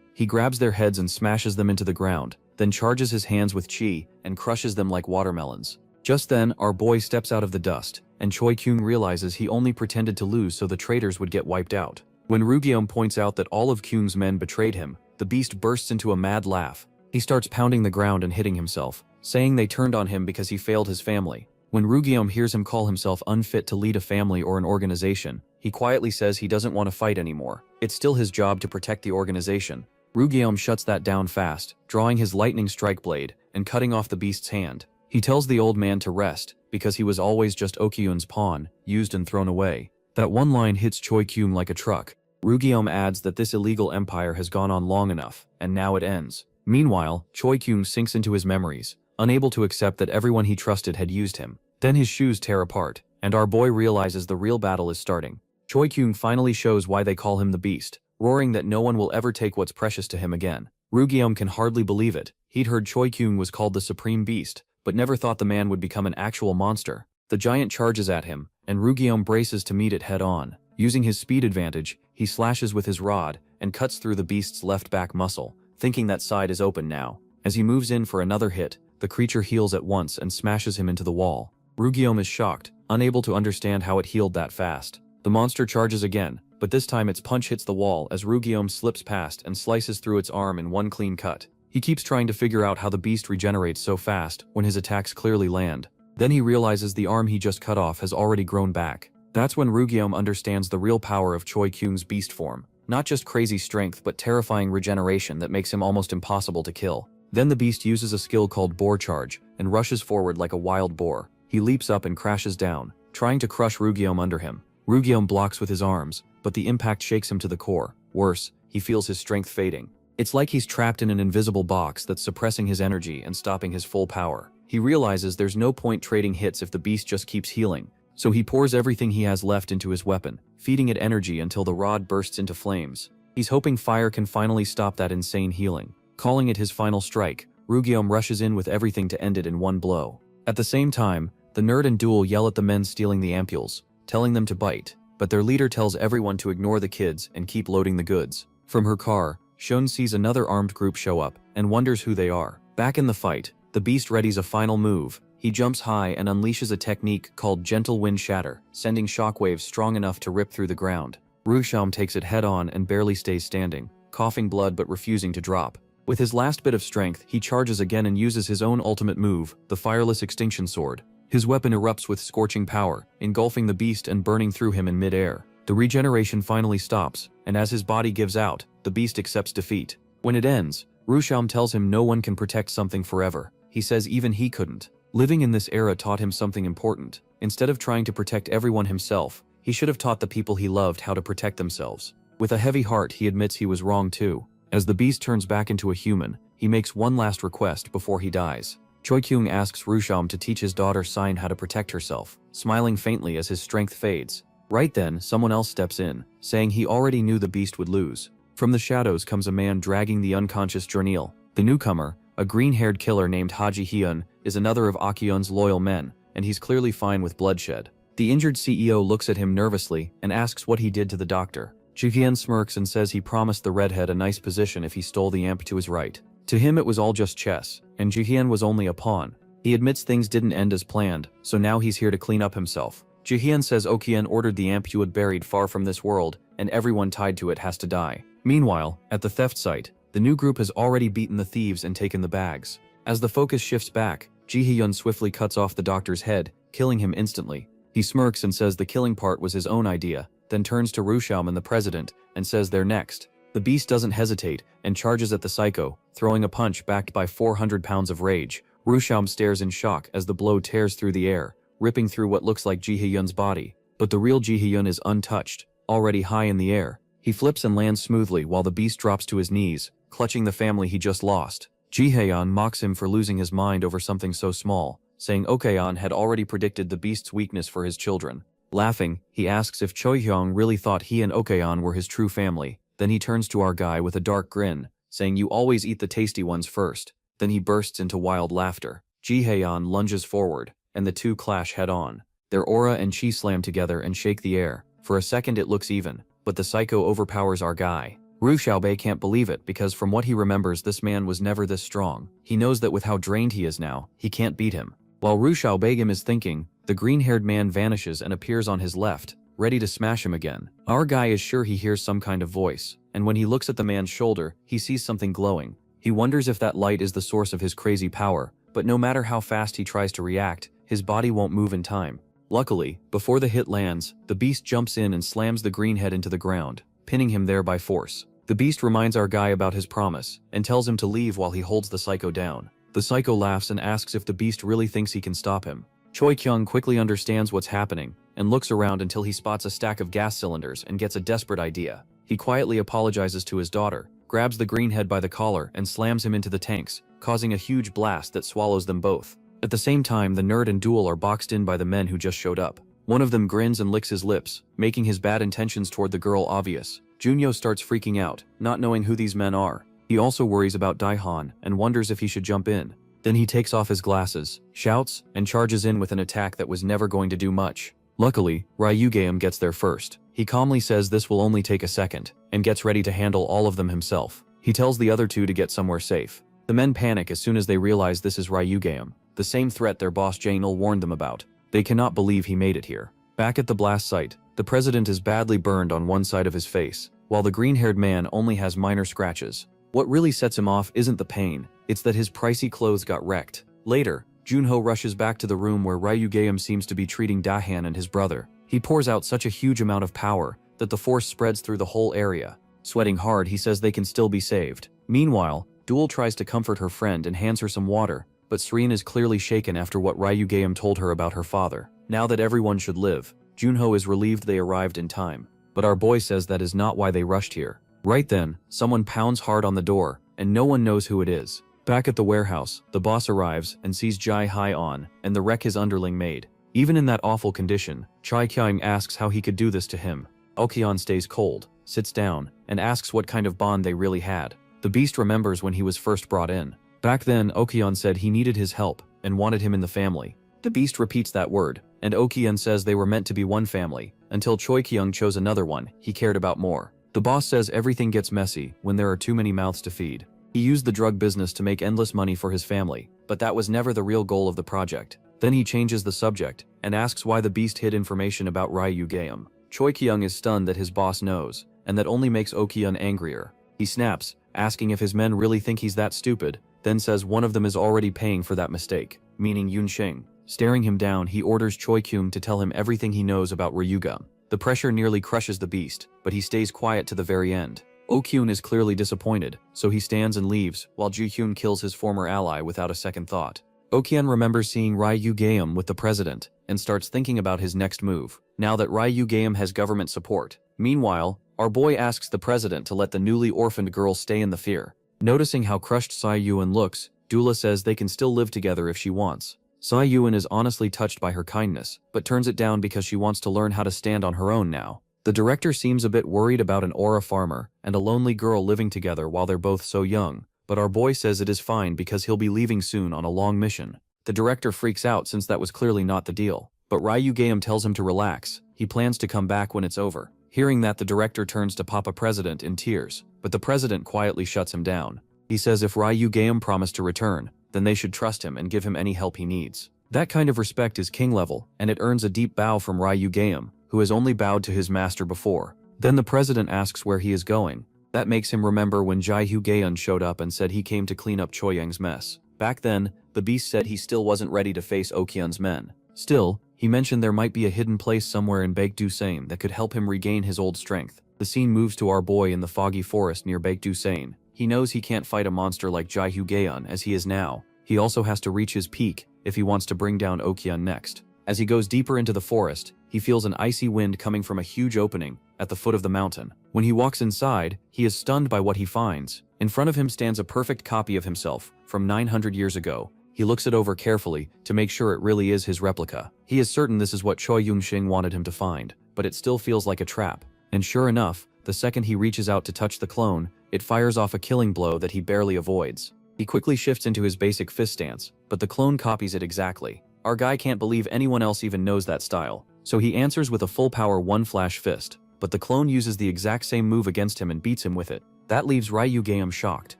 He grabs their heads and smashes them into the ground, then charges his hands with chi and crushes them like watermelons. Just then, our boy steps out of the dust, and Choi Kyung realizes he only pretended to lose so the traitors would get wiped out. When Rugeum points out that all of Kyung's men betrayed him, the beast bursts into a mad laugh. He starts pounding the ground and hitting himself, saying they turned on him because he failed his family. When Rugeum hears him call himself unfit to lead a family or an organization, he quietly says he doesn't want to fight anymore. It's still his job to protect the organization. Rugeum shuts that down fast, drawing his lightning strike blade and cutting off the beast's hand. He tells the old man to rest, because he was always just Okyun's pawn, used and thrown away. That one line hits Choi Kyung like a truck. Rugeum adds that this illegal empire has gone on long enough, and now it ends. Meanwhile, Choi Kyung sinks into his memories, unable to accept that everyone he trusted had used him. Then his shoes tear apart, and our boy realizes the real battle is starting. Choi Kyung finally shows why they call him the Beast, roaring that no one will ever take what's precious to him again. Rugeum can hardly believe it. He'd heard Choi Kyung was called the Supreme Beast, but never thought the man would become an actual monster. The giant charges at him, and Rugeum braces to meet it head-on. Using his speed advantage, he slashes with his rod and cuts through the beast's left back muscle, thinking that side is open now. As he moves in for another hit, the creature heals at once and smashes him into the wall. Rugeum is shocked, unable to understand how it healed that fast. The monster charges again, but this time its punch hits the wall as Rugeum slips past and slices through its arm in one clean cut. He keeps trying to figure out how the beast regenerates so fast when his attacks clearly land. Then he realizes the arm he just cut off has already grown back. That's when Rugeum understands the real power of Choi Kyung's beast form. Not just crazy strength but terrifying regeneration that makes him almost impossible to kill. Then the beast uses a skill called Boar Charge and rushes forward like a wild boar. He leaps up and crashes down, trying to crush Rugeum under him. Rugeum blocks with his arms, but the impact shakes him to the core. Worse, he feels his strength fading. It's like he's trapped in an invisible box that's suppressing his energy and stopping his full power. He realizes there's no point trading hits if the beast just keeps healing, so he pours everything he has left into his weapon, feeding it energy until the rod bursts into flames. He's hoping fire can finally stop that insane healing. Calling it his final strike, Rugeum rushes in with everything to end it in one blow. At the same time, the nerd and Duel yell at the men stealing the ampules, telling them to bite, but their leader tells everyone to ignore the kids and keep loading the goods. From her car, Shon sees another armed group show up and wonders who they are. Back in the fight, the beast readies a final move. He jumps high and unleashes a technique called Gentle Wind Shatter, sending shockwaves strong enough to rip through the ground. Rusham takes it head-on and barely stays standing, coughing blood but refusing to drop. With his last bit of strength, he charges again and uses his own ultimate move, the Fireless Extinction Sword. His weapon erupts with scorching power, engulfing the beast and burning through him in mid-air. The regeneration finally stops, and as his body gives out, the beast accepts defeat. When it ends, Rusham tells him no one can protect something forever. He says even he couldn't. Living in this era taught him something important. Instead of trying to protect everyone himself, he should have taught the people he loved how to protect themselves. With a heavy heart, he admits he was wrong too. As the beast turns back into a human, he makes one last request before he dies. Choi Kyung asks Rusham to teach his daughter Sign how to protect herself, smiling faintly as his strength fades. Right then, someone else steps in, saying he already knew the beast would lose. From the shadows comes a man dragging the unconscious Jernil. The newcomer, a green-haired killer named Haji Hyun, is another of Akyun's loyal men, and he's clearly fine with bloodshed. The injured CEO looks at him nervously and asks what he did to the doctor. Ji-hyun smirks and says he promised the redhead a nice position if he stole the amp to his right. To him it was all just chess, and Ji-hyun was only a pawn. He admits things didn't end as planned, so now he's here to clean up himself. Ji-hyun says Okyun ordered the amp you had buried far from this world, and everyone tied to it has to die. Meanwhile, at the theft site, the new group has already beaten the thieves and taken the bags. As the focus shifts back, Ji-hyun swiftly cuts off the doctor's head, killing him instantly. He smirks and says the killing part was his own idea, then turns to Rushaum and the president, and says they're next. The beast doesn't hesitate, and charges at the psycho, throwing a punch backed by 400 pounds of rage. Rushaum stares in shock as the blow tears through the air, ripping through what looks like Ji-hyun's body. But the real Ji-hyun is untouched, already high in the air. He flips and lands smoothly while the beast drops to his knees, clutching the family he just lost. Ji-hyun mocks him for losing his mind over something so small, saying Okyun had already predicted the beast's weakness for his children. Laughing, he asks if Choi-hyung really thought he and Okyun were his true family. Then he turns to our guy with a dark grin, saying you always eat the tasty ones first. Then he bursts into wild laughter. Ji-hyun lunges forward, and the two clash head-on. Their aura and chi slam together and shake the air. For a second it looks even, but the psycho overpowers our guy. Ru Xiaobei can't believe it because from what he remembers this man was never this strong. He knows that with how drained he is now, he can't beat him. While Ru Xiaobei is thinking, the green-haired man vanishes and appears on his left, ready to smash him again. Our guy is sure he hears some kind of voice, and when he looks at the man's shoulder, he sees something glowing. He wonders if that light is the source of his crazy power, but no matter how fast he tries to react, his body won't move in time. Luckily, before the hit lands, the beast jumps in and slams the greenhead into the ground, pinning him there by force. The beast reminds our guy about his promise, and tells him to leave while he holds the psycho down. The psycho laughs and asks if the beast really thinks he can stop him. Choi Kyung quickly understands what's happening, and looks around until he spots a stack of gas cylinders and gets a desperate idea. He quietly apologizes to his daughter, grabs the greenhead by the collar and slams him into the tanks, causing a huge blast that swallows them both. At the same time, the nerd and Duel are boxed in by the men who just showed up. One of them grins and licks his lips, making his bad intentions toward the girl obvious. Junyo starts freaking out, not knowing who these men are. He also worries about Daihan and wonders if he should jump in. Then he takes off his glasses, shouts, and charges in with an attack that was never going to do much. Luckily, Ryugeum gets there first. He calmly says this will only take a second, and gets ready to handle all of them himself. He tells the other two to get somewhere safe. The men panic as soon as they realize this is Ryugeum, the same threat their boss Janel warned them about. They cannot believe he made it here. Back at the blast site, the president is badly burned on one side of his face, while the green-haired man only has minor scratches. What really sets him off isn't the pain, it's that his pricey clothes got wrecked. Later, Junho rushes back to the room where Ryugeum seems to be treating Dahan and his brother. He pours out such a huge amount of power that the force spreads through the whole area. Sweating hard, he says they can still be saved. Meanwhile, Duel tries to comfort her friend and hands her some water, but Serene is clearly shaken after what Ryugeum told her about her father. Now that everyone should live, Junho is relieved they arrived in time. But our boy says that is not why they rushed here. Right then, someone pounds hard on the door, and no one knows who it is. Back at the warehouse, the boss arrives and sees Jai Hai on, and the wreck his underling made. Even in that awful condition, Chai Kyung asks how he could do this to him. Okyun stays cold, sits down, and asks what kind of bond they really had. The beast remembers when he was first brought in. Back then, Okyun said he needed his help, and wanted him in the family. The beast repeats that word, and Okyun says they were meant to be one family, until Choi Kyung chose another one he cared about more. The boss says everything gets messy when there are too many mouths to feed. He used the drug business to make endless money for his family, but that was never the real goal of the project. Then he changes the subject, and asks why the beast hid information about Ryugeum. Choi Kyung is stunned that his boss knows, and that only makes Okyun angrier. He snaps, asking if his men really think he's that stupid, then says one of them is already paying for that mistake, meaning Yunxing. Staring him down, he orders Choi Kyung to tell him everything he knows about Ryugeum. The pressure nearly crushes the beast, but he stays quiet to the very end. Okyun is clearly disappointed, so he stands and leaves, while Ju-hyun kills his former ally without a second thought. Okyun remembers seeing Ryugeum with the president, and starts thinking about his next move, now that Ryugeum has government support. Meanwhile, our boy asks the president to let the newly orphaned girl stay in the fear. Noticing how crushed Sai Yuan looks, Dula says they can still live together if she wants. Sai Yuan is honestly touched by her kindness, but turns it down because she wants to learn how to stand on her own now. The director seems a bit worried about an aura farmer and a lonely girl living together while they're both so young, but our boy says it is fine because he'll be leaving soon on a long mission. The director freaks out since that was clearly not the deal, but Ryugeum tells him to relax. He plans to come back when it's over. Hearing that, the director turns to Papa President in tears, but the president quietly shuts him down. He says if Ryugeum promised to return, then they should trust him and give him any help he needs. That kind of respect is king level, and it earns a deep bow from Ryugeum, who has only bowed to his master before. Then the president asks where he is going. That makes him remember when Jaehyugeun showed up and said he came to clean up Choyang's mess. Back then, the beast said he still wasn't ready to face Okyun's men. Still, he mentioned there might be a hidden place somewhere in Baekdu-sain that could help him regain his old strength. The scene moves to our boy in the foggy forest near Baekdu-sain. He knows he can't fight a monster like Jaehyugeun as he is now. He also has to reach his peak if he wants to bring down Okyun next. As he goes deeper into the forest, he feels an icy wind coming from a huge opening at the foot of the mountain. When he walks inside, he is stunned by what he finds. In front of him stands a perfect copy of himself from 900 years ago. He looks it over carefully to make sure it really is his replica. He is certain this is what Choi Yunxing wanted him to find, but it still feels like a trap. And sure enough, the second he reaches out to touch the clone, it fires off a killing blow that he barely avoids. He quickly shifts into his basic fist stance, but the clone copies it exactly. Our guy can't believe anyone else even knows that style, so he answers with a full power one flash fist, but the clone uses the exact same move against him and beats him with it. That leaves Ryugeum shocked.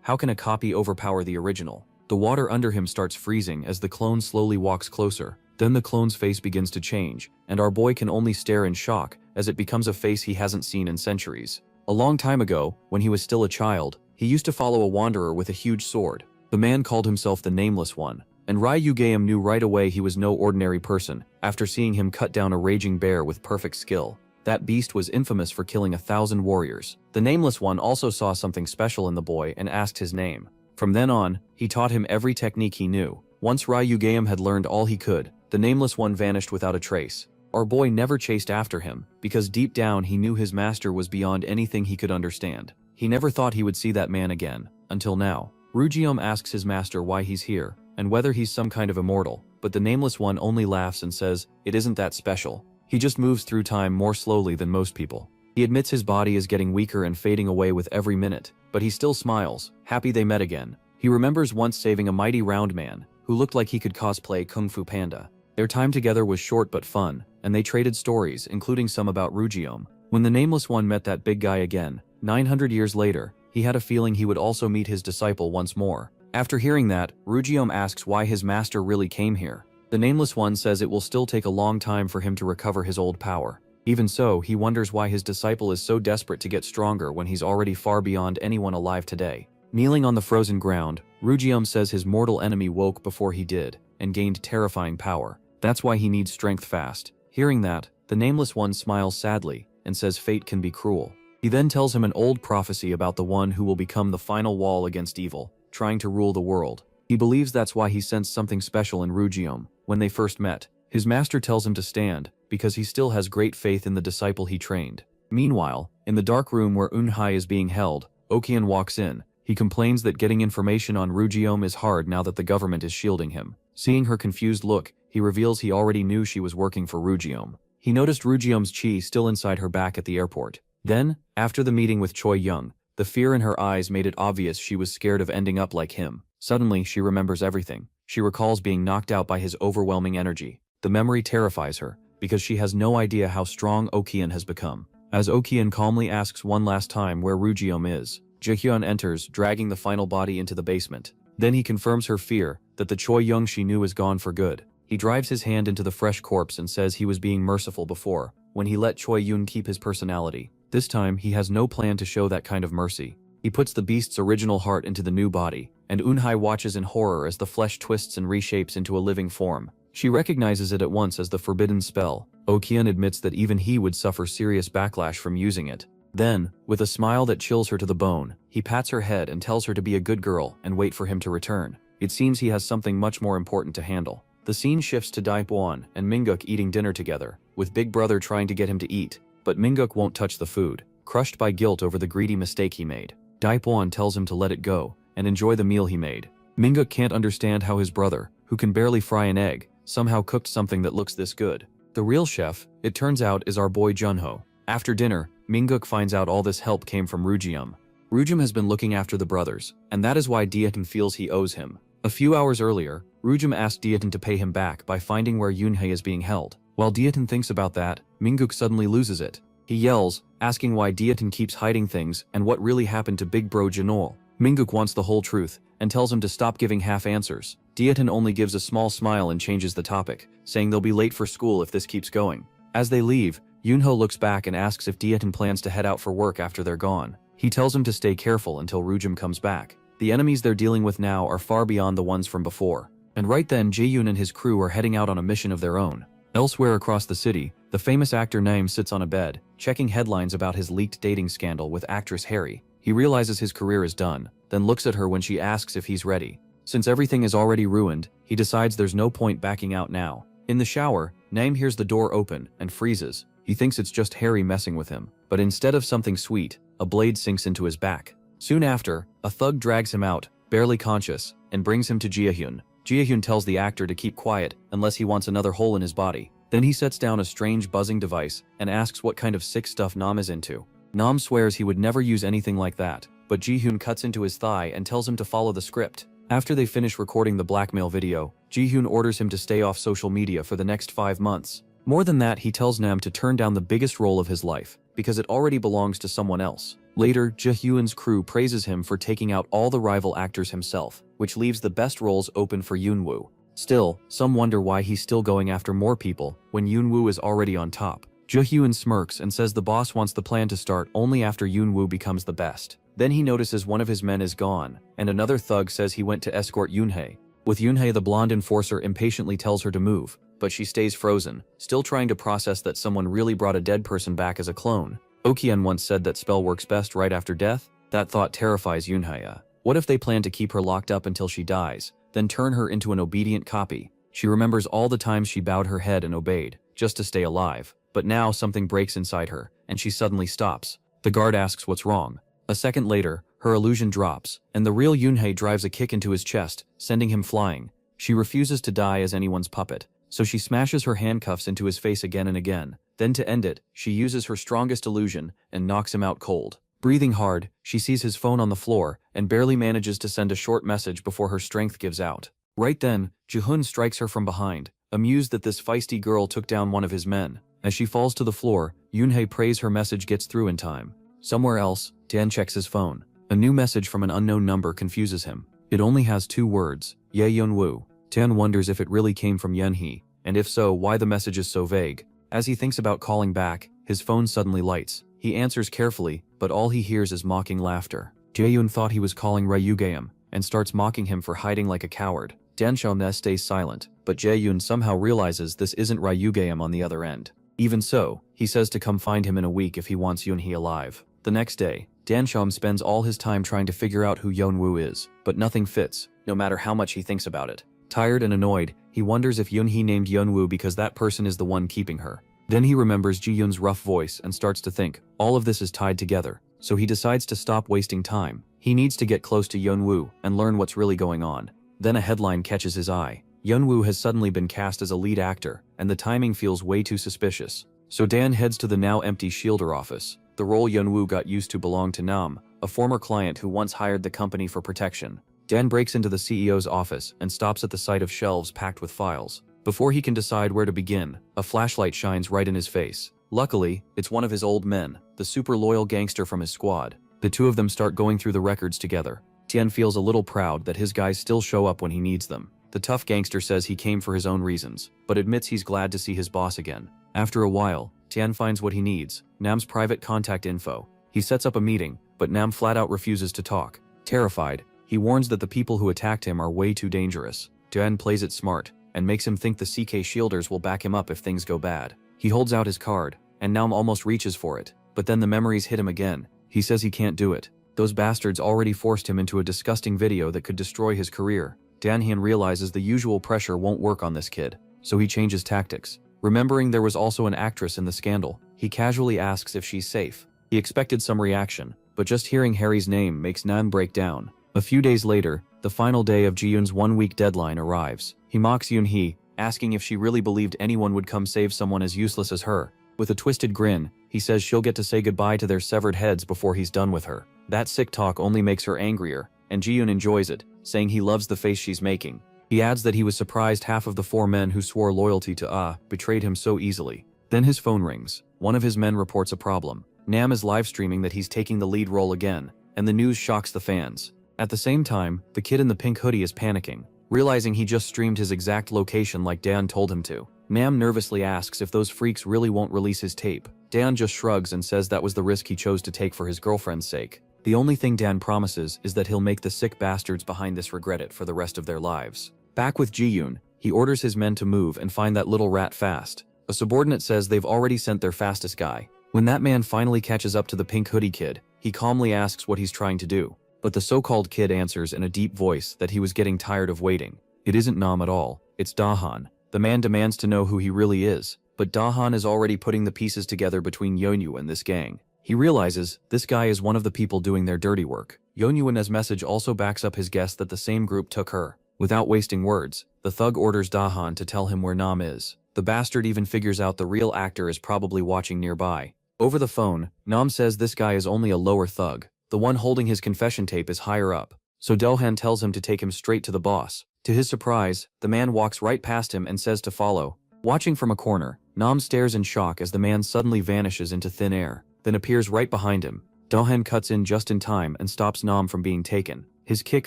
How can a copy overpower the original? The water under him starts freezing as the clone slowly walks closer. Then the clone's face begins to change, and our boy can only stare in shock as it becomes a face he hasn't seen in centuries. A long time ago, when he was still a child, he used to follow a wanderer with a huge sword. The man called himself the Nameless One, and Ryugeum knew right away he was no ordinary person after seeing him cut down a raging bear with perfect skill. That beast was infamous for killing 1,000 warriors. The Nameless One also saw something special in the boy and asked his name. From then on, he taught him every technique he knew. Once Ryugeum had learned all he could, the Nameless One vanished without a trace. Our boy never chased after him, because deep down he knew his master was beyond anything he could understand. He never thought he would see that man again, until now. Ryugeum asks his master why he's here, and whether he's some kind of immortal, but the Nameless One only laughs and says, it isn't that special. He just moves through time more slowly than most people. He admits his body is getting weaker and fading away with every minute, but he still smiles, happy they met again. He remembers once saving a mighty round man, who looked like he could cosplay Kung Fu Panda. Their time together was short but fun, and they traded stories, including some about Ryugeum. When the Nameless One met that big guy again, 900 years later, he had a feeling he would also meet his disciple once more. After hearing that, Ryugeum asks why his master really came here. The Nameless One says it will still take a long time for him to recover his old power. Even so, he wonders why his disciple is so desperate to get stronger when he's already far beyond anyone alive today. Kneeling on the frozen ground, Ryugeum says his mortal enemy woke before he did, and gained terrifying power. That's why he needs strength fast. Hearing that, the Nameless One smiles sadly, and says fate can be cruel. He then tells him an old prophecy about the one who will become the final wall against evil, trying to rule the world. He believes that's why he sensed something special in Ryugeum when they first met. His master tells him to stand, because he still has great faith in the disciple he trained. Meanwhile, in the dark room where Eunhai is being held, Okyun walks in. He complains that getting information on Ryugeum is hard now that the government is shielding him. Seeing her confused look, he reveals he already knew she was working for Ryugeum. He noticed Ryugeum's chi still inside her back at the airport. Then, after the meeting with Choi Young, the fear in her eyes made it obvious she was scared of ending up like him. Suddenly, she remembers everything. She recalls being knocked out by his overwhelming energy. The memory terrifies her, because she has no idea how strong Okyun has become. As Okyun calmly asks one last time where Ryugeum is, Jaehyun enters, dragging the final body into the basement. Then he confirms her fear that the Choi Young she knew is gone for good. He drives his hand into the fresh corpse and says he was being merciful before, when he let Choi Yoon keep his personality. This time, he has no plan to show that kind of mercy. He puts the beast's original heart into the new body, and Eunhai watches in horror as the flesh twists and reshapes into a living form. She recognizes it at once as the forbidden spell. Okyun admits that even he would suffer serious backlash from using it. Then, with a smile that chills her to the bone, he pats her head and tells her to be a good girl and wait for him to return. It seems he has something much more important to handle. The scene shifts to Daipwon and Minguk eating dinner together, with Big Brother trying to get him to eat, but Minguk won't touch the food, crushed by guilt over the greedy mistake he made. Daipwon tells him to let it go and enjoy the meal he made. Minguk can't understand how his brother, who who can barely fry an egg, somehow cooked something that looks this good. The real chef, it turns out, is our boy Junho. After dinner, Mingguk finds out all this help came from Rujium. Rujium has been looking after the brothers, and that is why Dietin feels he owes him. A few hours earlier, Rujium asked Dietin to pay him back by finding where Yunhei is being held. While Dietin thinks about that, Mingguk suddenly loses it. He yells, asking why Dietin keeps hiding things and what really happened to Big Bro Janol. Mingguk wants the whole truth, and tells him to stop giving half answers. Dietin only gives a small smile and changes the topic, saying they'll be late for school if this keeps going. As they leave, Yunho looks back and asks if Dietin plans to head out for work after they're gone. He tells him to stay careful until Rujium comes back. The enemies they're dealing with now are far beyond the ones from before. And right then, Jae-yoon and his crew are heading out on a mission of their own. Elsewhere across the city, the famous actor Naeum sits on a bed, checking headlines about his leaked dating scandal with actress Harry. He realizes his career is done, then looks at her when she asks if he's ready. Since everything is already ruined, he decides there's no point backing out now. In the shower, Naeum hears the door open and freezes. He thinks it's just Harry messing with him, but instead of something sweet, a blade sinks into his back. Soon after, a thug drags him out, barely conscious, and brings him to Jae-hyun. Jae-hyun tells the actor to keep quiet unless he wants another hole in his body. Then he sets down a strange buzzing device and asks what kind of sick stuff Nam is into. Nam swears he would never use anything like that, but Jae-hyun cuts into his thigh and tells him to follow the script. After they finish recording the blackmail video, Jae-hyun orders him to stay off social media for the next 5 months. More than that, he tells Nam to turn down the biggest role of his life, because it already belongs to someone else. Later, Jae-hyun's crew praises him for taking out all the rival actors himself, which leaves the best roles open for Yoonwoo. Still, some wonder why he's still going after more people when Yoonwoo is already on top. Jae-hyun smirks and says the boss wants the plan to start only after Yoonwoo becomes the best. Then he notices one of his men is gone, and another thug says he went to escort Yoonhei. With Yoonhei, the blonde enforcer impatiently tells her to move, but she stays frozen, still trying to process that someone really brought a dead person back as a clone. Okian once said that spell works best right after death. That thought terrifies Yoonhei. What if they plan to keep her locked up until she dies, then turn her into an obedient copy? She remembers all the times she bowed her head and obeyed, just to stay alive. But now something breaks inside her, and she suddenly stops. The guard asks what's wrong. A second later, her illusion drops, and the real Yoonhei drives a kick into his chest, sending him flying. She refuses to die as anyone's puppet, so she smashes her handcuffs into his face again and again. Then to end it, she uses her strongest illusion and knocks him out cold. Breathing hard, she sees his phone on the floor and barely manages to send a short message before her strength gives out. Right then, Jae-hyun strikes her from behind, amused that this feisty girl took down one of his men. As she falls to the floor, Yoonhei prays her message gets through in time. Somewhere else, Dan checks his phone. A new message from an unknown number confuses him. It only has 2 words, Ye Yeonwoo. Dan wonders if it really came from Yeonhee, and if so, why the message is so vague. As he thinks about calling back, his phone suddenly lights. He answers carefully, but all he hears is mocking laughter. Jae-yoon thought he was calling Ryugeum, and starts mocking him for hiding like a coward. Dan Xiaone stays silent, but Jae-yoon somehow realizes this isn't Ryugeum on the other end. Even so, he says to come find him in a week if he wants Yoonhee alive. The next day, Dan Xiaone spends all his time trying to figure out who Yeonwoo is, but nothing fits, no matter how much he thinks about it. Tired and annoyed, he wonders if Yoonhee named Yeonwoo because that person is the one keeping her. Then he remembers Ji-yoon's rough voice and starts to think, all of this is tied together, so he decides to stop wasting time. He needs to get close to Yeonwoo and learn what's really going on. Then a headline catches his eye. Yeonwoo has suddenly been cast as a lead actor, and the timing feels way too suspicious. So Dan heads to the now empty Shielder office. The role Yeonwoo got used to belonged to Nam, a former client who once hired the company for protection. Dan breaks into the CEO's office and stops at the sight of shelves packed with files. Before he can decide where to begin, a flashlight shines right in his face. Luckily, it's one of his old men, the super loyal gangster from his squad. The two of them start going through the records together. Tian feels a little proud that his guys still show up when he needs them. The tough gangster says he came for his own reasons, but admits he's glad to see his boss again. After a while, Tian finds what he needs, Nam's private contact info. He sets up a meeting, but Nam flat out refuses to talk. Terrified, he warns that the people who attacked him are way too dangerous. Tian plays it smart, and makes him think the CK Shielders will back him up if things go bad. He holds out his card, and Nam almost reaches for it, but then the memories hit him again. He says he can't do it. Those bastards already forced him into a disgusting video that could destroy his career. Dan-hyun realizes the usual pressure won't work on this kid, so he changes tactics. Remembering there was also an actress in the scandal, he casually asks if she's safe. He expected some reaction, but just hearing Harry's name makes Nam break down. A few days later, the final day of Ji-yoon's 1-week deadline arrives. He mocks Yoon-hee, asking if she really believed anyone would come save someone as useless as her. With a twisted grin, he says she'll get to say goodbye to their severed heads before he's done with her. That sick talk only makes her angrier, and Ji-yoon enjoys it, saying he loves the face she's making. He adds that he was surprised half of the 4 men who swore loyalty to betrayed him so easily. Then his phone rings. One of his men reports a problem. Nam is live streaming that he's taking the lead role again, and the news shocks the fans. At the same time, the kid in the pink hoodie is panicking, realizing he just streamed his exact location like Dan told him to. Nam nervously asks if those freaks really won't release his tape. Dan just shrugs and says that was the risk he chose to take for his girlfriend's sake. The only thing Dan promises is that he'll make the sick bastards behind this regret it for the rest of their lives. Back with Ji-yoon, he orders his men to move and find that little rat fast. A subordinate says they've already sent their fastest guy. When that man finally catches up to the pink hoodie kid, he calmly asks what he's trying to do. But the so-called kid answers in a deep voice that he was getting tired of waiting. It isn't Nam at all, it's Dahan. The man demands to know who he really is, but Dahan is already putting the pieces together between Yeonyu and this gang. He realizes this guy is one of the people doing their dirty work. Yeonyu's message also backs up his guess that the same group took her. Without wasting words, the thug orders Dahan to tell him where Nam is. The bastard even figures out the real actor is probably watching nearby. Over the phone, Nam says this guy is only a lower thug. The one holding his confession tape is higher up. So Dahan tells him to take him straight to the boss. To his surprise, the man walks right past him and says to follow. Watching from a corner, Nam stares in shock as the man suddenly vanishes into thin air, then appears right behind him. Dahan cuts in just in time and stops Nam from being taken. His kick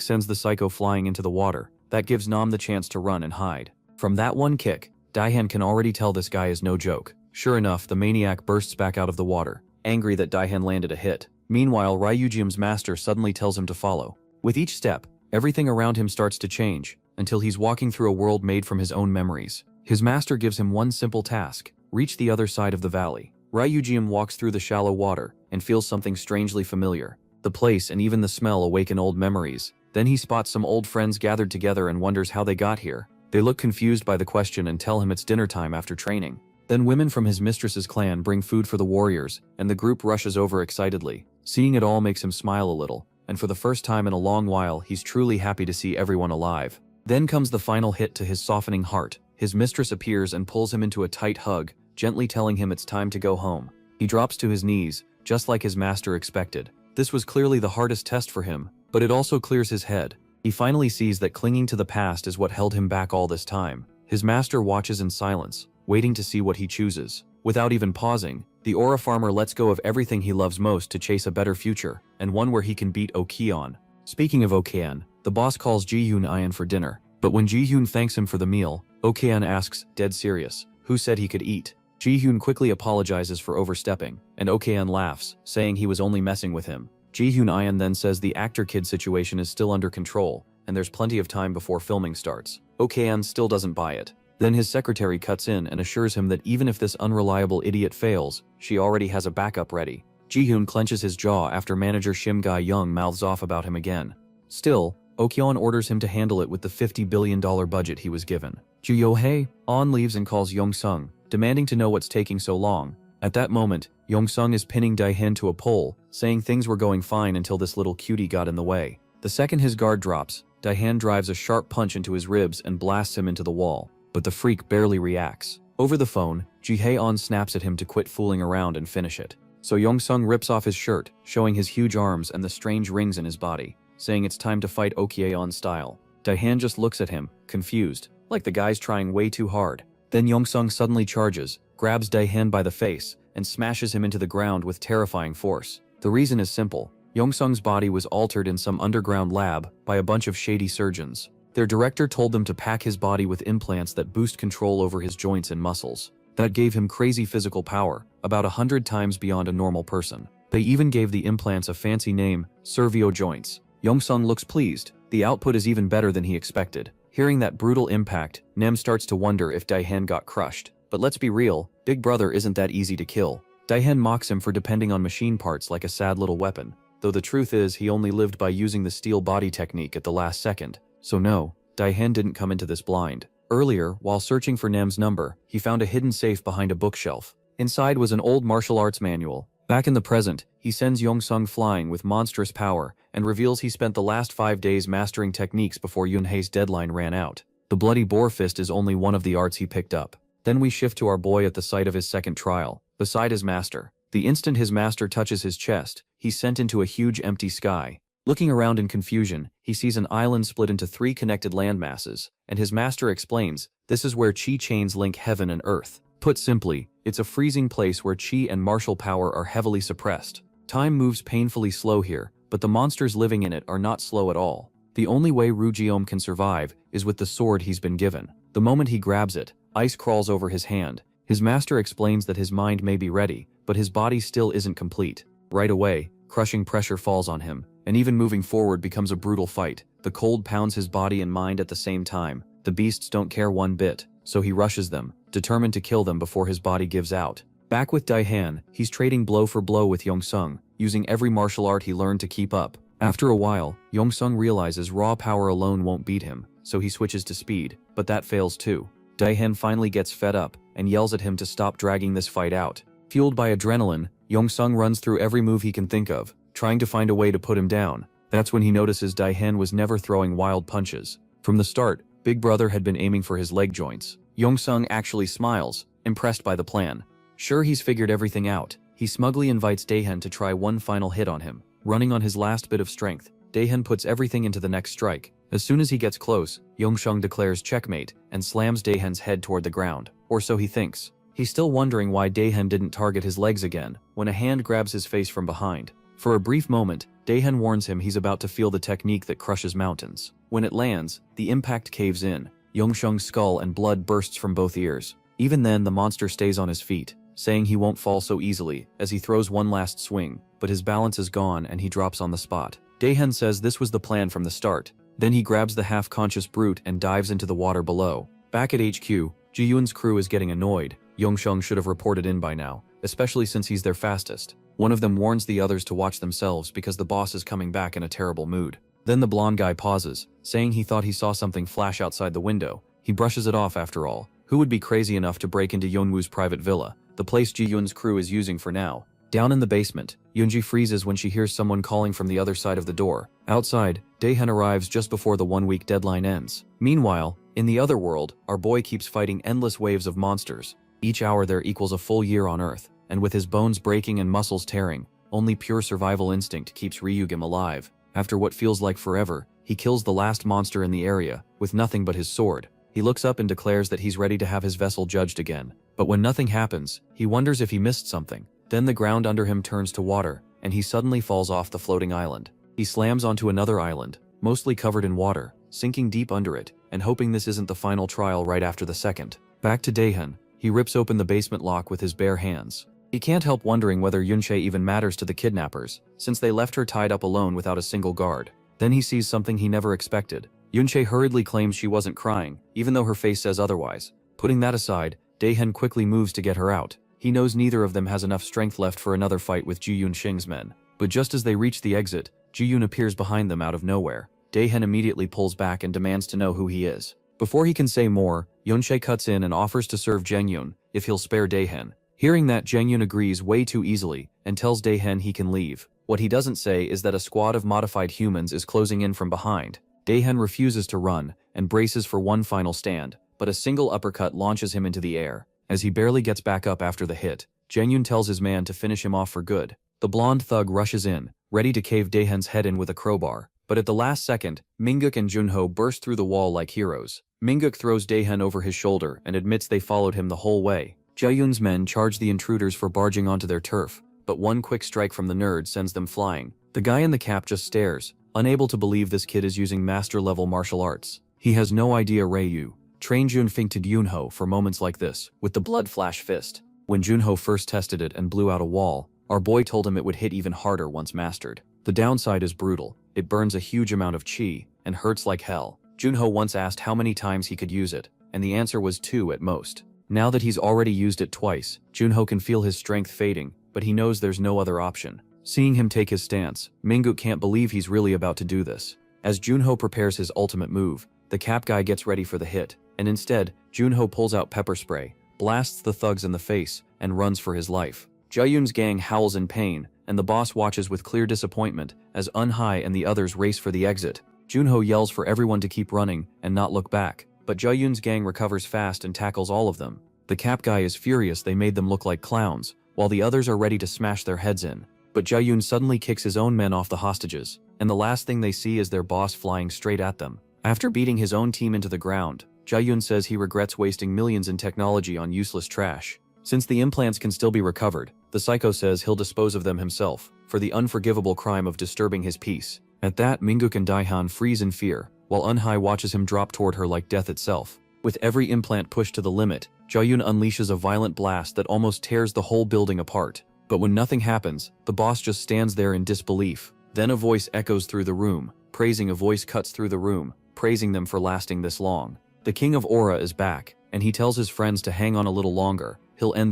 sends the psycho flying into the water. That gives Nam the chance to run and hide. From that one kick, Dahan can already tell this guy is no joke. Sure enough, the maniac bursts back out of the water, angry that Dahan landed a hit. Meanwhile, Ryujium's master suddenly tells him to follow. With each step, everything around him starts to change, until he's walking through a world made from his own memories. His master gives him one simple task: reach the other side of the valley. Ryujium walks through the shallow water and feels something strangely familiar. The place and even the smell awaken old memories. Then he spots some old friends gathered together and wonders how they got here. They look confused by the question and tell him it's dinner time after training. Then women from his mistress's clan bring food for the warriors, and the group rushes over excitedly. Seeing it all makes him smile a little, and for the first time in a long while he's truly happy to see everyone alive. Then comes the final hit to his softening heart. His mistress appears and pulls him into a tight hug, gently telling him it's time to go home. He drops to his knees, just like his master expected. This was clearly the hardest test for him, but it also clears his head. He finally sees that clinging to the past is what held him back all this time. His master watches in silence, waiting to see what he chooses. Without even pausing, the aura farmer lets go of everything he loves most to chase a better future, and one where he can beat Okeon. Speaking of Okeon, the boss calls Ji-hyun for dinner, but when Ji-hyun thanks him for the meal, Okeon asks, dead serious, who said he could eat? Ji-hyun quickly apologizes for overstepping, and Okeon laughs, saying he was only messing with him. Ji-hyun then says the actor kid situation is still under control, and there's plenty of time before filming starts. Okeon still doesn't buy it. Then his secretary cuts in and assures him that even if this unreliable idiot fails, she already has a backup ready. Ji-hyun clenches his jaw after manager Shim Ga-young mouths off about him again. Still, Okeon orders him to handle it with the $50 billion budget he was given. Ju Yo-hei, On leaves and calls Yong-sung, demanding to know what's taking so long. At that moment, Yong-sung is pinning Dae-hin to a pole, saying things were going fine until this little cutie got in the way. The second his guard drops, Dae-hin drives a sharp punch into his ribs and blasts him into the wall. But the freak barely reacts. Over the phone, Ji-hae-on snaps at him to quit fooling around and finish it. So Yong-sung rips off his shirt, showing his huge arms and the strange rings in his body, saying it's time to fight Okeon style. Dae-hin just looks at him, confused, like the guy's trying way too hard. Then Yong-sung suddenly charges, grabs Dae-hin by the face, and smashes him into the ground with terrifying force. The reason is simple. Yong-sung's body was altered in some underground lab by a bunch of shady surgeons. Their director told them to pack his body with implants that boost control over his joints and muscles. That gave him crazy physical power, about 100 times beyond a normal person. They even gave the implants a fancy name, Servio joints. Yong-sung looks pleased. The output is even better than he expected. Hearing that brutal impact, Nem starts to wonder if Dae-hin got crushed. But let's be real, Big Brother isn't that easy to kill. Dae-hin mocks him for depending on machine parts like a sad little weapon. Though the truth is he only lived by using the steel body technique at the last second. So no, Dae-hin didn't come into this blind. Earlier, while searching for Nem's number, he found a hidden safe behind a bookshelf. Inside was an old martial arts manual, Back in the present, he sends Yongsung flying with monstrous power and reveals he spent the last 5 days mastering techniques before Yunhei's deadline ran out. The bloody boar fist is only one of the arts he picked up. Then we shift to our boy at the site of his second trial, beside his master. The instant his master touches his chest, he's sent into a huge empty sky. Looking around in confusion, he sees an island split into 3 connected landmasses, and his master explains, this is where chi chains link heaven and earth. Put simply, it's a freezing place where chi and martial power are heavily suppressed. Time moves painfully slow here, but the monsters living in it are not slow at all. The only way Rujiom can survive is with the sword he's been given. The moment he grabs it, ice crawls over his hand. His master explains that his mind may be ready, but his body still isn't complete. Right away, crushing pressure falls on him, and even moving forward becomes a brutal fight. The cold pounds his body and mind at the same time. The beasts don't care one bit, so he rushes them, determined to kill them before his body gives out. Back with Daihan, he's trading blow for blow with Yongsung, using every martial art he learned to keep up. After a while, Yongsung realizes raw power alone won't beat him, so he switches to speed, but that fails too. Daihan finally gets fed up and yells at him to stop dragging this fight out. Fueled by adrenaline, Yongsung runs through every move he can think of, trying to find a way to put him down. That's when he notices Daihan was never throwing wild punches. From the start, Big Brother had been aiming for his leg joints. Yongsung actually smiles, impressed by the plan. Sure he's figured everything out, he smugly invites Daihan to try one final hit on him. Running on his last bit of strength, Daihan puts everything into the next strike. As soon as he gets close, Yongsung declares checkmate and slams Daihan's head toward the ground. Or so he thinks. He's still wondering why Daihan didn't target his legs again, when a hand grabs his face from behind. For a brief moment, Daihan warns him he's about to feel the technique that crushes mountains. When it lands, the impact caves in. Yongsung's skull and blood bursts from both ears. Even then, the monster stays on his feet, saying he won't fall so easily, as he throws one last swing, but his balance is gone and he drops on the spot. Daihan says this was the plan from the start. Then he grabs the half-conscious brute and dives into the water below. Back at HQ, Ji-yoon's crew is getting annoyed. Yongsung should have reported in by now, especially since he's their fastest. One of them warns the others to watch themselves because the boss is coming back in a terrible mood. Then the blonde guy pauses, saying he thought he saw something flash outside the window. He brushes it off after all. Who would be crazy enough to break into Yeonwoo's private villa, the place Ji-yoon's crew is using for now? Down in the basement, Yoonji freezes when she hears someone calling from the other side of the door. Outside, Daihan arrives just before the 1-week deadline ends. Meanwhile, in the other world, our boy keeps fighting endless waves of monsters. Each hour there equals a full year on Earth, and with his bones breaking and muscles tearing, only pure survival instinct keeps Ryugim alive. After what feels like forever, he kills the last monster in the area, with nothing but his sword. He looks up and declares that he's ready to have his vessel judged again. But when nothing happens, he wonders if he missed something. Then the ground under him turns to water, and he suddenly falls off the floating island. He slams onto another island, mostly covered in water, sinking deep under it, and hoping this isn't the final trial right after the second. Back to Daehan, he rips open the basement lock with his bare hands. He can't help wondering whether Yunche even matters to the kidnappers, since they left her tied up alone without a single guard. Then he sees something he never expected. Yunche hurriedly claims she wasn't crying, even though her face says otherwise. Putting that aside, Daehan quickly moves to get her out. He knows neither of them has enough strength left for another fight with Ji-yoon Shing's men. But just as they reach the exit, Ji-yoon appears behind them out of nowhere. Daehan immediately pulls back and demands to know who he is. Before he can say more, Yunche cuts in and offers to serve Jeng-yoon if he'll spare Daehan. Hearing that, Jeng-yoon agrees way too easily and tells Daehan he can leave. What he doesn't say is that a squad of modified humans is closing in from behind. Daehan refuses to run and braces for one final stand, but a single uppercut launches him into the air. As he barely gets back up after the hit, Jeng-yoon tells his man to finish him off for good. The blonde thug rushes in, ready to cave Daehan's head in with a crowbar. But at the last second, Minguk and Junho burst through the wall like heroes. Minguk throws Daehan over his shoulder and admits they followed him the whole way. Jaeyoon's men charge the intruders for barging onto their turf, but one quick strike from the nerd sends them flying. The guy in the cap just stares, unable to believe this kid is using master-level martial arts. He has no idea Ryu trained Junfeng to Junho for moments like this, with the blood flash fist. When Junho first tested it and blew out a wall, our boy told him it would hit even harder once mastered. The downside is brutal. It burns a huge amount of chi, and hurts like hell. Junho once asked how many times he could use it, and the answer was 2 at most. Now that he's already used it twice, Junho can feel his strength fading, but he knows there's no other option. Seeing him take his stance, Minguk can't believe he's really about to do this. As Junho prepares his ultimate move, the cap guy gets ready for the hit, and instead, Junho pulls out pepper spray, blasts the thugs in the face, and runs for his life. Jaeyoon's gang howls in pain, and the boss watches with clear disappointment as Eunhye and the others race for the exit. Junho yells for everyone to keep running and not look back, but Jaeyoon's gang recovers fast and tackles all of them. The cap guy is furious they made them look like clowns, while the others are ready to smash their heads in. But Jaeyoon suddenly kicks his own men off the hostages, and the last thing they see is their boss flying straight at them. After beating his own team into the ground, Jaeyoon says he regrets wasting millions in technology on useless trash. Since the implants can still be recovered, the psycho says he'll dispose of them himself, for the unforgivable crime of disturbing his peace. At that, Mingguk and Daehan freeze in fear, while Eunhye watches him drop toward her like death itself. With every implant pushed to the limit, Jaeyoon unleashes a violent blast that almost tears the whole building apart. But when nothing happens, the boss just stands there in disbelief. Then a voice echoes through the room, praising. A voice cuts through the room, praising them for lasting this long. The King of Aura is back, and he tells his friends to hang on a little longer. He'll end